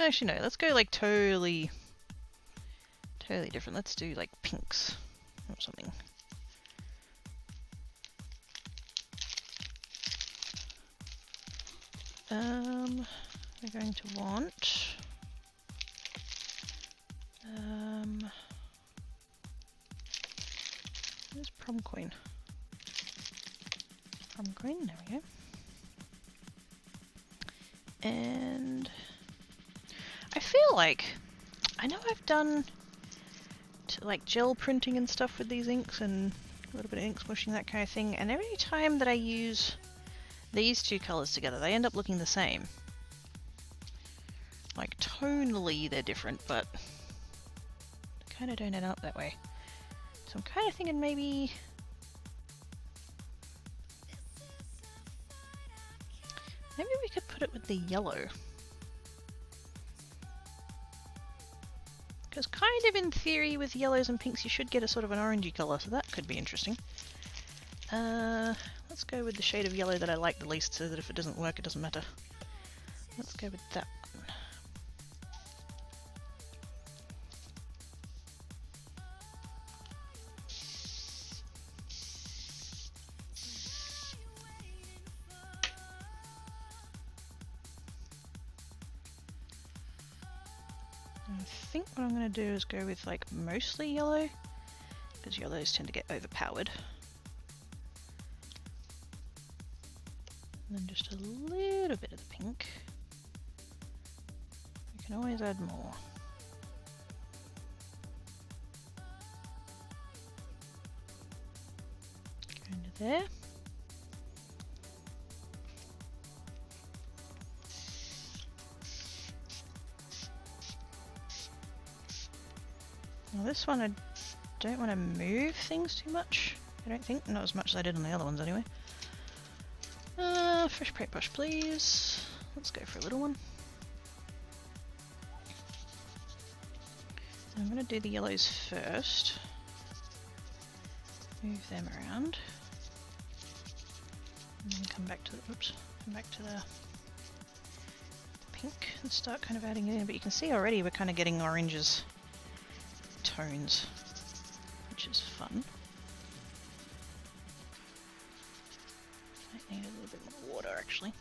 Actually no, let's go like totally different. Let's do like pinks or something. We're going to want where's prom queen? Prom queen, there we go. And I feel like I know I've done like gel printing and stuff with these inks and a little bit of ink smushing, that kind of thing, and every time that I use these two colours together they end up looking the same. Like tonally they're different, but they kind of don't end up that way. So I'm kind of thinking maybe we could put it with the yellow. Because kind of in theory with yellows and pinks you should get a sort of an orangey colour, so that could be interesting. Let's go with the shade of yellow that I like the least, so that if it doesn't work it doesn't matter. Let's go with that one. I think what I'm going to do is go with like mostly yellow, because yellows tend to get overpowered. And then just a little bit of the pink. You can always add more. Go into there. Now this one I don't want to move things too much, I don't think. Not as much as I did on the other ones anyway. Fresh paintbrush please. Let's go for a little one. I'm going to do the yellows first. Move them around. And then come back to the, oops, come back to the pink and start kind of adding it in. But you can see already we're kind of getting oranges tones, which is fun. Might need a little bit more water actually.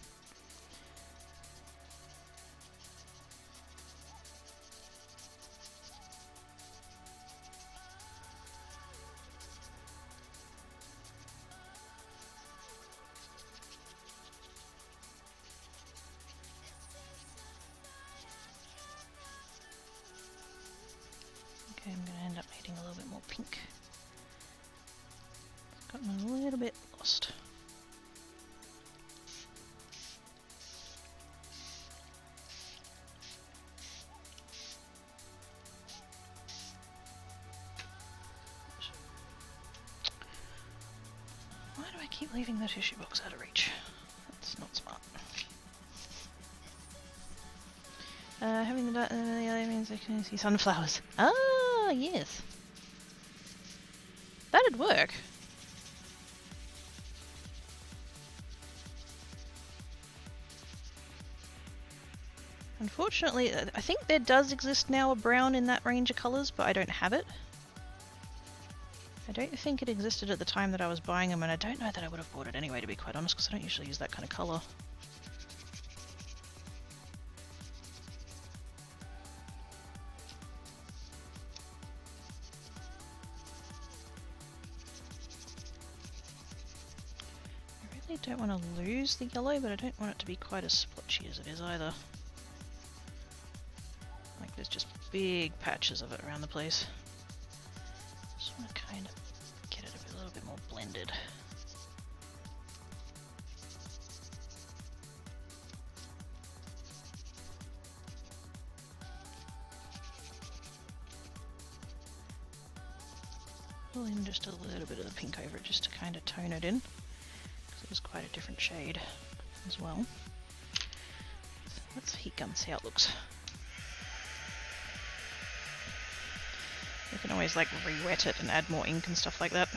Okay, I'm going to end up needing a little bit more pink. It's gotten a little bit lost. Why do I keep leaving the tissue box out of reach? That's not smart. Having the dot in the other means I can see sunflowers. Ah, yes. That'd work. Unfortunately, I think there does exist now a brown in that range of colours, but I don't have it. I don't think it existed at the time that I was buying them, and I don't know that I would have bought it anyway, to be quite honest, because I don't usually use that kind of colour. I don't want to lose the yellow, but I don't want it to be quite as splotchy as it is either. Like there's just big patches of it around the place. Just want to kind of get it a little bit more blended. Pull in just a little bit of the pink over it just to kind of tone it in. It was quite a different shade as well. Let's heat gun see how it looks. You can always like re-wet it and add more ink and stuff like that.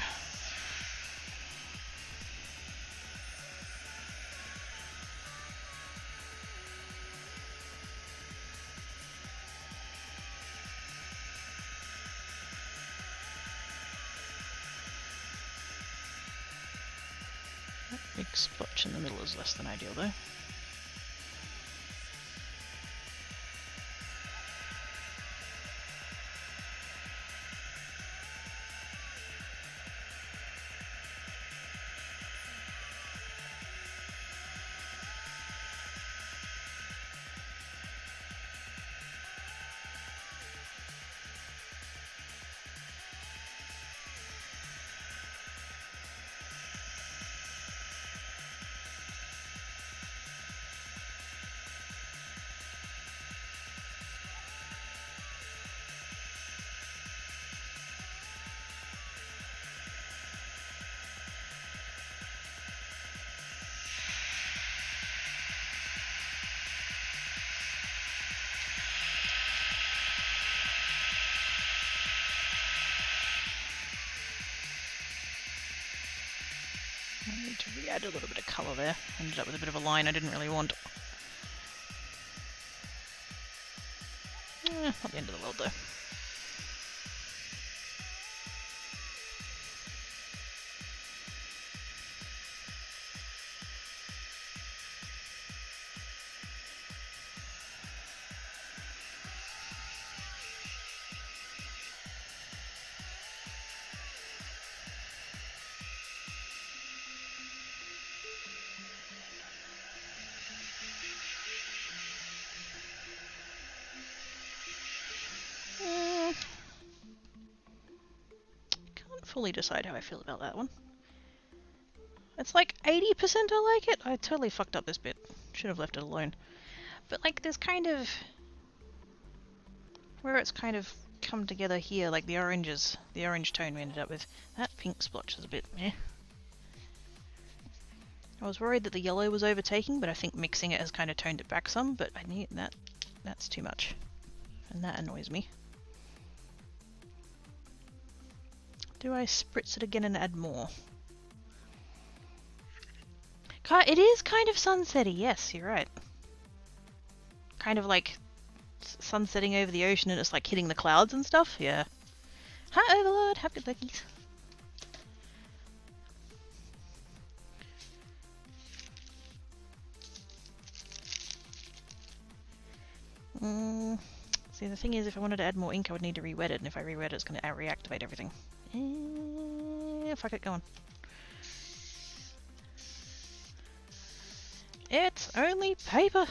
That big splotch in the middle is less than ideal though. I need to re-add a little bit of colour there. Ended up with a bit of a line I didn't really want. Not the end of the world though. fully decide how I feel about that one. It's like 80% I like it. I totally fucked up this bit. Should have left it alone. But like there's kind of... where it's kind of come together here, like the oranges, the orange tone we ended up with. That pink splotch is a bit meh. I was worried that the yellow was overtaking, but I think mixing it has kind of toned it back some, but I need that's too much. And that annoys me. Do I spritz it again and add more? It is kind of sunsetty, yes, you're right. Kind of like sunsetting over the ocean and it's like hitting the clouds and stuff, yeah. Hi Overlord, have good cookies. See, the thing is, if I wanted to add more ink, I would need to re-wet it, and if I re-wet it, it's going to reactivate everything. Fuck it, go on. It's only paper!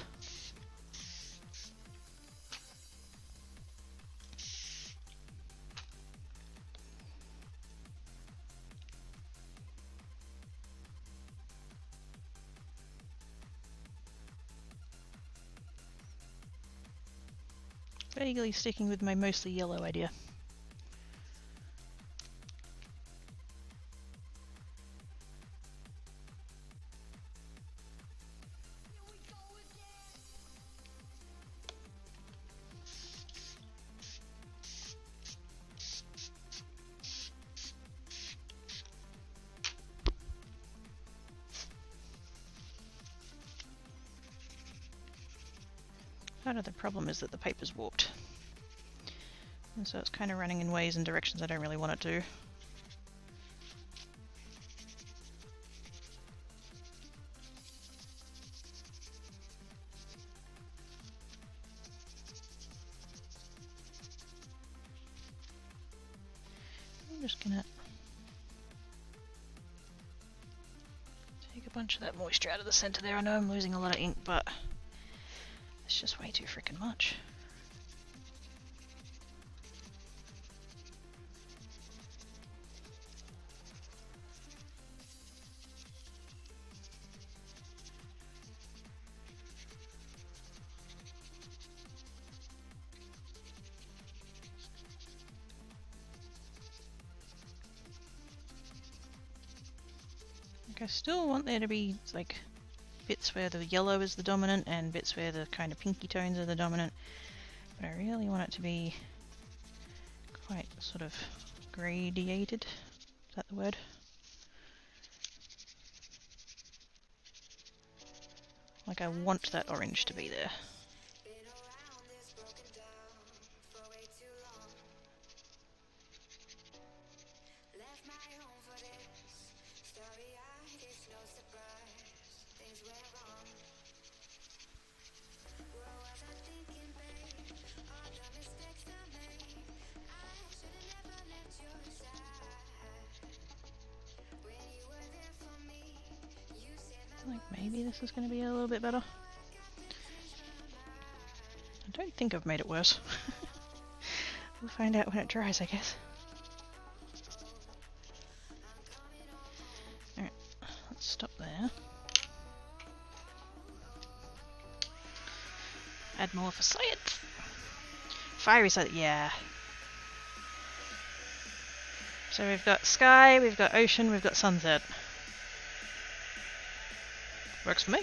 Vaguely sticking with my mostly yellow idea. Part of the problem is that the paper's warped. And so it's kind of running in ways and directions I don't really want it to. I'm just gonna take a bunch of that moisture out of the center there. I know I'm losing a lot of ink, but it's just way too freaking much. I still want there to be like bits where the yellow is the dominant and bits where the kind of pinky tones are the dominant, but I really want it to be quite sort of gradiated. Is that the word? Like I want that orange to be there. Like maybe this is going to be a little bit better. I don't think I've made it worse. We'll find out when it dries, I guess. Alright, let's stop there. Add more for science. Fiery side, yeah. So we've got sky, we've got ocean, we've got sunset. Works for me.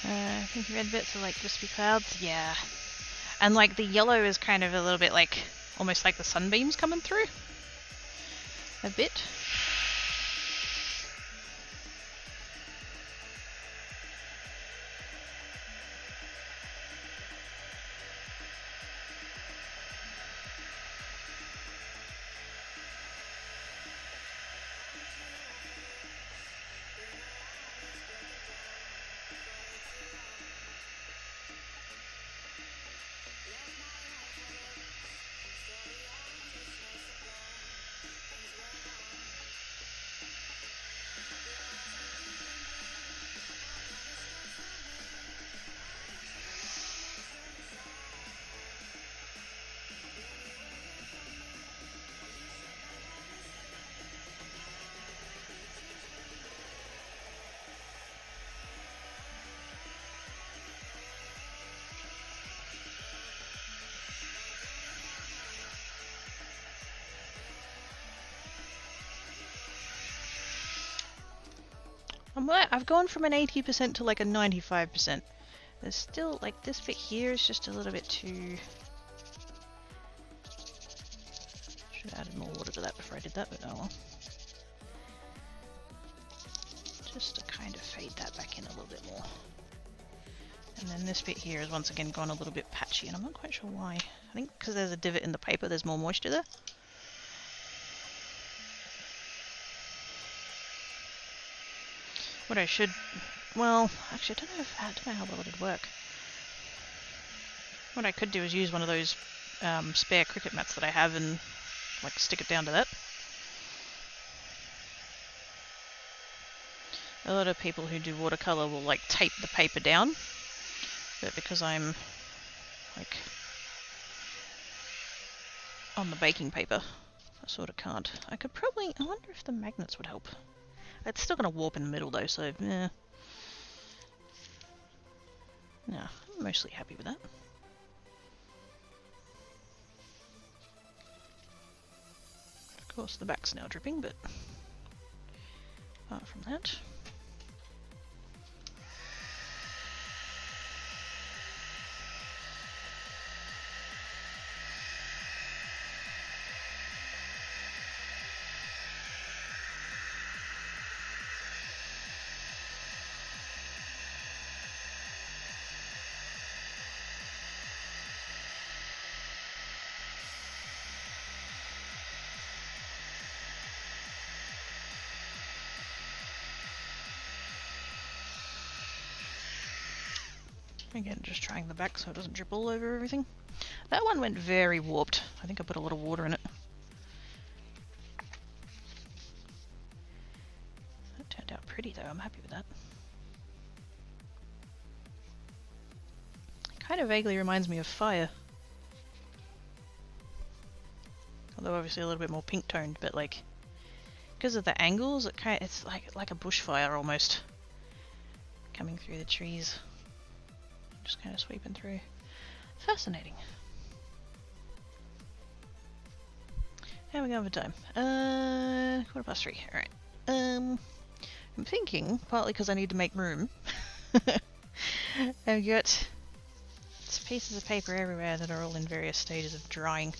I think red bits are like wispy clouds, yeah. And like the yellow is kind of a little bit like, almost like the sunbeams coming through. A bit. I've gone from an 80% to like a 95%. There's still, like, this bit here is just a little bit too... Should have added more water to that before I did that, but oh well. Just to kind of fade that back in a little bit more. And then this bit here is once again gone a little bit patchy, and I'm not quite sure why. I think because there's a divot in the paper, there's more moisture there. What I should... Well, actually I don't know how well it'd work. What I could do is use one of those spare cricket mats that I have and like stick it down to that. A lot of people who do watercolor will like tape the paper down, but because I'm like on the baking paper, I sort of can't. I could probably... I wonder if the magnets would help. It's still going to warp in the middle though, so yeah. No, I'm mostly happy with that. Of course the back's now dripping, but apart from that... Again, just trying the back so it doesn't drip all over everything. That one went very warped. I think I put a lot of water in it. That turned out pretty though, I'm happy with that. Kind of vaguely reminds me of fire. Although obviously a little bit more pink toned, but like because of the angles, it's like a bushfire almost coming through the trees. Just kind of sweeping through. Fascinating. How are we going for time? 3:15. Alright. I'm thinking, partly because I need to make room, I've got pieces of paper everywhere that are all in various stages of drying.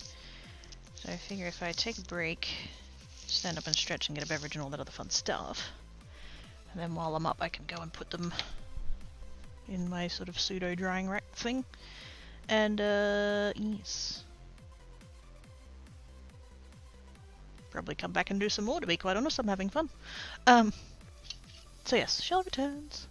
So I figure if I take a break, stand up and stretch and get a beverage and all that other fun stuff, and then while I'm up I can go and put them in my sort of pseudo drying rack thing. And yes. Probably come back and do some more, to be quite honest. I'm having fun. So yes, shell returns.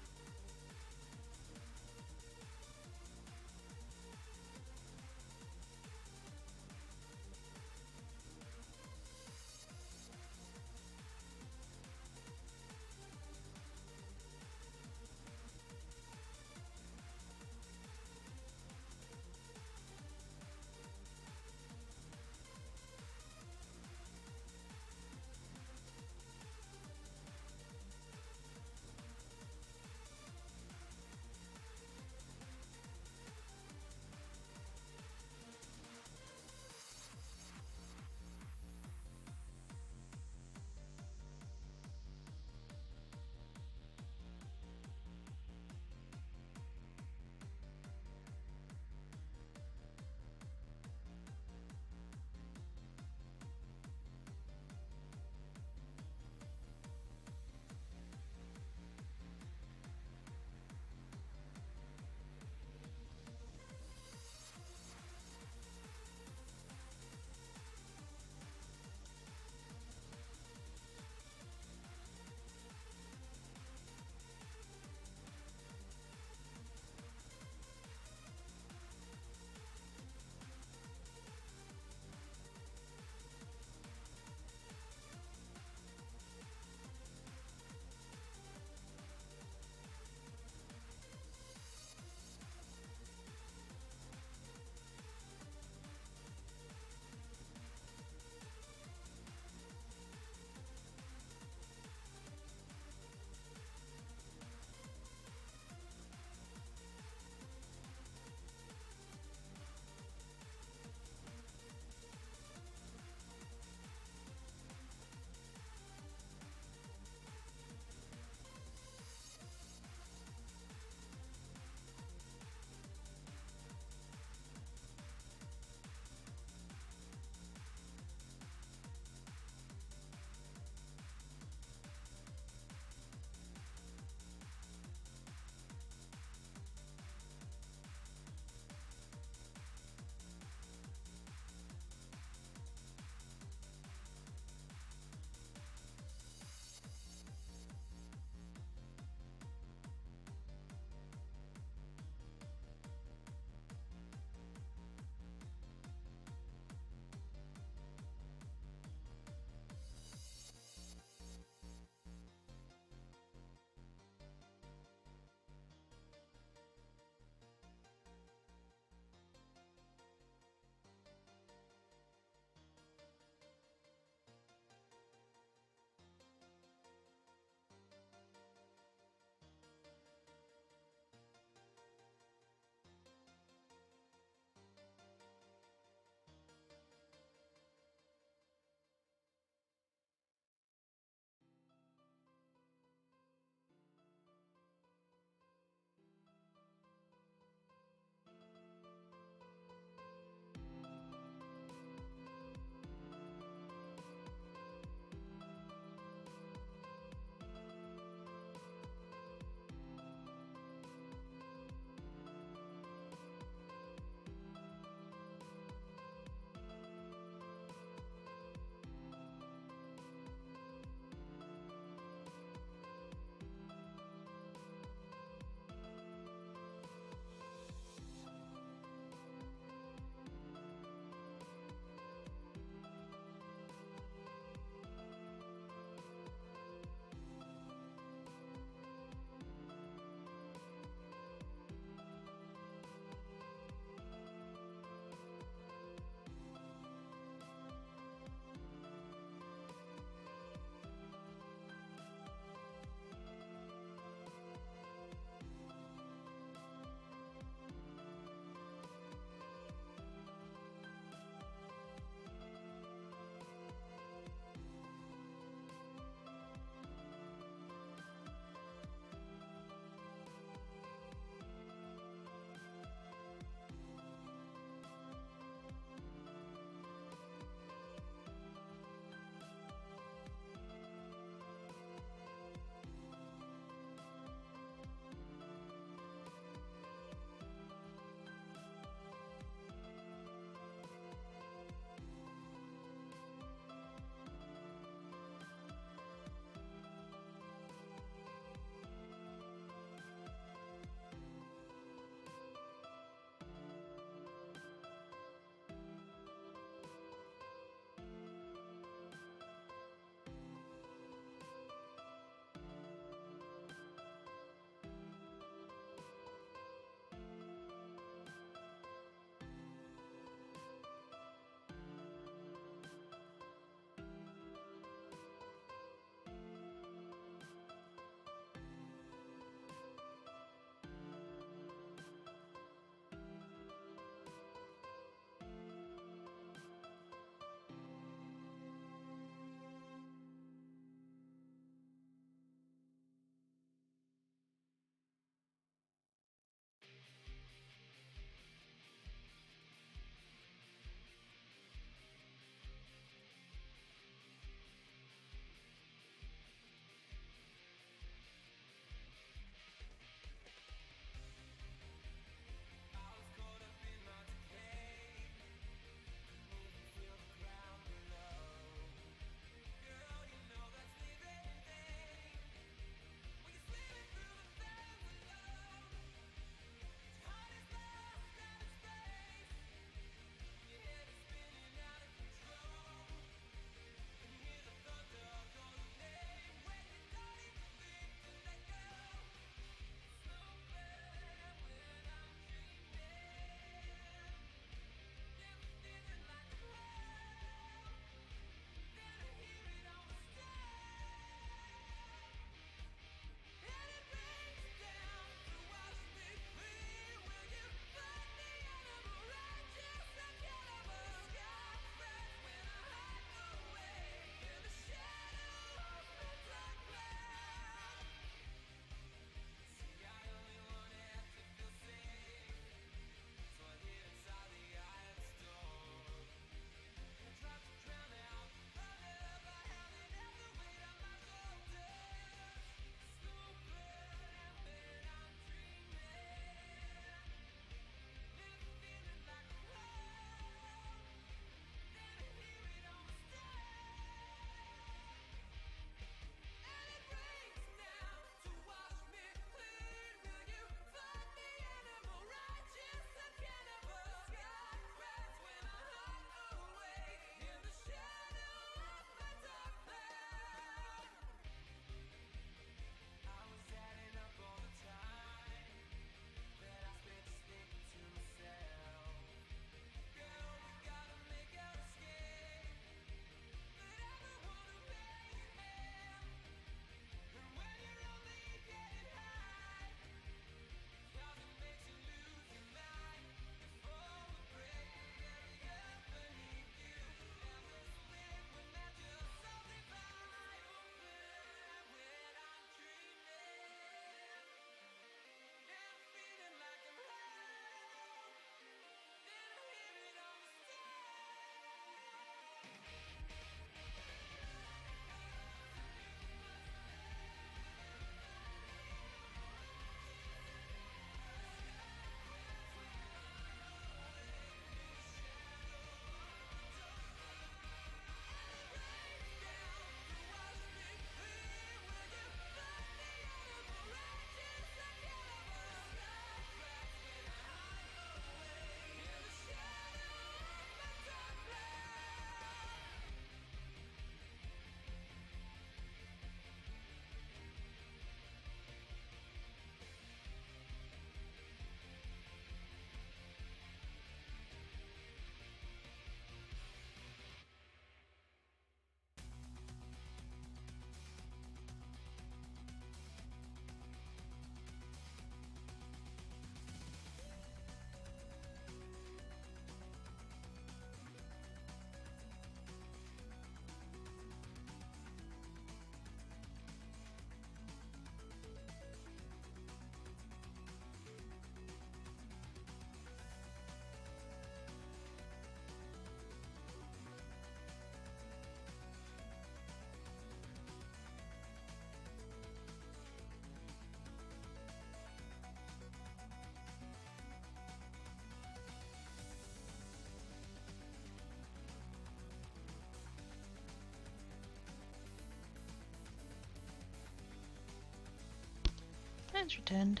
Mine's returned.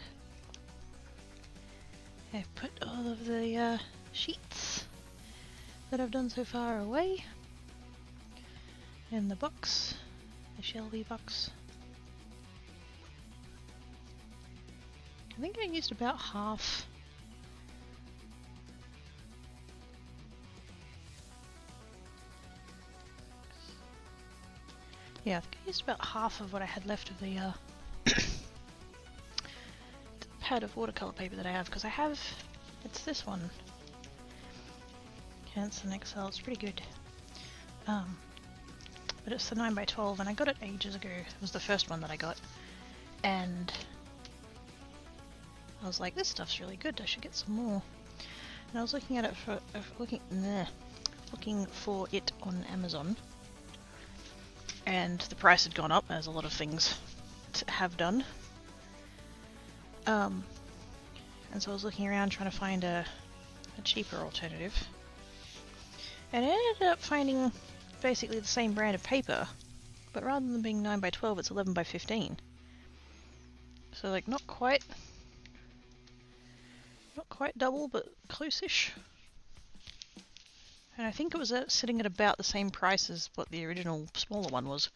I've put all of the sheets that I've done so far away in the box, the shelvy box. I think I used about half. Yeah, I think I used about half of what I had left of the pad of watercolor paper that I have, because I have, it's this one, Hanson XL. It's pretty good, but it's the 9x12 and I got it ages ago. It was the first one that I got, and I was like, this stuff's really good, I should get some more. And I was looking at it for looking for it on Amazon, and the price had gone up, as a lot of things have done. And so I was looking around trying to find a cheaper alternative, and I ended up finding basically the same brand of paper, but rather than being 9x12, it's 11x15. So like not quite double, but close-ish. And I think it was sitting at about the same price as what the original smaller one was.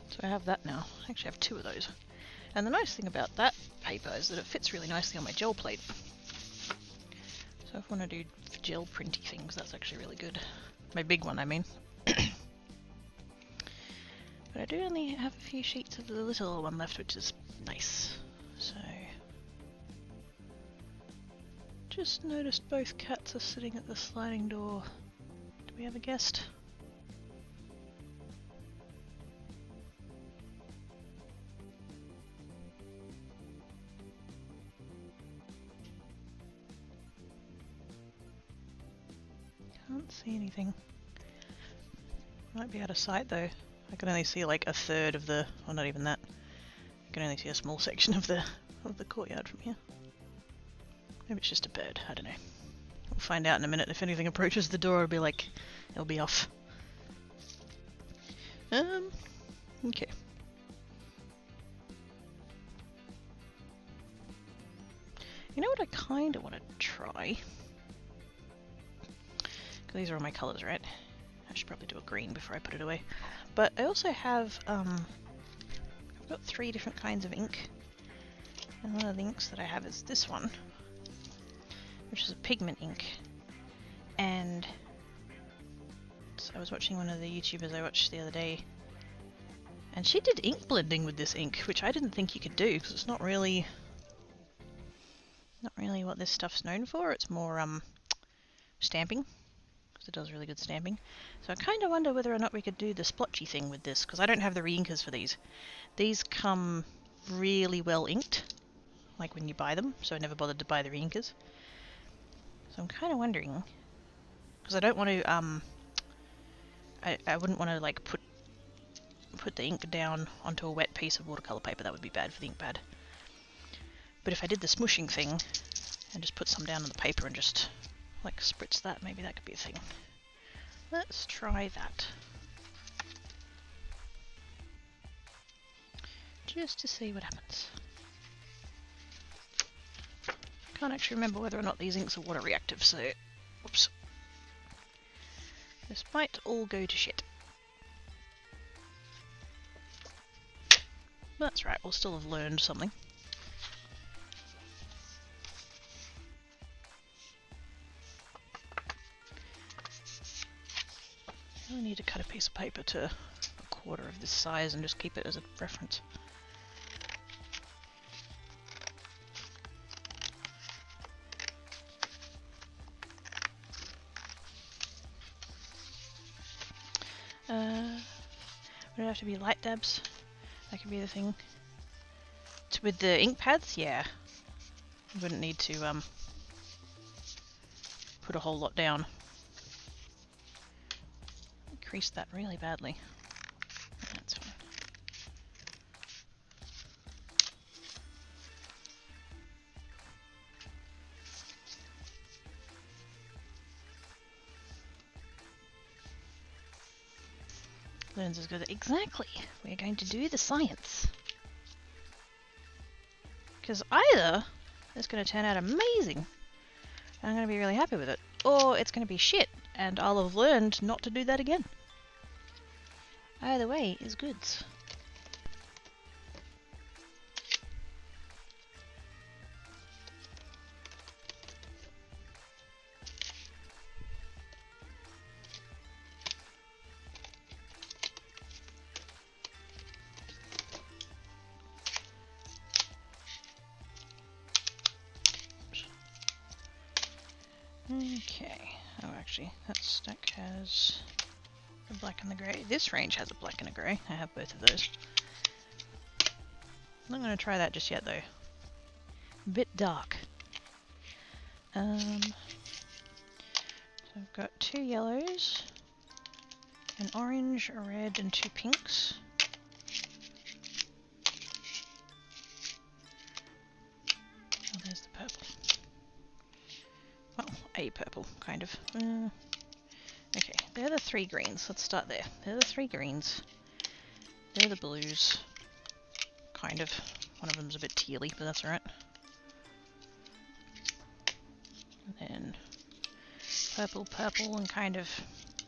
So I have that now. I actually have two of those. And the nice thing about that paper is that it fits really nicely on my gel plate. So if I want to do gel printy things, that's actually really good. My big one, I mean. But I do only have a few sheets of the little one left, which is nice. So just noticed both cats are sitting at the sliding door. Do we have a guest? Can't see anything. Might be out of sight though. I can only see like a third of the, well, not even that. I can only see a small section of the courtyard from here. Maybe it's just a bird, I don't know. We'll find out in a minute. If anything approaches the door, it'll be off. Okay. You know what I kinda wanna try? These are all my colours, right? I should probably do a green before I put it away. But I also have, I've got 3 different kinds of ink. And one of the inks that I have is this one, which is a pigment ink. And so I was watching one of the YouTubers I watched the other day, and she did ink blending with this ink, which I didn't think you could do, because it's not really what this stuff's known for. It's more, stamping. It does really good stamping. So I kind of wonder whether or not we could do the splotchy thing with this, because I don't have the re-inkers for these. These come really well inked, like when you buy them, so I never bothered to buy the re-inkers. So I'm kind of wondering, because I don't want to, I wouldn't want to like put the ink down onto a wet piece of watercolor paper. That would be bad for the ink pad. But if I did the smooshing thing and just put some down on the paper and just like spritz that, maybe that could be a thing. Let's try that. Just to see what happens. Can't actually remember whether or not these inks are water reactive, so whoops. This might all go to shit. That's right, we'll still have learned something. I need to cut a piece of paper to 1/4 of this size and just keep it as a reference. Would it have to be light dabs? That could be the thing. With the ink pads, yeah. You wouldn't need to put a whole lot down. I creased that really badly. That's fine. Learns as good. Exactly. We're going to do the science. Because either it's going to turn out amazing, and I'm going to be really happy with it, or it's going to be shit, and I'll have learned not to do that again. Either way is goods. Okay. Oh, actually, that stack has the black and the grey. This range has a black and a grey. I have both of those. I'm not going to try that just yet, though. A bit dark. So I've got 2 yellows, an orange, a red, and 2 pinks. Oh, there's the purple. Well, a purple, kind of. Okay, they're the 3 greens. Let's start there. They're the 3 greens. They're the blues. Kind of. One of them's a bit tealy, but that's alright. And then purple, purple, and kind of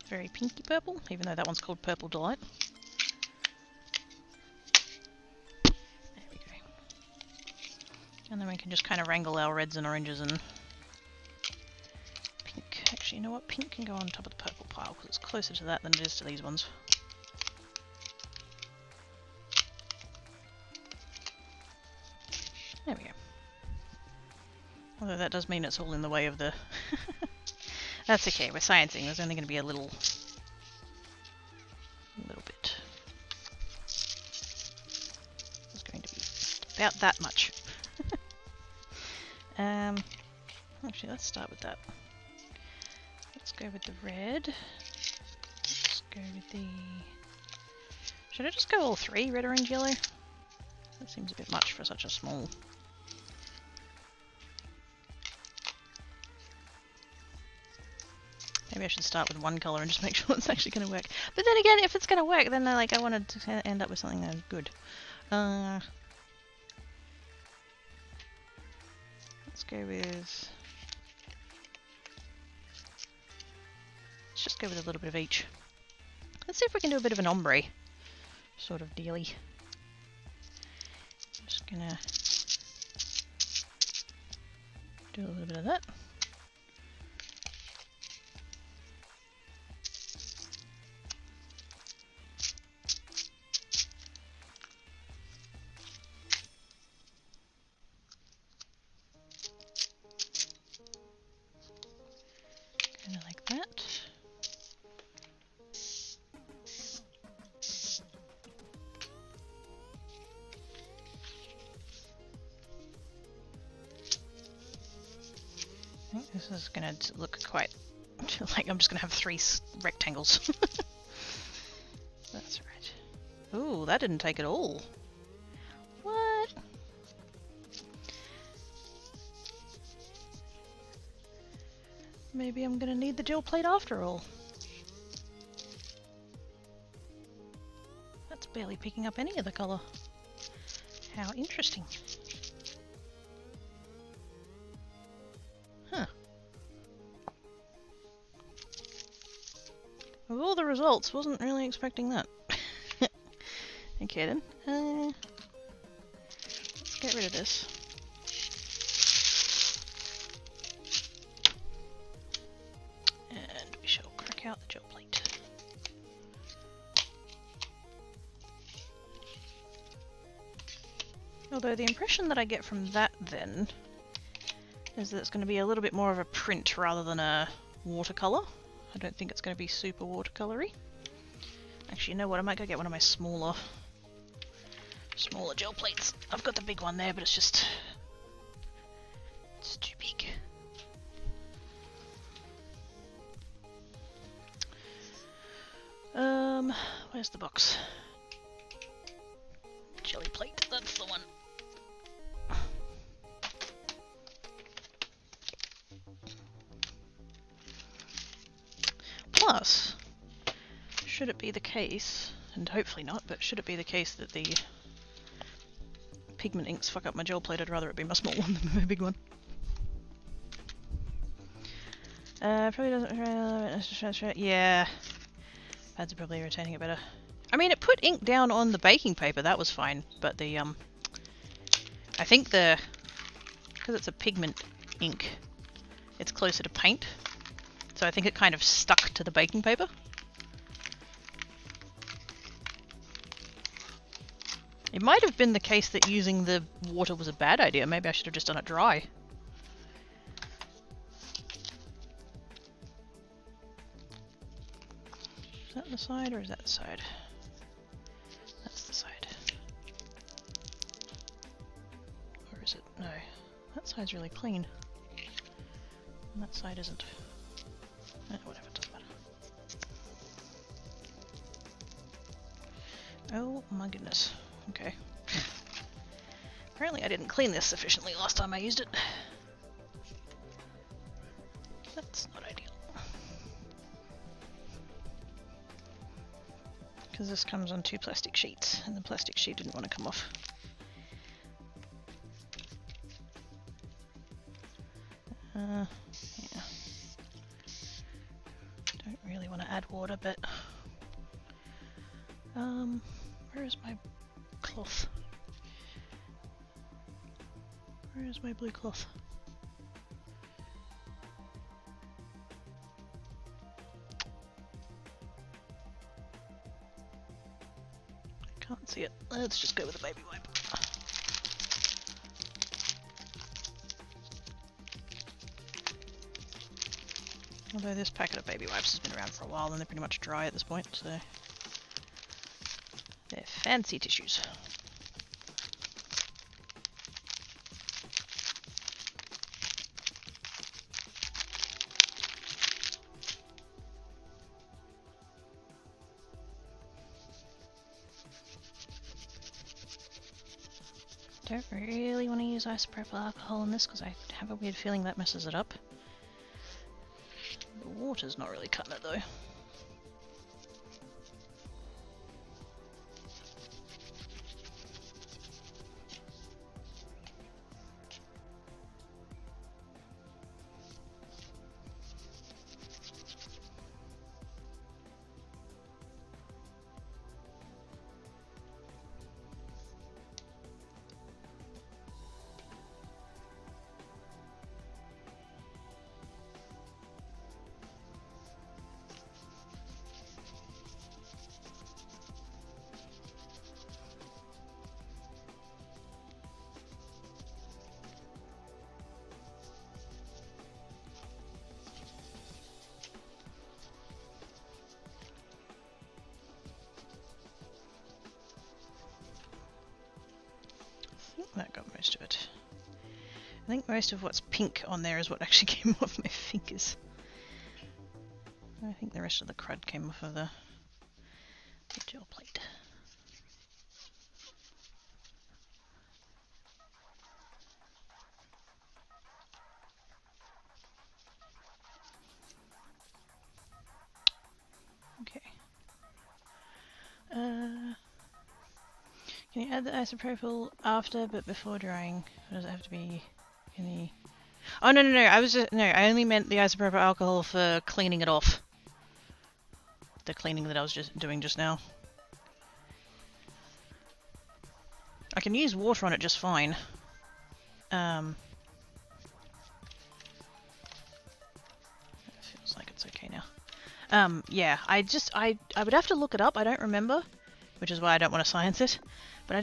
very pinky purple, even though that one's called Purple Delight. There we go. And then we can just kind of wrangle our reds and oranges and pink. Actually, you know what? Pink can go on top of the purple pile because it's closer to that than it is to these ones. There we go. Although that does mean it's all in the way of the... That's okay, we're sciencing. There's only going to be a little bit. There's going to be about that much. Actually, let's start with that. Let's go with the red. Let's go with the... Should I just go all 3, red, orange, yellow? That seems a bit much for such a small... Maybe I should start with one colour and just make sure it's actually going to work. But then again, if it's going to work, then like I wanted to end up with something that was good. Let's go with... Let's just go with a little bit of each. Let's see if we can do a bit of an ombre sort of dealy. I'm just going to do a little bit of that. This is going to look quite like I'm just going to have 3 rectangles. That's right. Ooh, that didn't take it all. What? Maybe I'm going to need the gel plate after all. That's barely picking up any of the colour. How interesting. Of all the results, wasn't really expecting that. Okay then, let's get rid of this. And we shall crack out the gel plate. Although the impression that I get from that then is that it's going to be a little bit more of a print rather than a watercolour. I don't think it's going to be super watercolory. Actually, you know what? I might go get one of my smaller gel plates. I've got the big one there, but it's too big. Where's the box? Jelly plate, that's the one. Plus, should it be the case and hopefully not, but should it be the case that the pigment inks fuck up my gel plate, I'd rather it be my small one than my big one. Probably doesn't... Yeah. Pads are probably retaining it better. I mean, it put ink down on the baking paper, that was fine, but the, I think because it's a pigment ink, it's closer to paint, so I think it kind of stuck to the baking paper. It might have been the case that using the water was a bad idea. Maybe I should have just done it dry. Is that the side or is that the side? That's the side. Or is it? No. That side's really clean. And that side isn't. Whatever, it doesn't matter. Oh my goodness. Okay. Apparently I didn't clean this sufficiently last time I used it. That's not ideal. Because this comes on 2 plastic sheets, and the plastic sheet didn't want to come off. Yeah. Don't really want to add water, but... where is my cloth? Where is my blue cloth? I can't see it. Let's just go with a baby wipe. Although this packet of baby wipes has been around for a while and they're pretty much dry at this point, so they're fancy tissues. Don't really want to use isopropyl alcohol in this because I have a weird feeling that messes it up. The water's not really cutting it though. I think that got most of it. I think most of what's pink on there is what actually came off my fingers. I think the rest of the crud came off of the gel plate. Okay. Can you add the isopropyl after but before drying? Or does it have to be in the... Oh no no no! I only meant the isopropyl alcohol for cleaning it off. The cleaning that I was just doing just now. I can use water on it just fine. It feels like it's okay now. Yeah, I would have to look it up. I don't remember, which is why I don't want to science it. But I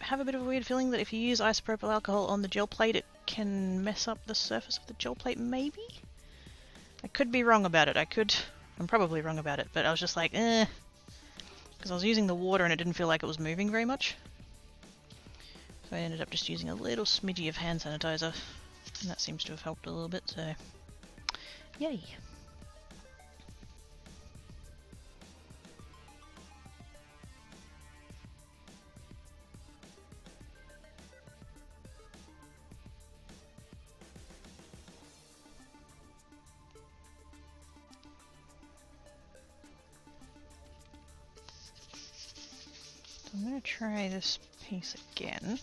have a bit of a weird feeling that if you use isopropyl alcohol on the gel plate, it can mess up the surface of the gel plate. Maybe. I could be wrong about it. I'm probably wrong about it, but I was just like, because I was using the water and it didn't feel like it was moving very much. So I ended up just using a little smidgy of hand sanitizer, and that seems to have helped a little bit, so yay. I'm going to try this piece again.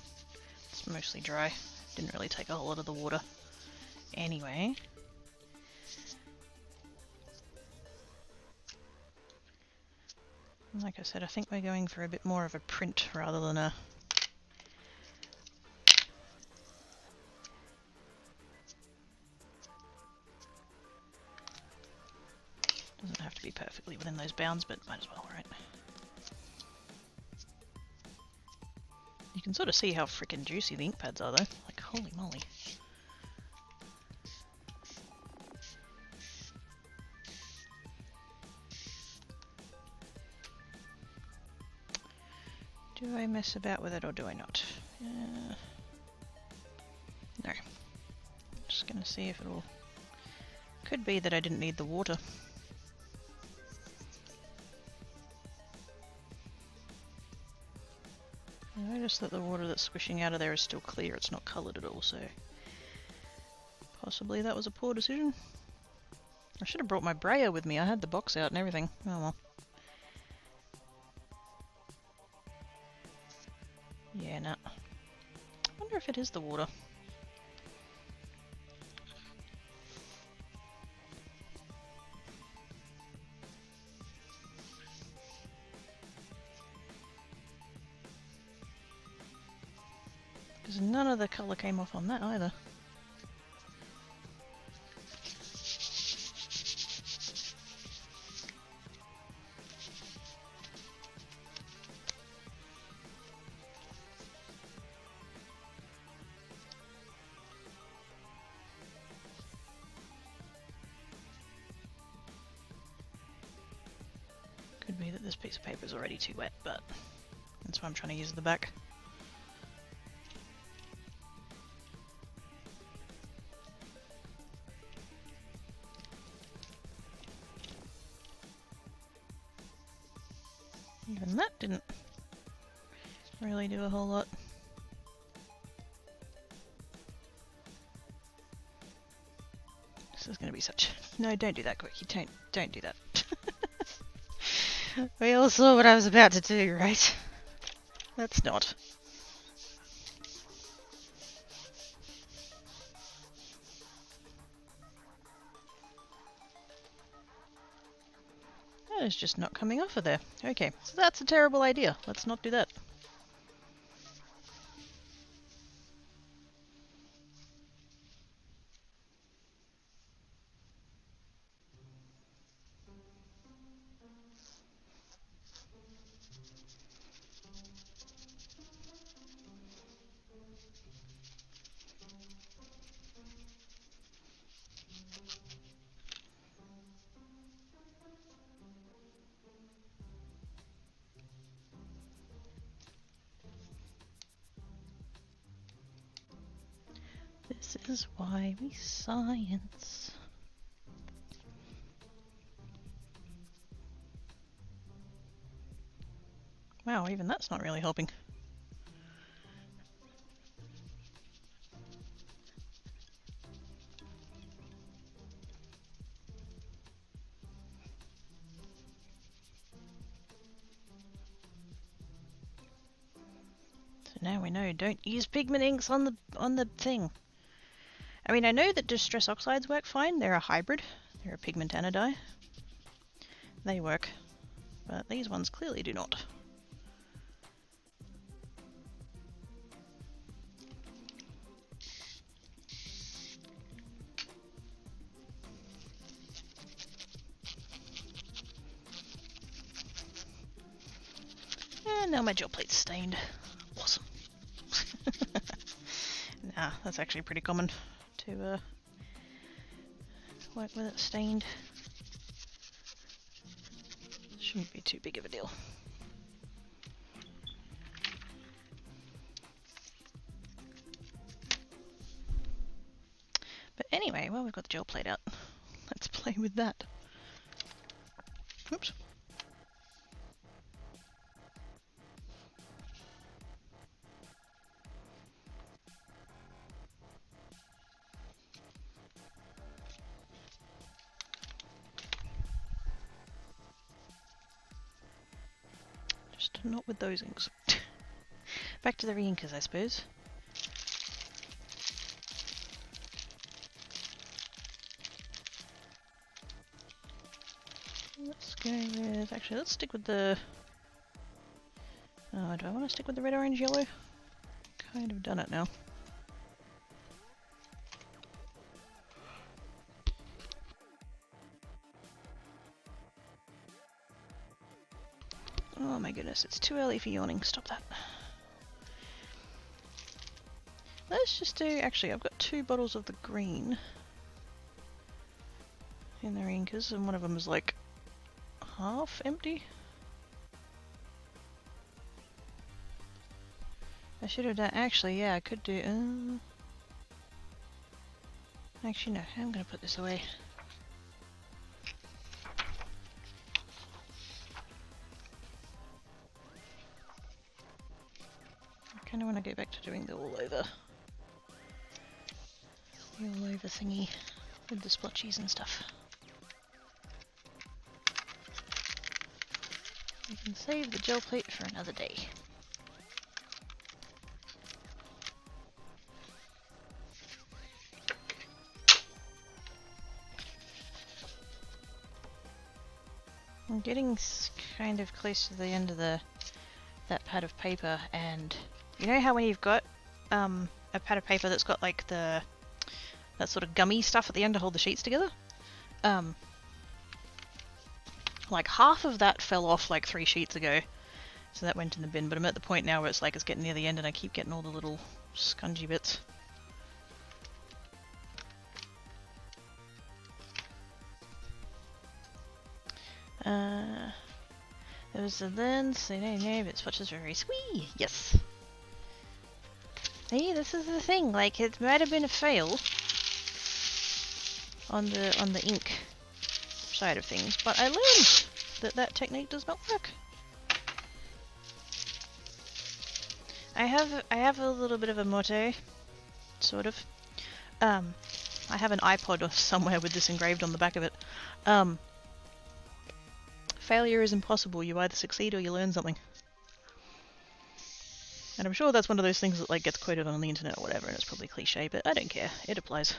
It's mostly dry. Didn't really take a whole lot of the water. Anyway. Like I said, I think we're going for a bit more of a print rather than a... Doesn't have to be perfectly within those bounds, but might as well, right? You can sort of see how frickin' juicy the ink pads are though. Like, holy moly. Do I mess about with it or do I not? No. Just gonna see if it'll... Could be that I didn't need the water. I notice that the water that's squishing out of there is still clear, it's not coloured at all, so... Possibly that was a poor decision. I should have brought my brayer with me, I had the box out and everything. Oh well. Yeah, nah. I wonder if it is the water. Because none of the colour came off on that either. Could be that this piece of paper is already too wet, but that's why I'm trying to use the back. Even that didn't really do a whole lot. This is going to be such... No, don't do that, Quickie. Don't do that. We all saw what I was about to do, right? Let's not. That is just not coming off of there. Okay, so that's a terrible idea. Let's not do that. This is why we science. Wow, even that's not really helping. So now we know, don't use pigment inks on the thing. I mean, I know that distress oxides work fine. They're a hybrid. They're a pigment and a dye. They work. But these ones clearly do not. And now my gel plate's stained. Awesome. Nah, that's actually pretty common to work with it stained. Shouldn't be too big of a deal. But anyway, well, we've got the gel plate out. Let's play with that. Oops. not with those inks. Back to the re-inkers, I suppose. Let's go with... Actually, let's stick with the... Oh, do I want to stick with the red, orange, yellow? Kind of done it now. Oh my goodness, it's too early for yawning. Stop that. Let's just do... Actually, I've got 2 bottles of the green in the inkers, and one of them is like half empty. I should have done... Actually, yeah, I could do... Actually, no, I'm going to put this away. I kind of want to go back to doing the all-over. The all-over thingy with the splotchies and stuff. We can save the gel plate for another day. I'm getting kind of close to the end of that pad of paper, and you know how when you've got a pad of paper that's got like that sort of gummy stuff at the end to hold the sheets together? Like half of that fell off like 3 sheets ago, so that went in the bin, but I'm at the point now where it's like it's getting near the end and I keep getting all the little scungy bits. There was a lens, so no, but swatches are very sweet. Yes. See, this is the thing. Like, it might have been a fail on the ink side of things, but I learned that technique does not work. I have a little bit of a motto, sort of. I have an iPod somewhere with this engraved on the back of it. Failure is impossible. You either succeed or you learn something. And I'm sure that's one of those things that like gets quoted on the internet or whatever, and it's probably cliche, but I don't care. It applies.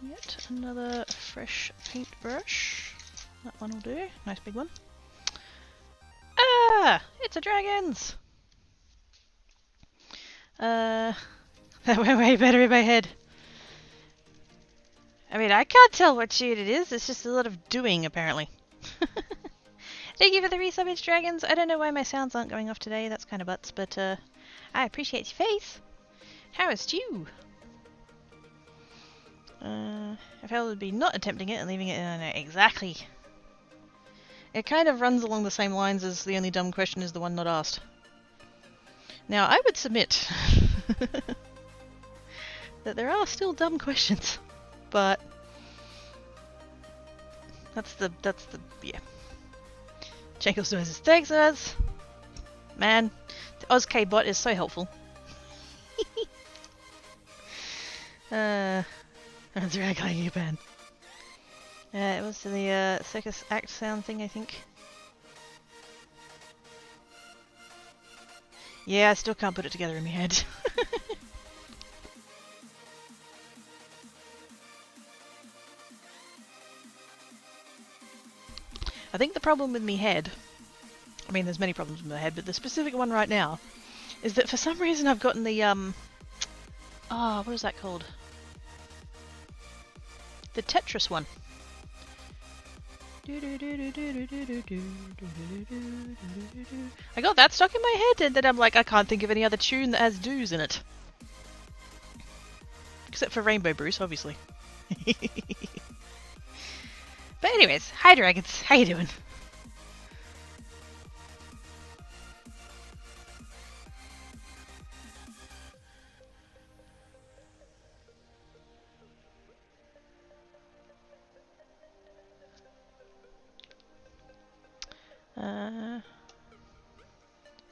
Yet another fresh paintbrush. That one will do. Nice big one. Ah! It's a dragon's! That went way better in my head. I mean, I can't tell what shade it is. It's just a lot of doing, apparently. Thank you for the resub, dragons. I don't know why my sounds aren't going off today. That's kind of butts, but I appreciate your face. How is you? If I would be not attempting it and leaving it in exactly. It kind of runs along the same lines as the only dumb question is the one not asked. Now, I would submit that there are still dumb questions, but that's the yeah. Jekyll's doing his thanks, us. Man, the OzK bot is so helpful. That's right, you ban. It was the circus act sound thing, I think. Yeah, I still can't put it together in my head. I think the problem with me head, I mean there's many problems with my head, but the specific one right now is that for some reason I've gotten the what is that called? The Tetris one. I got that stuck in my head, and then I'm like, I can't think of any other tune that has do's in it. Except for Rainbow Bruce, obviously. But anyways, hi dragons, how you doing?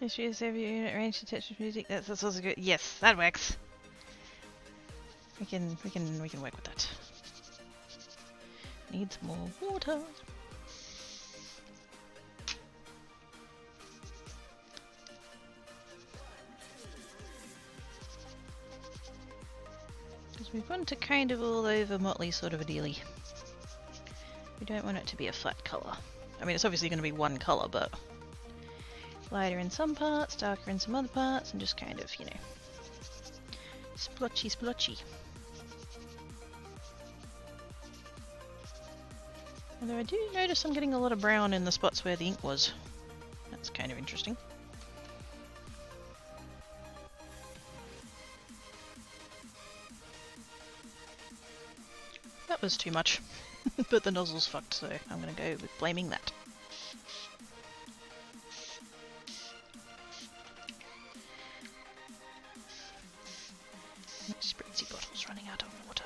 Issues every unit range to Tetris music. That's also good. Yes, that works. We can work with that. Needs more water. Because we want it kind of all over motley sort of a dealie. We don't want it to be a flat colour. I mean, it's obviously going to be one colour, but lighter in some parts, darker in some other parts, and just kind of, you know, splotchy splotchy. Although I do notice I'm getting a lot of brown in the spots where the ink was. That's kind of interesting. That was too much. But the nozzle's fucked, so I'm gonna go with blaming that. Spritzy bottle's running out of water.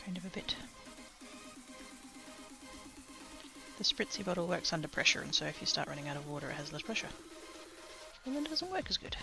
Kind of a bit. The spritzy bottle works under pressure, and so if you start running out of water it has less pressure. And then it doesn't work as good.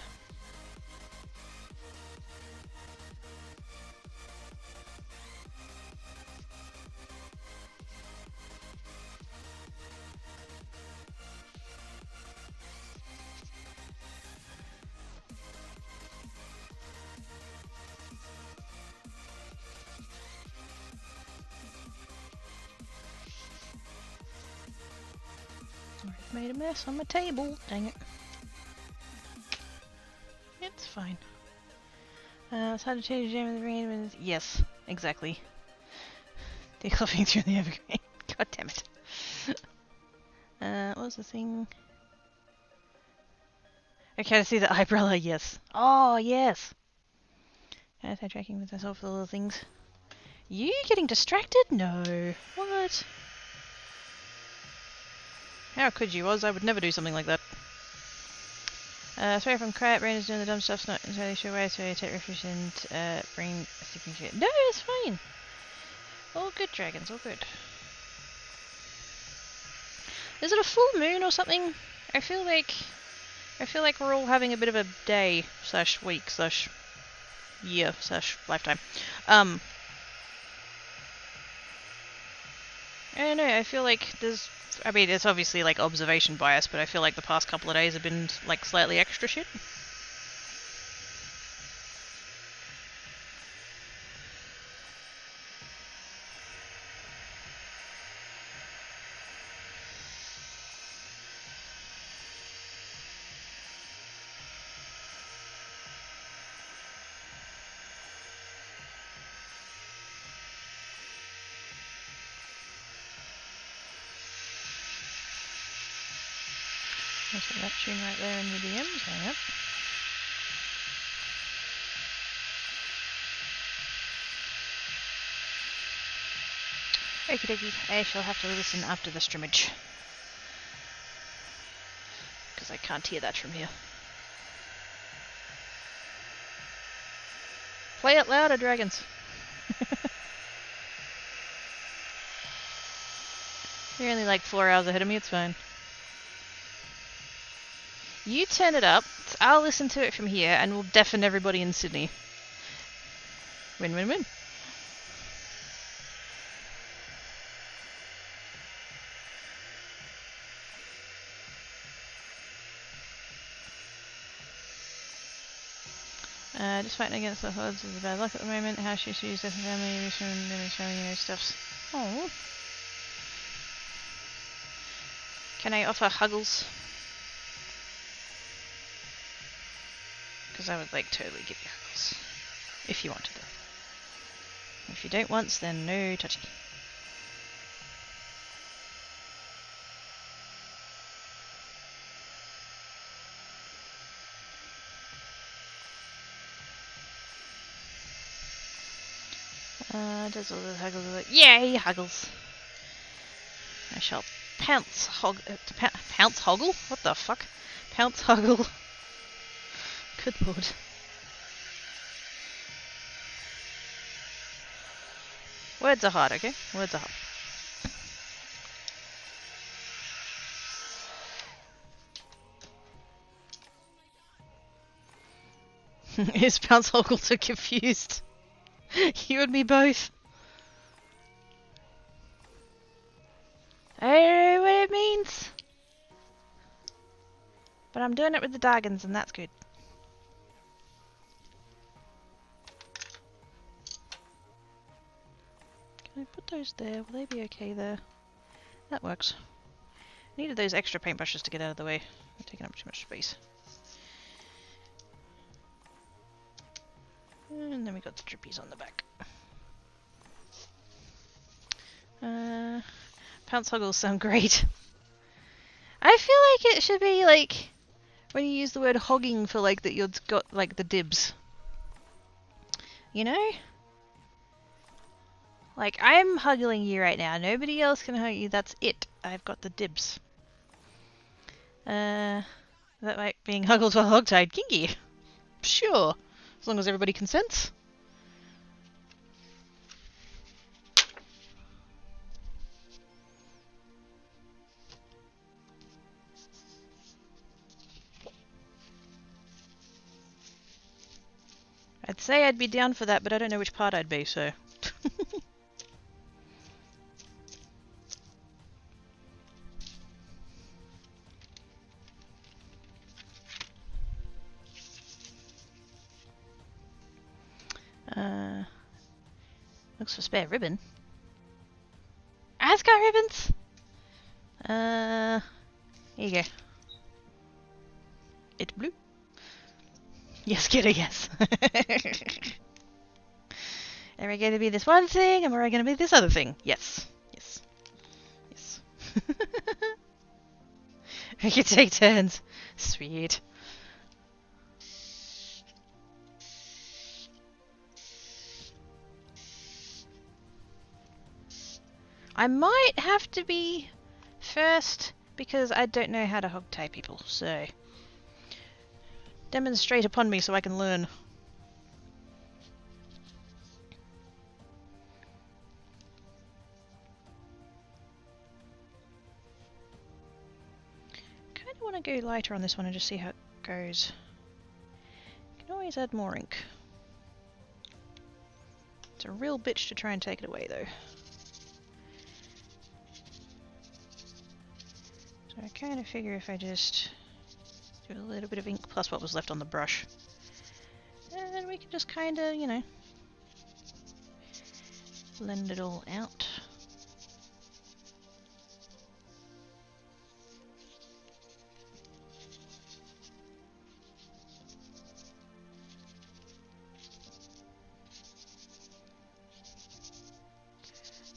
I've made a mess on my table, dang it. It's fine. It's hard to change the jam in the rain. Yes, exactly. Decluffing through the evergreen. God damn it. What was the thing? Okay, I see the eyebrow, yes. Oh, yes! Am I tracking with myself for the little things? You getting distracted? No. What? How could you, Oz? I would never do something like that. Sorry if I'm quiet, Brain is doing the dumb stuff, not entirely sure why, so I take refuge and bring sticking shit. No, it's fine! All good, dragons, all good. Is it a full moon or something? I feel like we're all having a bit of a day slash week slash year slash lifetime. I don't know, I feel like there's, I mean, it's obviously like observation bias, but I feel like the past couple of days have been like slightly extra shit. There's that tune right there in the DMs, hang up. Okie dokie, I shall have to listen after the streamage. Because I can't hear that from here. Play it louder, dragons! You're only like 4 hours ahead of me, it's fine. You turn it up, I'll listen to it from here, and we'll deafen everybody in Sydney. Win-win-win. Just fighting against the odds is bad luck at the moment. How she use death and family, showing you know stuffs. Oh. Can I offer Huggles? Because I would like totally give you Huggles. If you wanted it. If you don't once, then no touchy. Does all the Huggles like, yay, Huggles! I shall pounce pounce Hoggle? What the fuck? Pounce Hoggle. Good lord. Words are hard, okay? Words are hard. Is Bounce Hoggle so confused? You and me both. I don't know what it means. But I'm doing it with the Dargans and that's good. Can I put those there? Will they be okay there? That works. Needed those extra paintbrushes to get out of the way. They're taking up too much space. And then we got the drippies on the back. Pounce Hoggles sound great. I feel like it should be like when you use the word hogging for like that you've got like the dibs. You know? Like I'm huggling you right now. Nobody else can hug you. That's it. I've got the dibs. That might being huggled while hogtied. Kinky. Sure. As long as everybody consents. I'd say I'd be down for that, but I don't know which part I'd be, so... Looks for spare ribbon. Ascot ribbons? Here you go. It's blue. Yes, kiddo, yes. Am I going to be this one thing? Am I going to be this other thing? Yes. Yes. Yes. We can take turns. Sweet. I might have to be first because I don't know how to hog tie people, so demonstrate upon me so I can learn. Kind of want to go lighter on this one and just see how it goes. Can always add more ink. It's a real bitch to try and take it away though. So I kind of figure if I just do a little bit of ink plus what was left on the brush, and then we can just kind of, you know, blend it all out.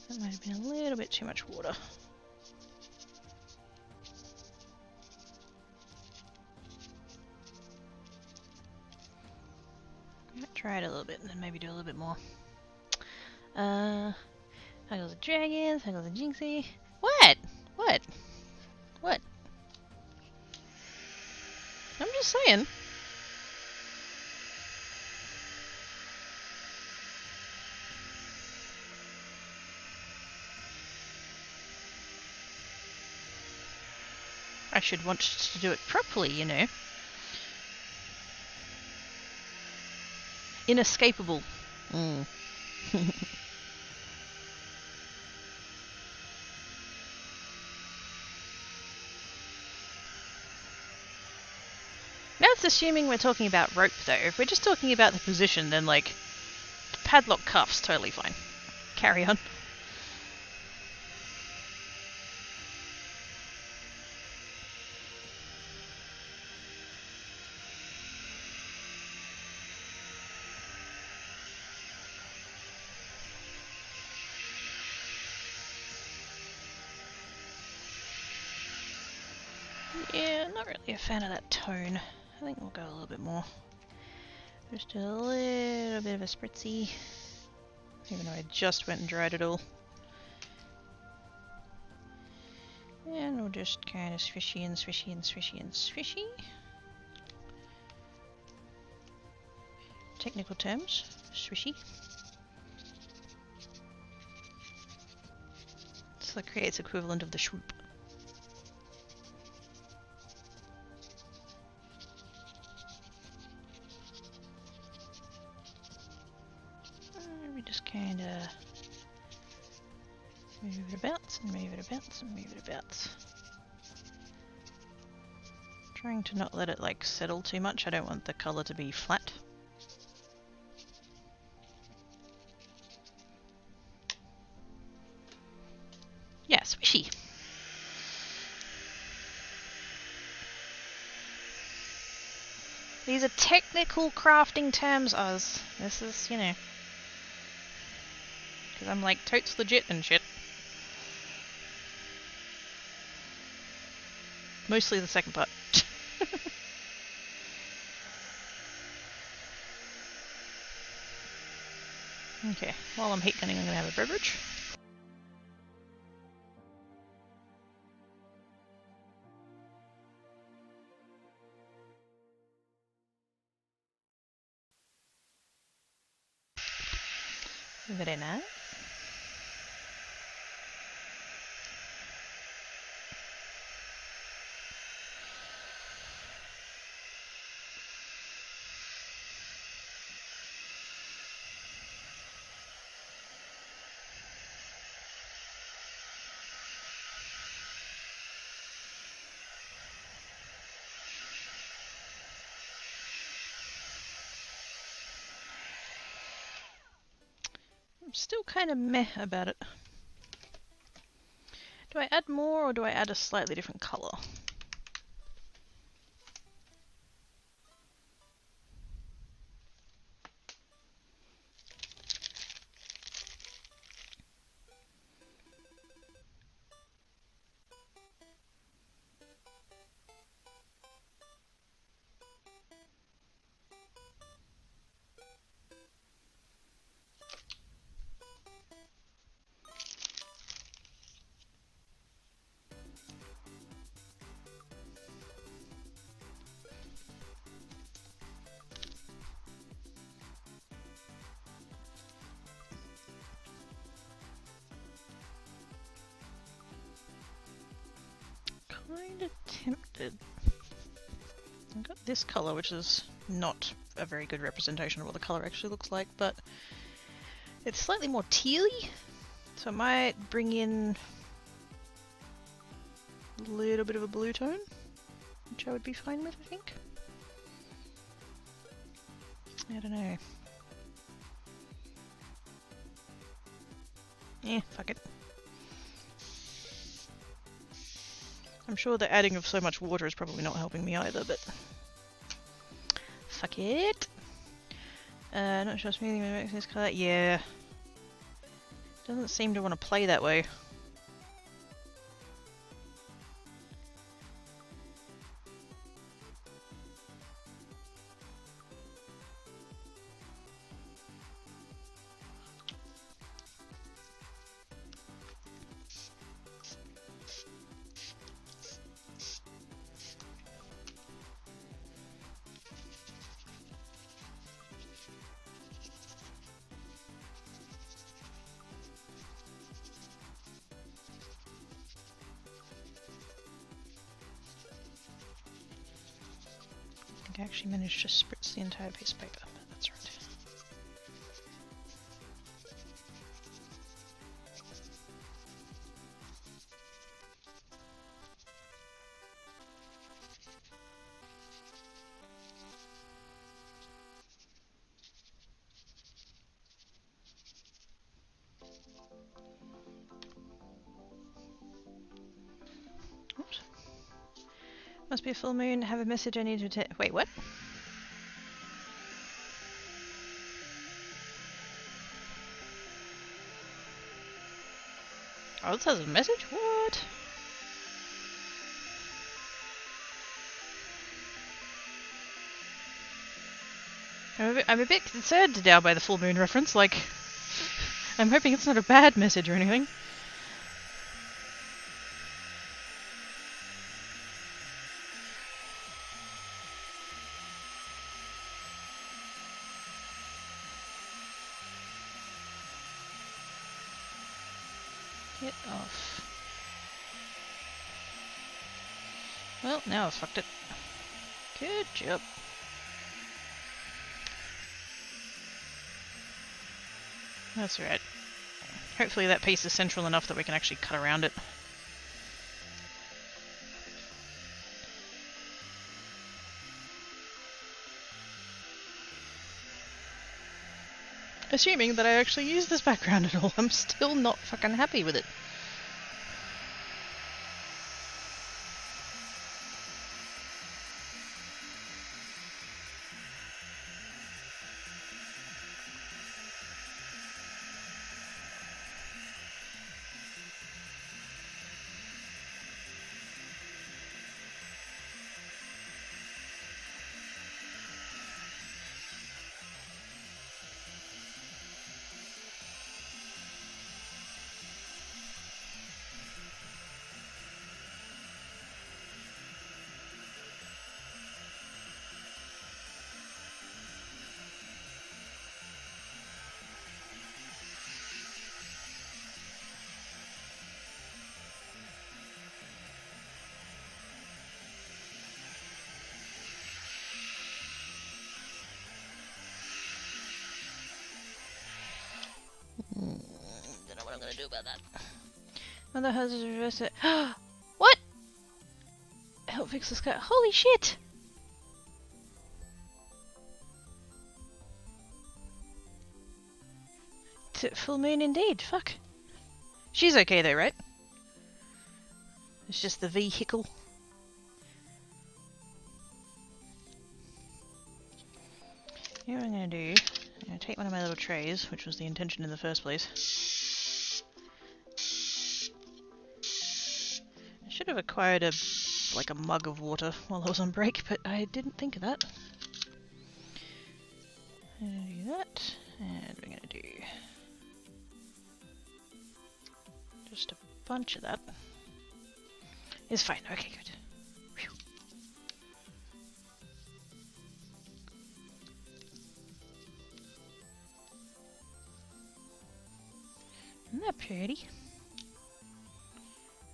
That might have been a little bit too much water. Try it a little bit and then maybe do a little bit more. Huggle the dragons, huggle the Jinxie. What? What? What? I'm just saying. I should want to do it properly, you know. Inescapable. Mm. That's assuming we're talking about rope, though. If we're just talking about the position, then, like, padlock cuffs, totally fine. Carry on. Yeah, not really a fan of that tone. I think we'll go a little bit more. Just a little bit of a spritzy. Even though I just went and dried it all. And we'll just kind of swishy and swishy and swishy and swishy. Technical terms, swishy. It's the Create's equivalent of the swoop. Move it about, and move it about, and move it about. Trying to not let it like settle too much. I don't want the colour to be flat. Yeah, swishy. These are technical crafting terms, Oz. This is, you know, because I'm like totes legit and shit. Mostly the second part. Okay, while I'm heat gunning, I'm gonna have a beverage. Very nice. I'm still kind of meh about it. Do I add more or do I add a slightly different colour? Kind of tempted. I've got this colour, which is not a very good representation of what the colour actually looks like, but it's slightly more tealy, so I might bring in a little bit of a blue tone, which I would be fine with, I think. I don't know. Fuck it. I'm sure the adding of so much water is probably not helping me either, but fuck it. Not sure smoothing makes this colour. Yeah. Doesn't seem to want to play that way. I actually managed to spritz the entire piece of paper, but that's right. Oops. Must be a full moon. Have a message I need to wait, what? Oh, this has a message? What? I'm a bit concerned now by the full moon reference, like, I'm hoping it's not a bad message or anything. Get off. Well, now I fucked it. Good job. That's right. Hopefully that piece is central enough that we can actually cut around it. Assuming that I actually use this background at all, I'm still not fucking happy with it. Don't know what I'm gonna do about that. Mother has reversed it. What? Help fix the sky. Holy shit! Full moon indeed. Fuck. She's okay though, right? It's just the vehicle. You know what I'm gonna do? I'm gonna take one of my little trays, which was the intention in the first place. I should have acquired a mug of water while I was on break, but I didn't think of that. I'm gonna do that, and we're gonna do just a bunch of that. It's fine. Okay, good. Whew. Isn't that pretty?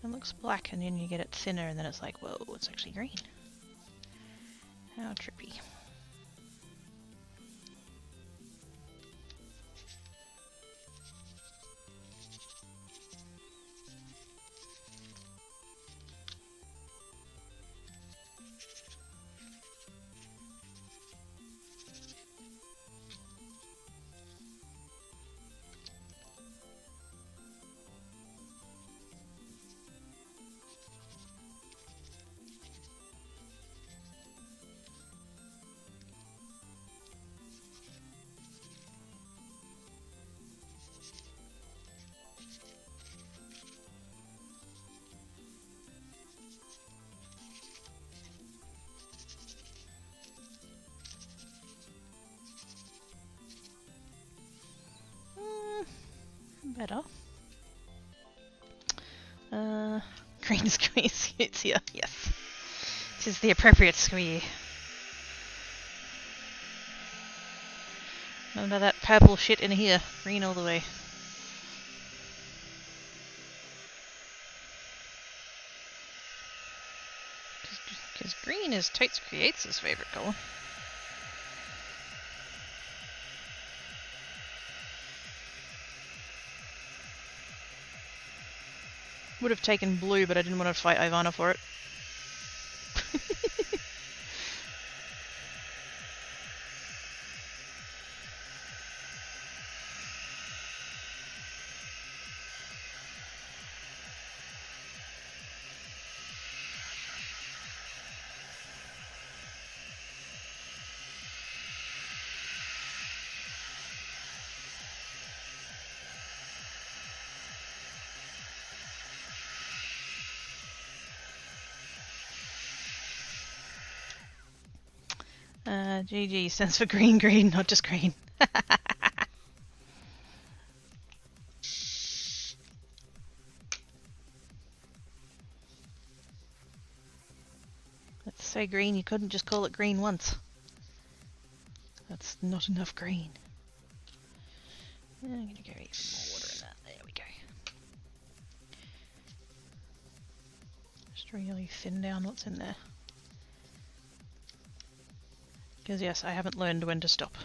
It looks black and then you get it thinner and then it's like, whoa, it's actually green. How trippy. Better. Green squeeze suits here. Yes. This is the appropriate squee. None of that purple shit in here. Green all the way. Because green is Totes Creates' favourite colour. Would have taken blue, but I didn't want to fight Ivana for it. GG stands for green, green, not just green. That's so green you couldn't just call it green once. That's not enough green. I'm gonna go get some more water in that. There we go. Just really thin down what's in there. Because yes, I haven't learned when to stop.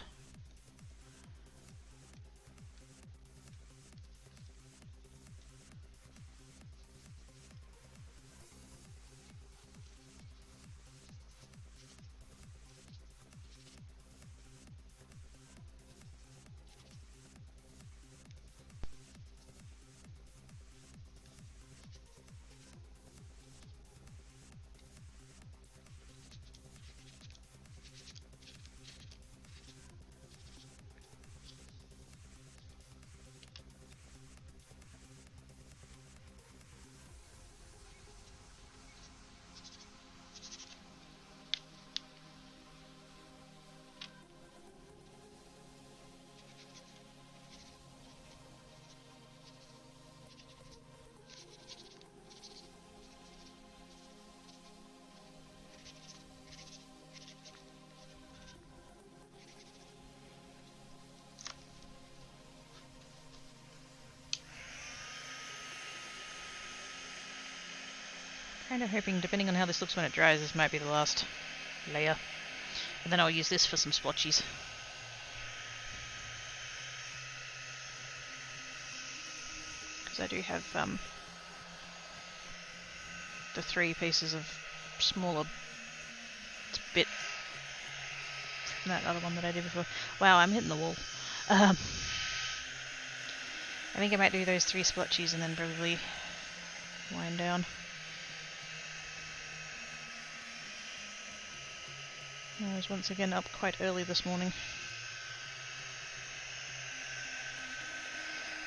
Kind of hoping, depending on how this looks when it dries, this might be the last layer. And then I'll use this for some splotchies. Because I do have the 3 pieces of smaller bit from that other one that I did before. Wow, I'm hitting the wall. I think I might do those 3 splotchies and then probably wind down. I was once again up quite early this morning.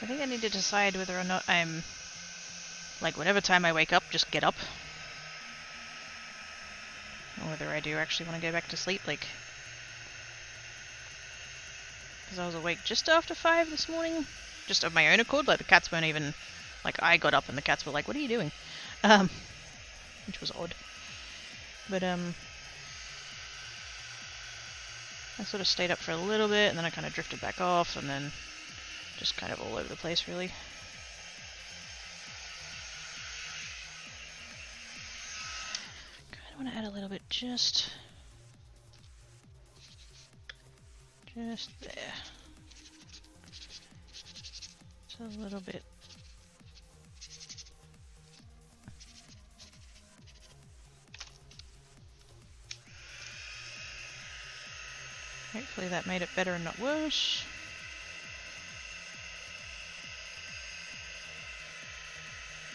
I think I need to decide whether or not I'm, like, whatever time I wake up, just get up. Or whether I do actually want to go back to sleep, like... Because I was awake just after 5 this morning. Just of my own accord, like the cats weren't even... Like, I got up and the cats were like, what are you doing? Which was odd. But, I sort of stayed up for a little bit, and then I kind of drifted back off, and then just kind of all over the place, really. Kind of want to add a little bit just there. Just a little bit. Hopefully that made it better and not worse.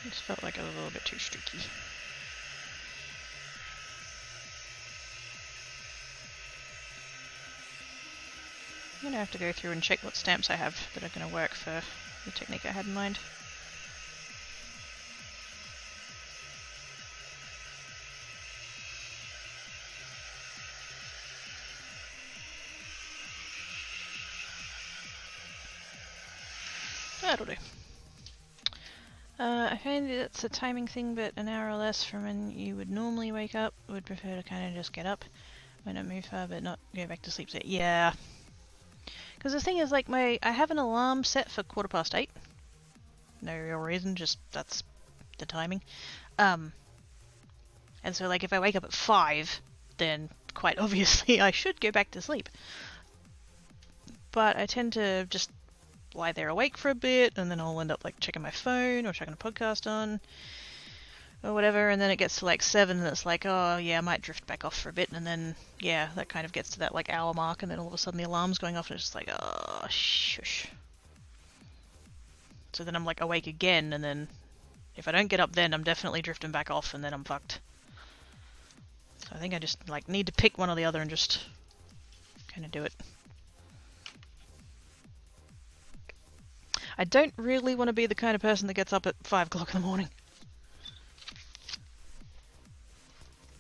Just felt like it was a little bit too streaky. I'm going to have to go through and check what stamps I have that are going to work for the technique I had in mind. That'll do. I find it's a timing thing, but an hour or less from when you would normally wake up. Would prefer to kind of just get up when I move far, but not go back to sleep. So, yeah. Because the thing is, like, I have an alarm set for 8:15. No real reason, just that's the timing. And so, like, if I wake up at 5, then quite obviously I should go back to sleep. But I tend to just lie there awake for a bit, and then I'll end up like checking my phone or checking a podcast on or whatever, and then it gets to like 7 and it's like, oh yeah, I might drift back off for a bit, and then yeah, that kind of gets to that like hour mark, and then all of a sudden the alarm's going off and it's just like, oh shush. So then I'm like awake again, and then if I don't get up then I'm definitely drifting back off, and then I'm fucked. So I think I just like need to pick one or the other and just kind of do it. I don't really want to be the kind of person that gets up at 5 o'clock in the morning.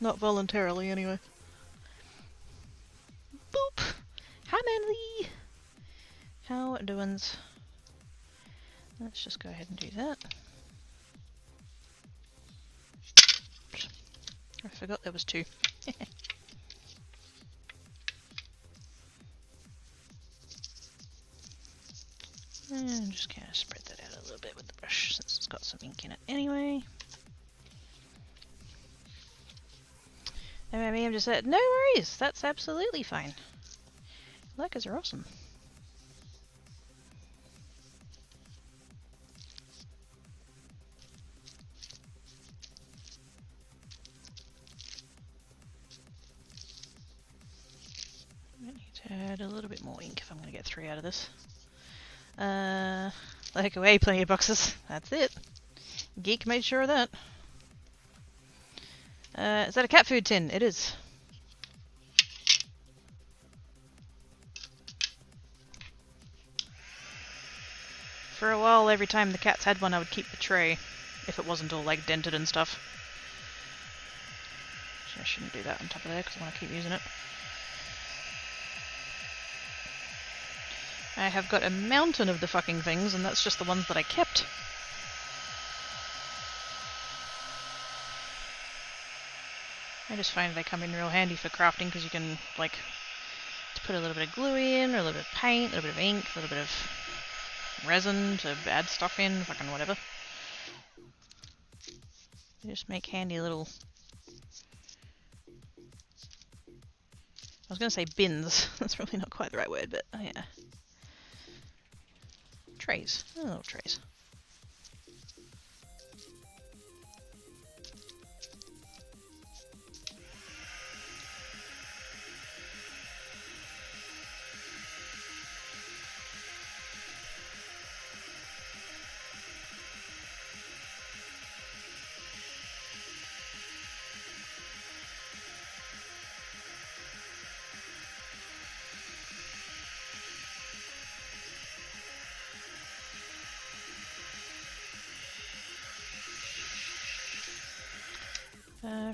Not voluntarily, anyway. Boop! Hi, Manly! How doings? Let's just go ahead and do that. Oops. I forgot there was 2. And just kind of spread that out a little bit with the brush since it's got some ink in it anyway. And maybe I'm just said, no worries, that's absolutely fine. Lurkers are awesome. I need to add a little bit more ink if I'm going to get 3 out of this. Like away, plenty of boxes. That's it. Geek made sure of that. Is that a cat food tin? It is. For a while, every time the cats had one, I would keep the tray, if it wasn't all like dented and stuff. Actually, I shouldn't do that on top of there because I want to keep using it. I have got a mountain of the fucking things, and that's just the ones that I kept. I just find they come in real handy for crafting because you can, like, put a little bit of glue in, or a little bit of paint, a little bit of ink, a little bit of resin to add stuff in, fucking whatever. They just make handy little... I was going to say bins. That's probably not quite the right word, but oh yeah. Trays. Oh, little trays.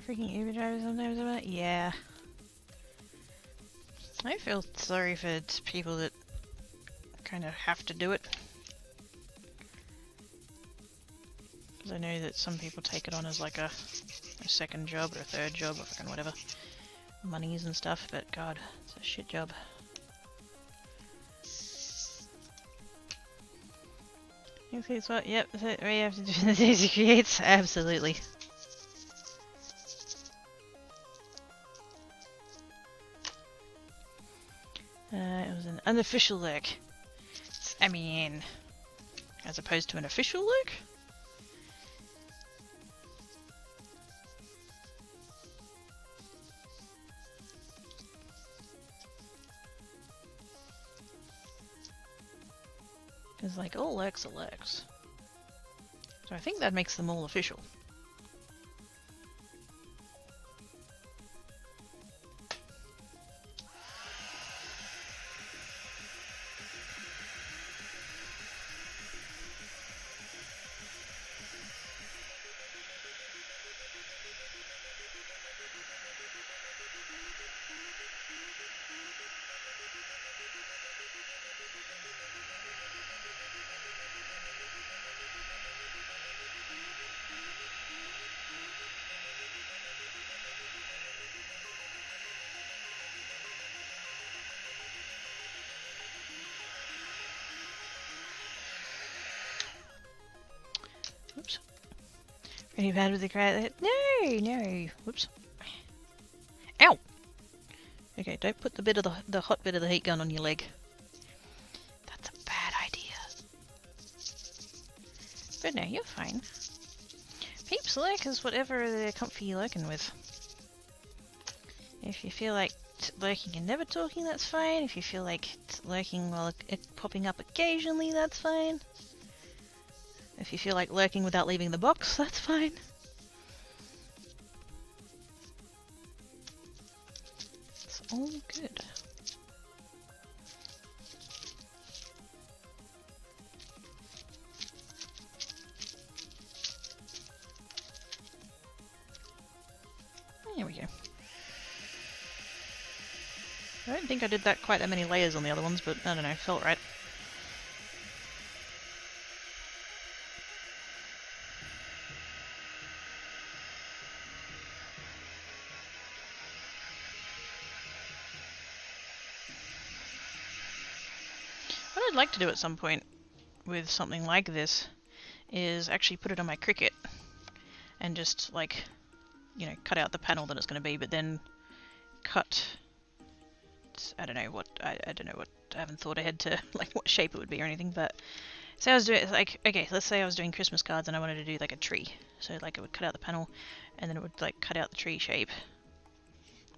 Freaking Uber drivers sometimes about. Yeah. I feel sorry for people that kind of have to do it. Because I know that some people take it on as like a second job or a third job or fucking whatever. Monies and stuff, but god, it's a shit job. You see what? Yep, that's it. We have to do the daisy creates. Absolutely. It was an unofficial look. I mean, as opposed to an official look? Because, like, all lurks are lurks. So I think that makes them all official. Oops. Pretty bad with the crowd. No, no. Whoops. Ow! Okay, don't put the hot bit of the heat gun on your leg. That's a bad idea. But no, you're fine. Peeps lurk is whatever they're comfy lurking with. If you feel like lurking and never talking, that's fine. If you feel like lurking while it popping up occasionally, that's fine. If you feel like lurking without leaving the box, that's fine. It's all good. There we go. I don't think I did that quite that many layers on the other ones, but I don't know, felt right. What I'd like to do at some point with something like this is actually put it on my Cricut and just, like, you know, cut out the panel that it's going to be, but then cut... I don't know what... I don't know what... I haven't thought ahead to, like, what shape it would be or anything, but... So I was doing, like, okay, let's say I was doing Christmas cards and I wanted to do, like, a tree. So, like, it would cut out the panel, and then it would, like, cut out the tree shape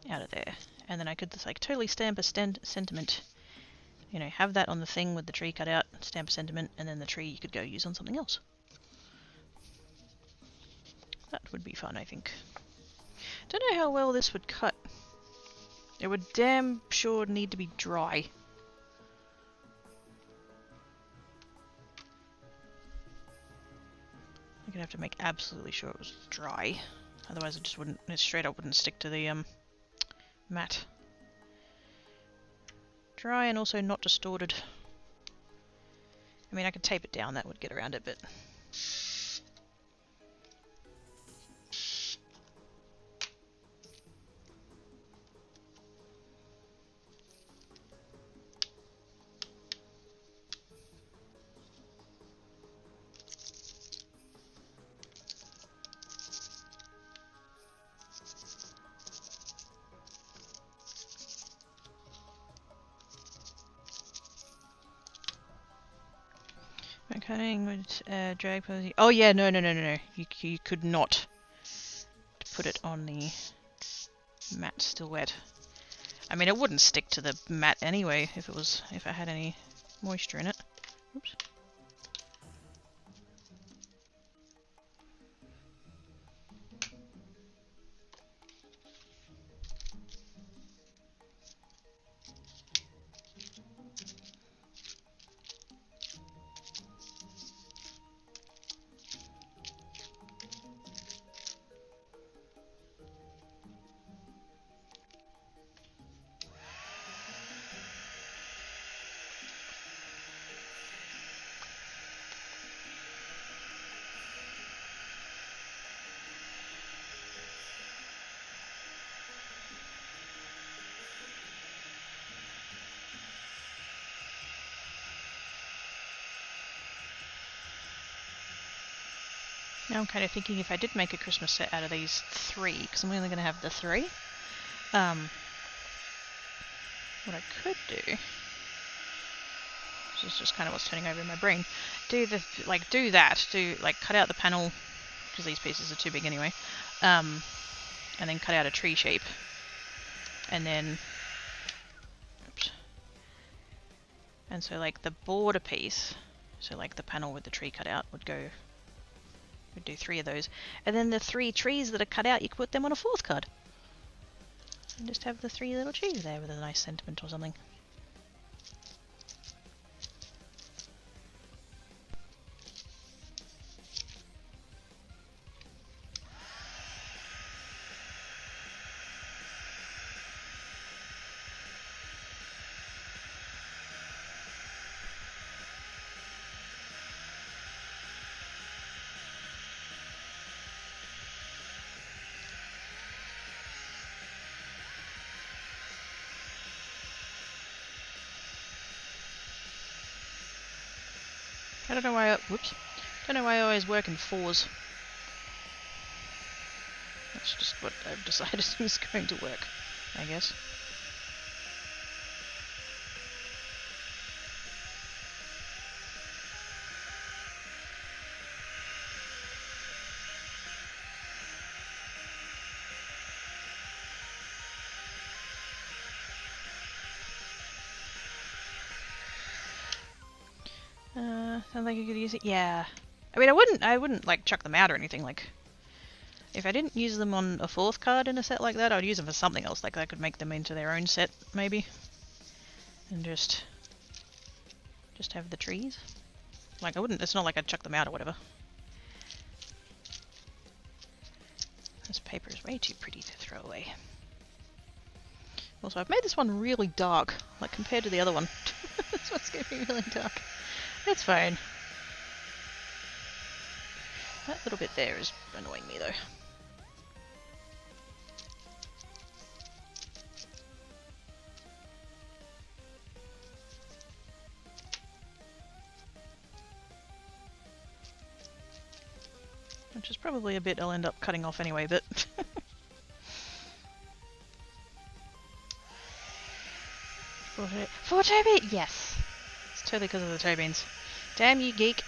out of there. And then I could just, like, totally stamp a sentiment. You know, have that on the thing with the tree cut out, stamp a sentiment, and then the tree you could go use on something else. That would be fun, I think. Don't know how well this would cut. It would damn sure need to be dry. I'm gonna have to make absolutely sure it was dry. Otherwise it just wouldn't, it straight up wouldn't stick to the mat. Dry and also not distorted. I mean, I could tape it down, that would get around it, but... Cutting with drag. Oh yeah, no. You could not put it on the mat still wet. I mean, it wouldn't stick to the mat anyway if it had any moisture in it. Oops. Now I'm kind of thinking if I did make a Christmas set out of these 3, because I'm only going to have the 3, what I could do, this is just kind of what's turning over in my brain, do cut out the panel, because these pieces are too big anyway, and then cut out a tree shape, and then, oops, and so like the border piece, so like the panel with the tree cut out would go. We'd do 3 of those. And then the 3 trees that are cut out, you could put them on a 4th card. And just have the 3 little trees there with a nice sentiment or something. I don't know why I always work in 4s. That's just what I've decided is going to work, I guess. Sounds like you could use it. Yeah. I mean, I wouldn't like chuck them out or anything. Like, if I didn't use them on a 4th card in a set like that, I would use them for something else. Like, I could make them into their own set, maybe, and just have the trees. Like, I wouldn't. It's not like I'd chuck them out or whatever. This paper is way too pretty to throw away. Also, I've made this one really dark, like compared to the other one. This one's going to be really dark. It's fine. That little bit there is annoying me though. Which is probably a bit I'll end up cutting off anyway, but... 4 toe beans? Yes! It's totally because of the toe beans. Damn you, geek.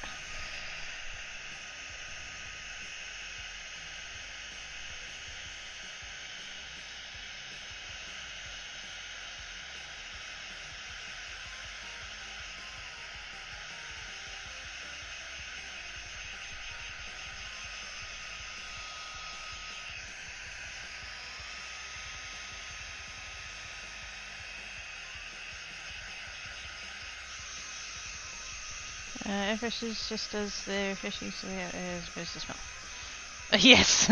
Fish is just as the fish is supposed to smell. Yes!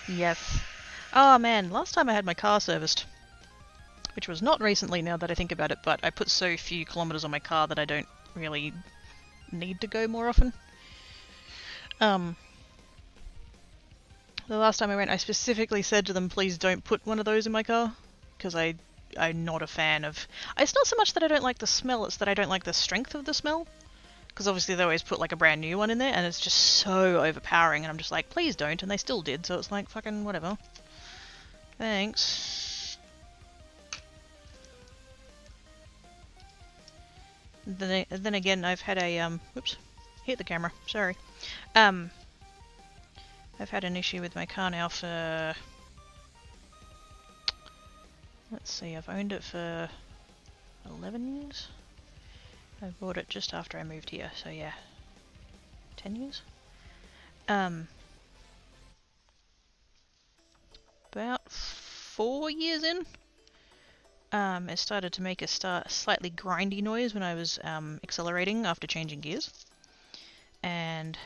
Yes. Oh man, last time I had my car serviced, which was not recently now that I think about it, but I put so few kilometers on my car that I don't really need to go more often. The last time I went, I specifically said to them, please don't put one of those in my car, because I'm not a fan of... It's not so much that I don't like the smell, it's that I don't like the strength of the smell. Because obviously they always put like a brand new one in there, and it's just so overpowering, and I'm just like, please don't, and they still did, so it's like, fucking whatever. Thanks. Then again, I've had a whoops, hit the camera. Sorry. I've had an issue with my car now for, let's see, I've owned it for 11 years. I bought it just after I moved here, so yeah, 10 years. About 4 years in, it started to make a slightly grindy noise when I was accelerating after changing gears. And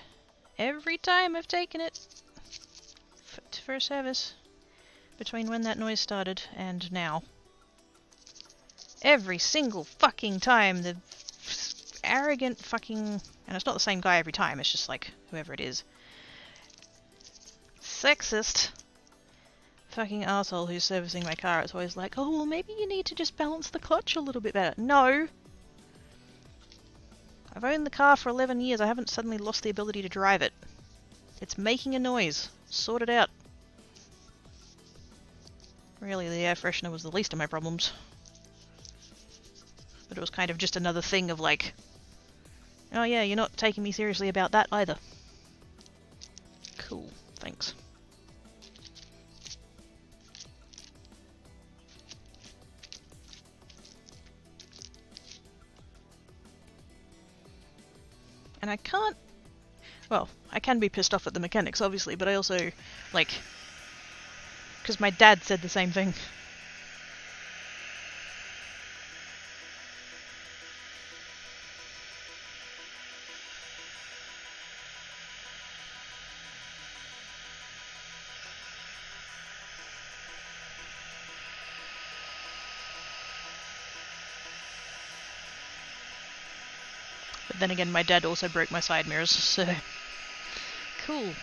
every time I've taken it for a service, between when that noise started and now, every single fucking time the arrogant fucking, and it's not the same guy every time, it's just like whoever it is, sexist fucking asshole who's servicing my car, it's always like, oh well, maybe you need to just balance the clutch a little bit better. No! I've owned the car for 11 years, I haven't suddenly lost the ability to drive it. It's making a noise. Sort it out. Really, the air freshener was the least of my problems. But it was kind of just another thing of like, oh yeah, you're not taking me seriously about that either. Cool, thanks. And I can't... Well, I can be pissed off at the mechanics, obviously, but I also, like... Because my dad said the same thing. But then again, my dad also broke my side mirrors, so... Cool.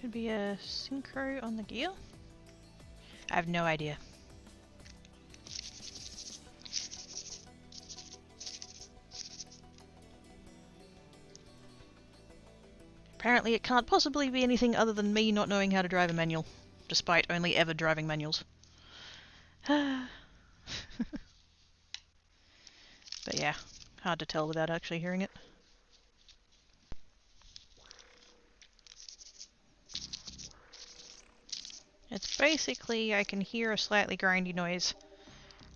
Could be a synchro on the gear? I have no idea. Apparently it can't possibly be anything other than me not knowing how to drive a manual, despite only ever driving manuals. But yeah, hard to tell without actually hearing it. It's basically, I can hear a slightly grindy noise,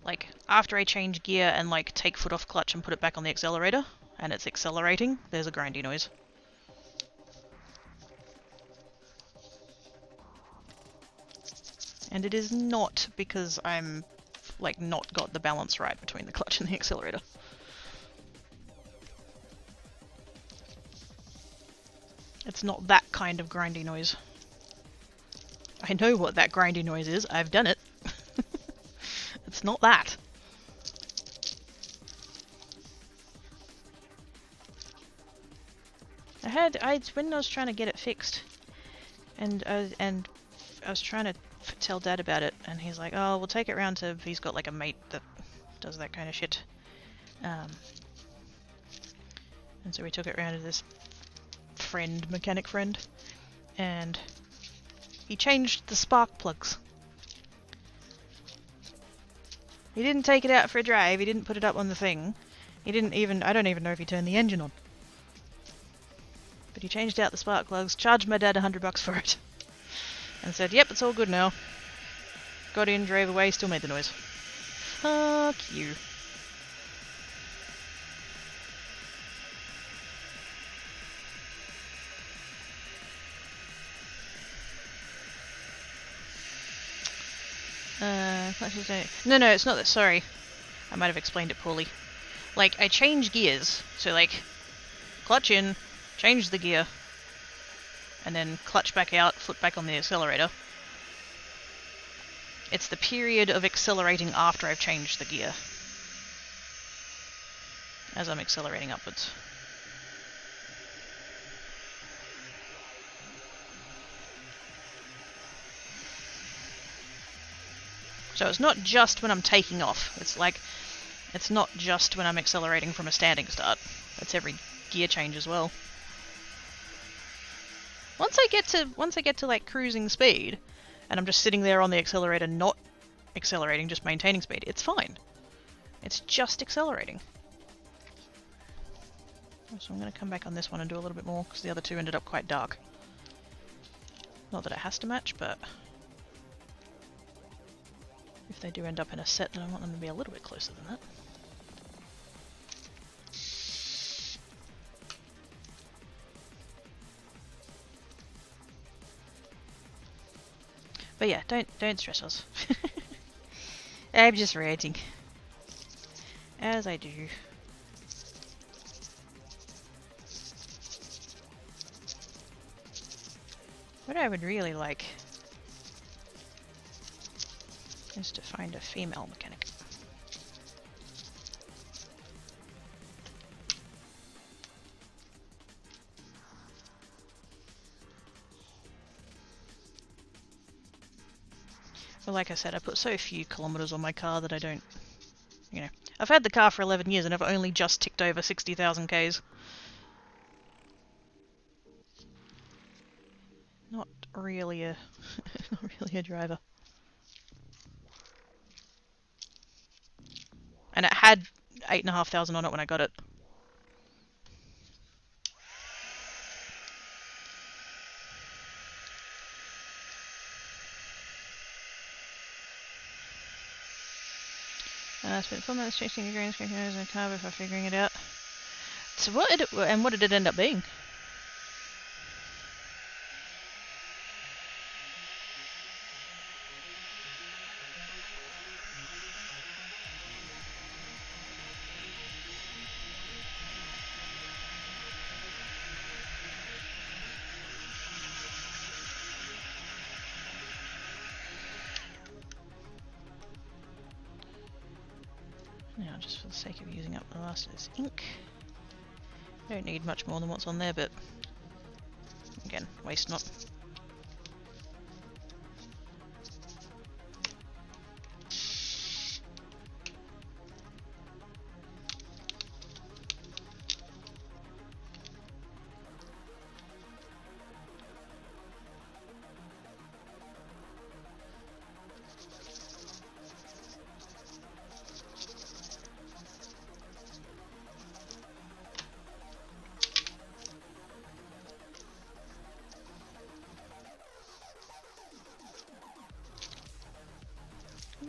like, after I change gear and, like, take foot off clutch and put it back on the accelerator, and it's accelerating, there's a grindy noise. And it is not because I'm, like, not got the balance right between the clutch and the accelerator. It's not that kind of grindy noise. I know what that grindy noise is, I've done it. It's not that. When I was trying to get it fixed, and I was trying to tell Dad about it, and he's like, oh, we'll take it round to, he's got like a mate that does that kind of shit. And so we took it round to this mechanic friend, and he changed the spark plugs. He didn't take it out for a drive, he didn't put it up on the thing. He didn't even, I don't even know if he turned the engine on. But he changed out the spark plugs, charged my dad $100 for it. And said, yep, it's all good now. Got in, drove away, still made the noise. Fuck you. No, it's not that, sorry. I might have explained it poorly. Like, I change gears, so like, clutch in, change the gear, and then clutch back out, foot back on the accelerator. It's the period of accelerating after I've changed the gear. as I'm accelerating upwards. So it's not just when I'm taking off. It's like, it's not just when I'm accelerating from a standing start. It's every gear change as well. Once I get to like cruising speed, and I'm just sitting there on the accelerator, not accelerating, just maintaining speed, it's fine. It's just accelerating. So I'm going to come back on this one and do a little bit more, because the other two ended up quite dark. Not that it has to match, but if they do end up in a set, then I want them to be a little bit closer than that. But yeah, don't stress us. I'm just ranting. As I do. What I would really like is to find a female mechanic. But like I said, I put so few kilometers on my car that I don't, you know. I've had the car for 11 years and I've only just ticked over 60,000 Ks. Not really a, not really a driver. And it had 8,500 on it when I got it. I spent 4 minutes chasing the green screen in the car before figuring it out. So what did it end up being? Now, just for the sake of using up the last of this ink. Don't need much more than what's on there, but again, waste not.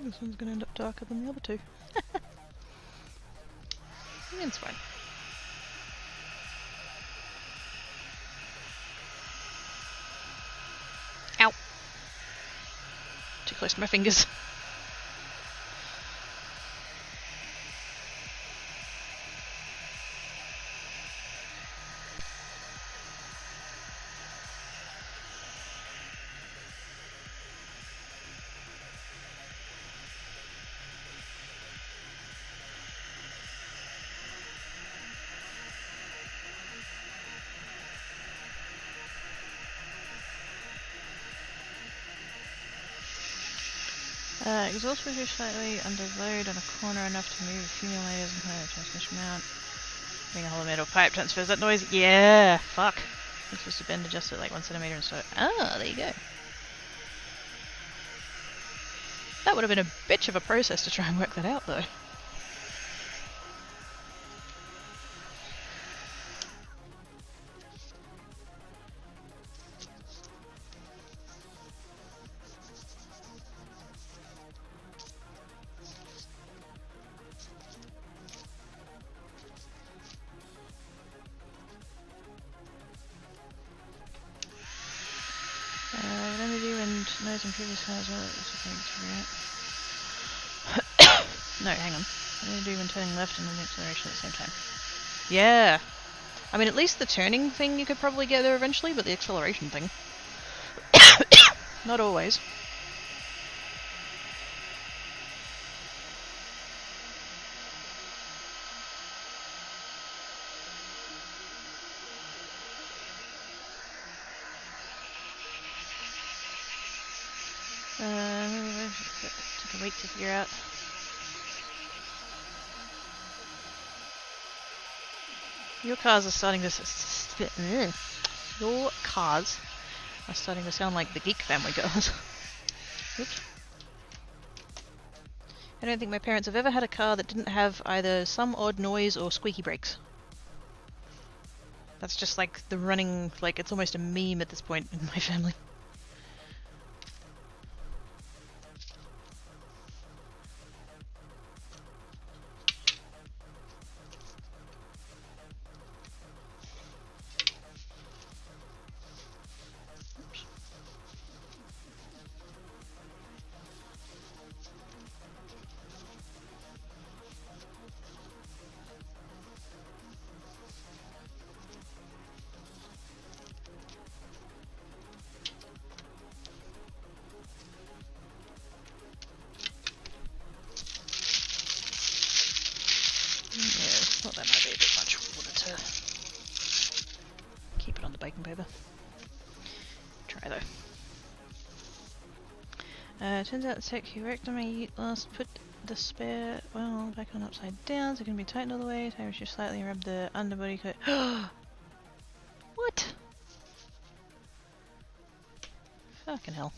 This one's going to end up darker than the other two. It's fine. Ow! Too close to my fingers. Exhaust pressure slightly under load on a corner enough to move accumulators and higher transmission mount. Being a hollow metal pipe transfers that noise. Yeah, fuck. I'm supposed to bend adjust it like 1 centimeter and so. Ah, there you go. That would have been a bitch of a process to try and work that out though. Nose and previous cars No, hang on. What do you do when turning left and then the acceleration at the same time? Yeah! I mean, at least the turning thing you could probably get there eventually, but the acceleration thing. Not always. a week to figure out. Your cars are starting to... Your cars are starting to sound like the Geek Family cars. Oops. I don't think my parents have ever had a car that didn't have either some odd noise or squeaky brakes. That's just like the running, like it's almost a meme at this point in my family. Oops. Yeah, thought that might be a bit much water to keep it on the baking paper. Try though. Turns out the tech you wrecked on my ute last put the spare well back on upside down so it can be tightened all the way. So I should slightly rub the underbody coat. What? Fucking hell.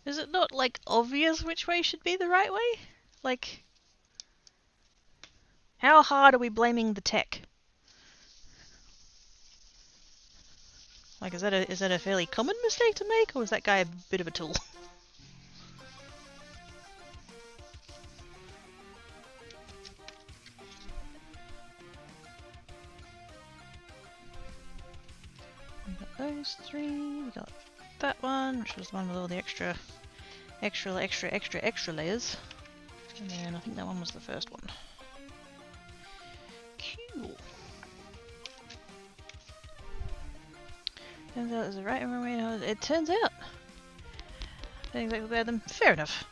Is it not like obvious which way should be the right way? Like, how hard are we blaming the tech? Like, is that a fairly common mistake to make, or is that guy a bit of a tool? We got those three. We got that one, which was the one with all the extra layers. And then I think that one was the first one. Cool. Turns out there's a right and wrong way. It turns out. I didn't exactly wear them. Fair enough.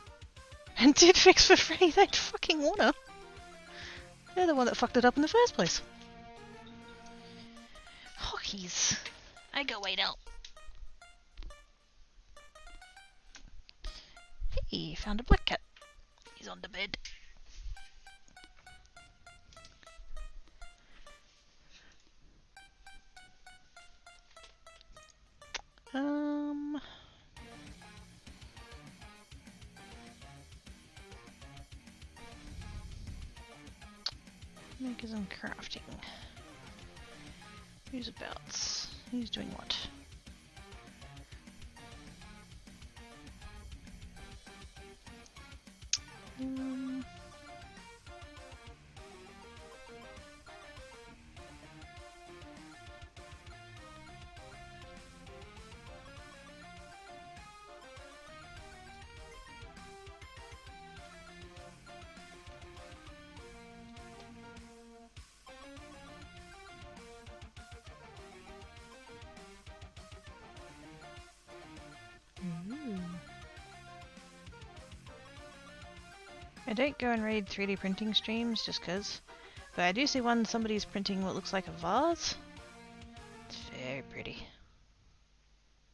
And did fix for free. They'd fucking wanna. They're the one that fucked it up in the first place. Hockeys. I go wait out. Hey, found a black cat. He's on the bed. Makers and crafting. Who's abouts? Who's doing what? I don't go and read 3D printing streams just cause, but I do see one somebody's printing what looks like a vase. It's very pretty.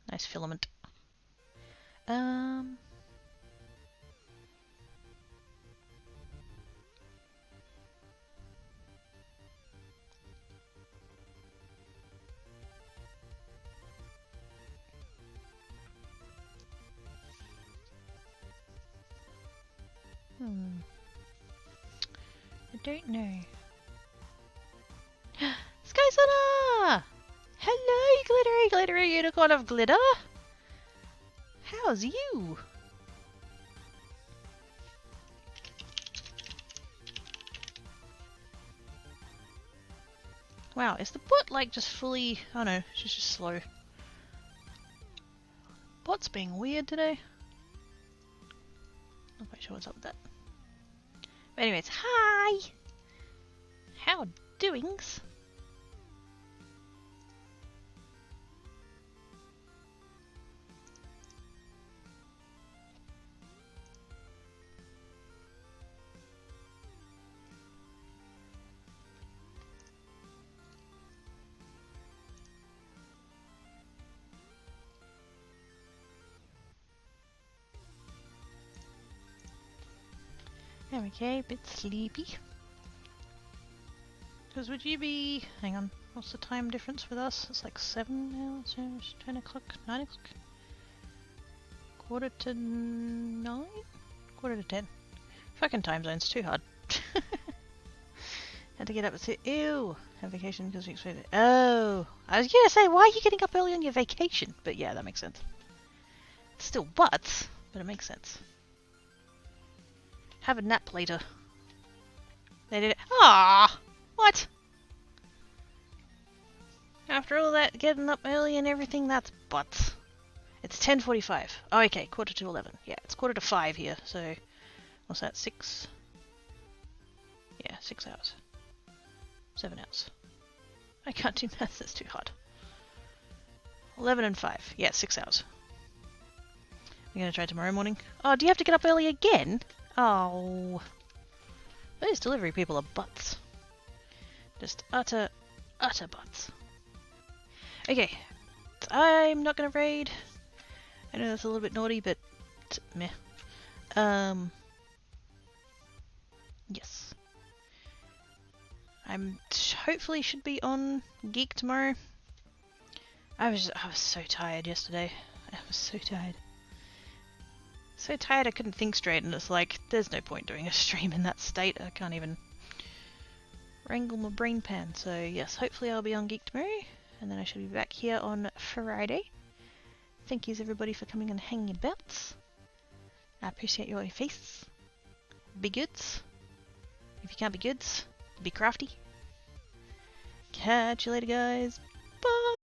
Nice filament. I don't know. Skysona! Hello, glittery unicorn of glitter! How's you? Wow, is the bot like just fully... Oh no, she's just slow. Bot's being weird today. Not quite sure what's up with that. But anyways, hi! How doings? Okay, a bit sleepy. Because would you be... Hang on, what's the time difference with us? It's like 7 now, so it's 10 o'clock, 9 o'clock? Quarter to 9? Quarter to 10. Fucking time zone's too hard. Had to get up at 2. Ew! Have vacation because we expected. Oh! I was gonna say, why are you getting up early on your vacation? But yeah, that makes sense. It's still butts, but it makes sense. Have a nap later. They did it. Ah! What? After all that getting up early and everything, that's butts. It's 10:45. Oh, okay, quarter to 11. Yeah, it's quarter to 5 here, so... What's that, 6? Yeah, 6 hours. 7 hours. I can't do maths, that's too hard. 11 and 5. Yeah, 6 hours. I'm gonna try tomorrow morning. Oh, do you have to get up early again? Oh. Those delivery people are butts. Just utter butts. Okay. I'm not gonna raid. I know that's a little bit naughty, but meh. Yes. I'm hopefully should be on Geek tomorrow. I was so tired yesterday. I was so tired. So tired I couldn't think straight, and it's like there's no point doing a stream in that state. I can't even wrangle my brain pan. So yes, hopefully I'll be on Geek tomorrow, and then I should be back here on Friday. Thank yous everybody for coming and hanging about. I appreciate your face. Be goods. If you can't be goods, be crafty. Catch you later, guys. Bye.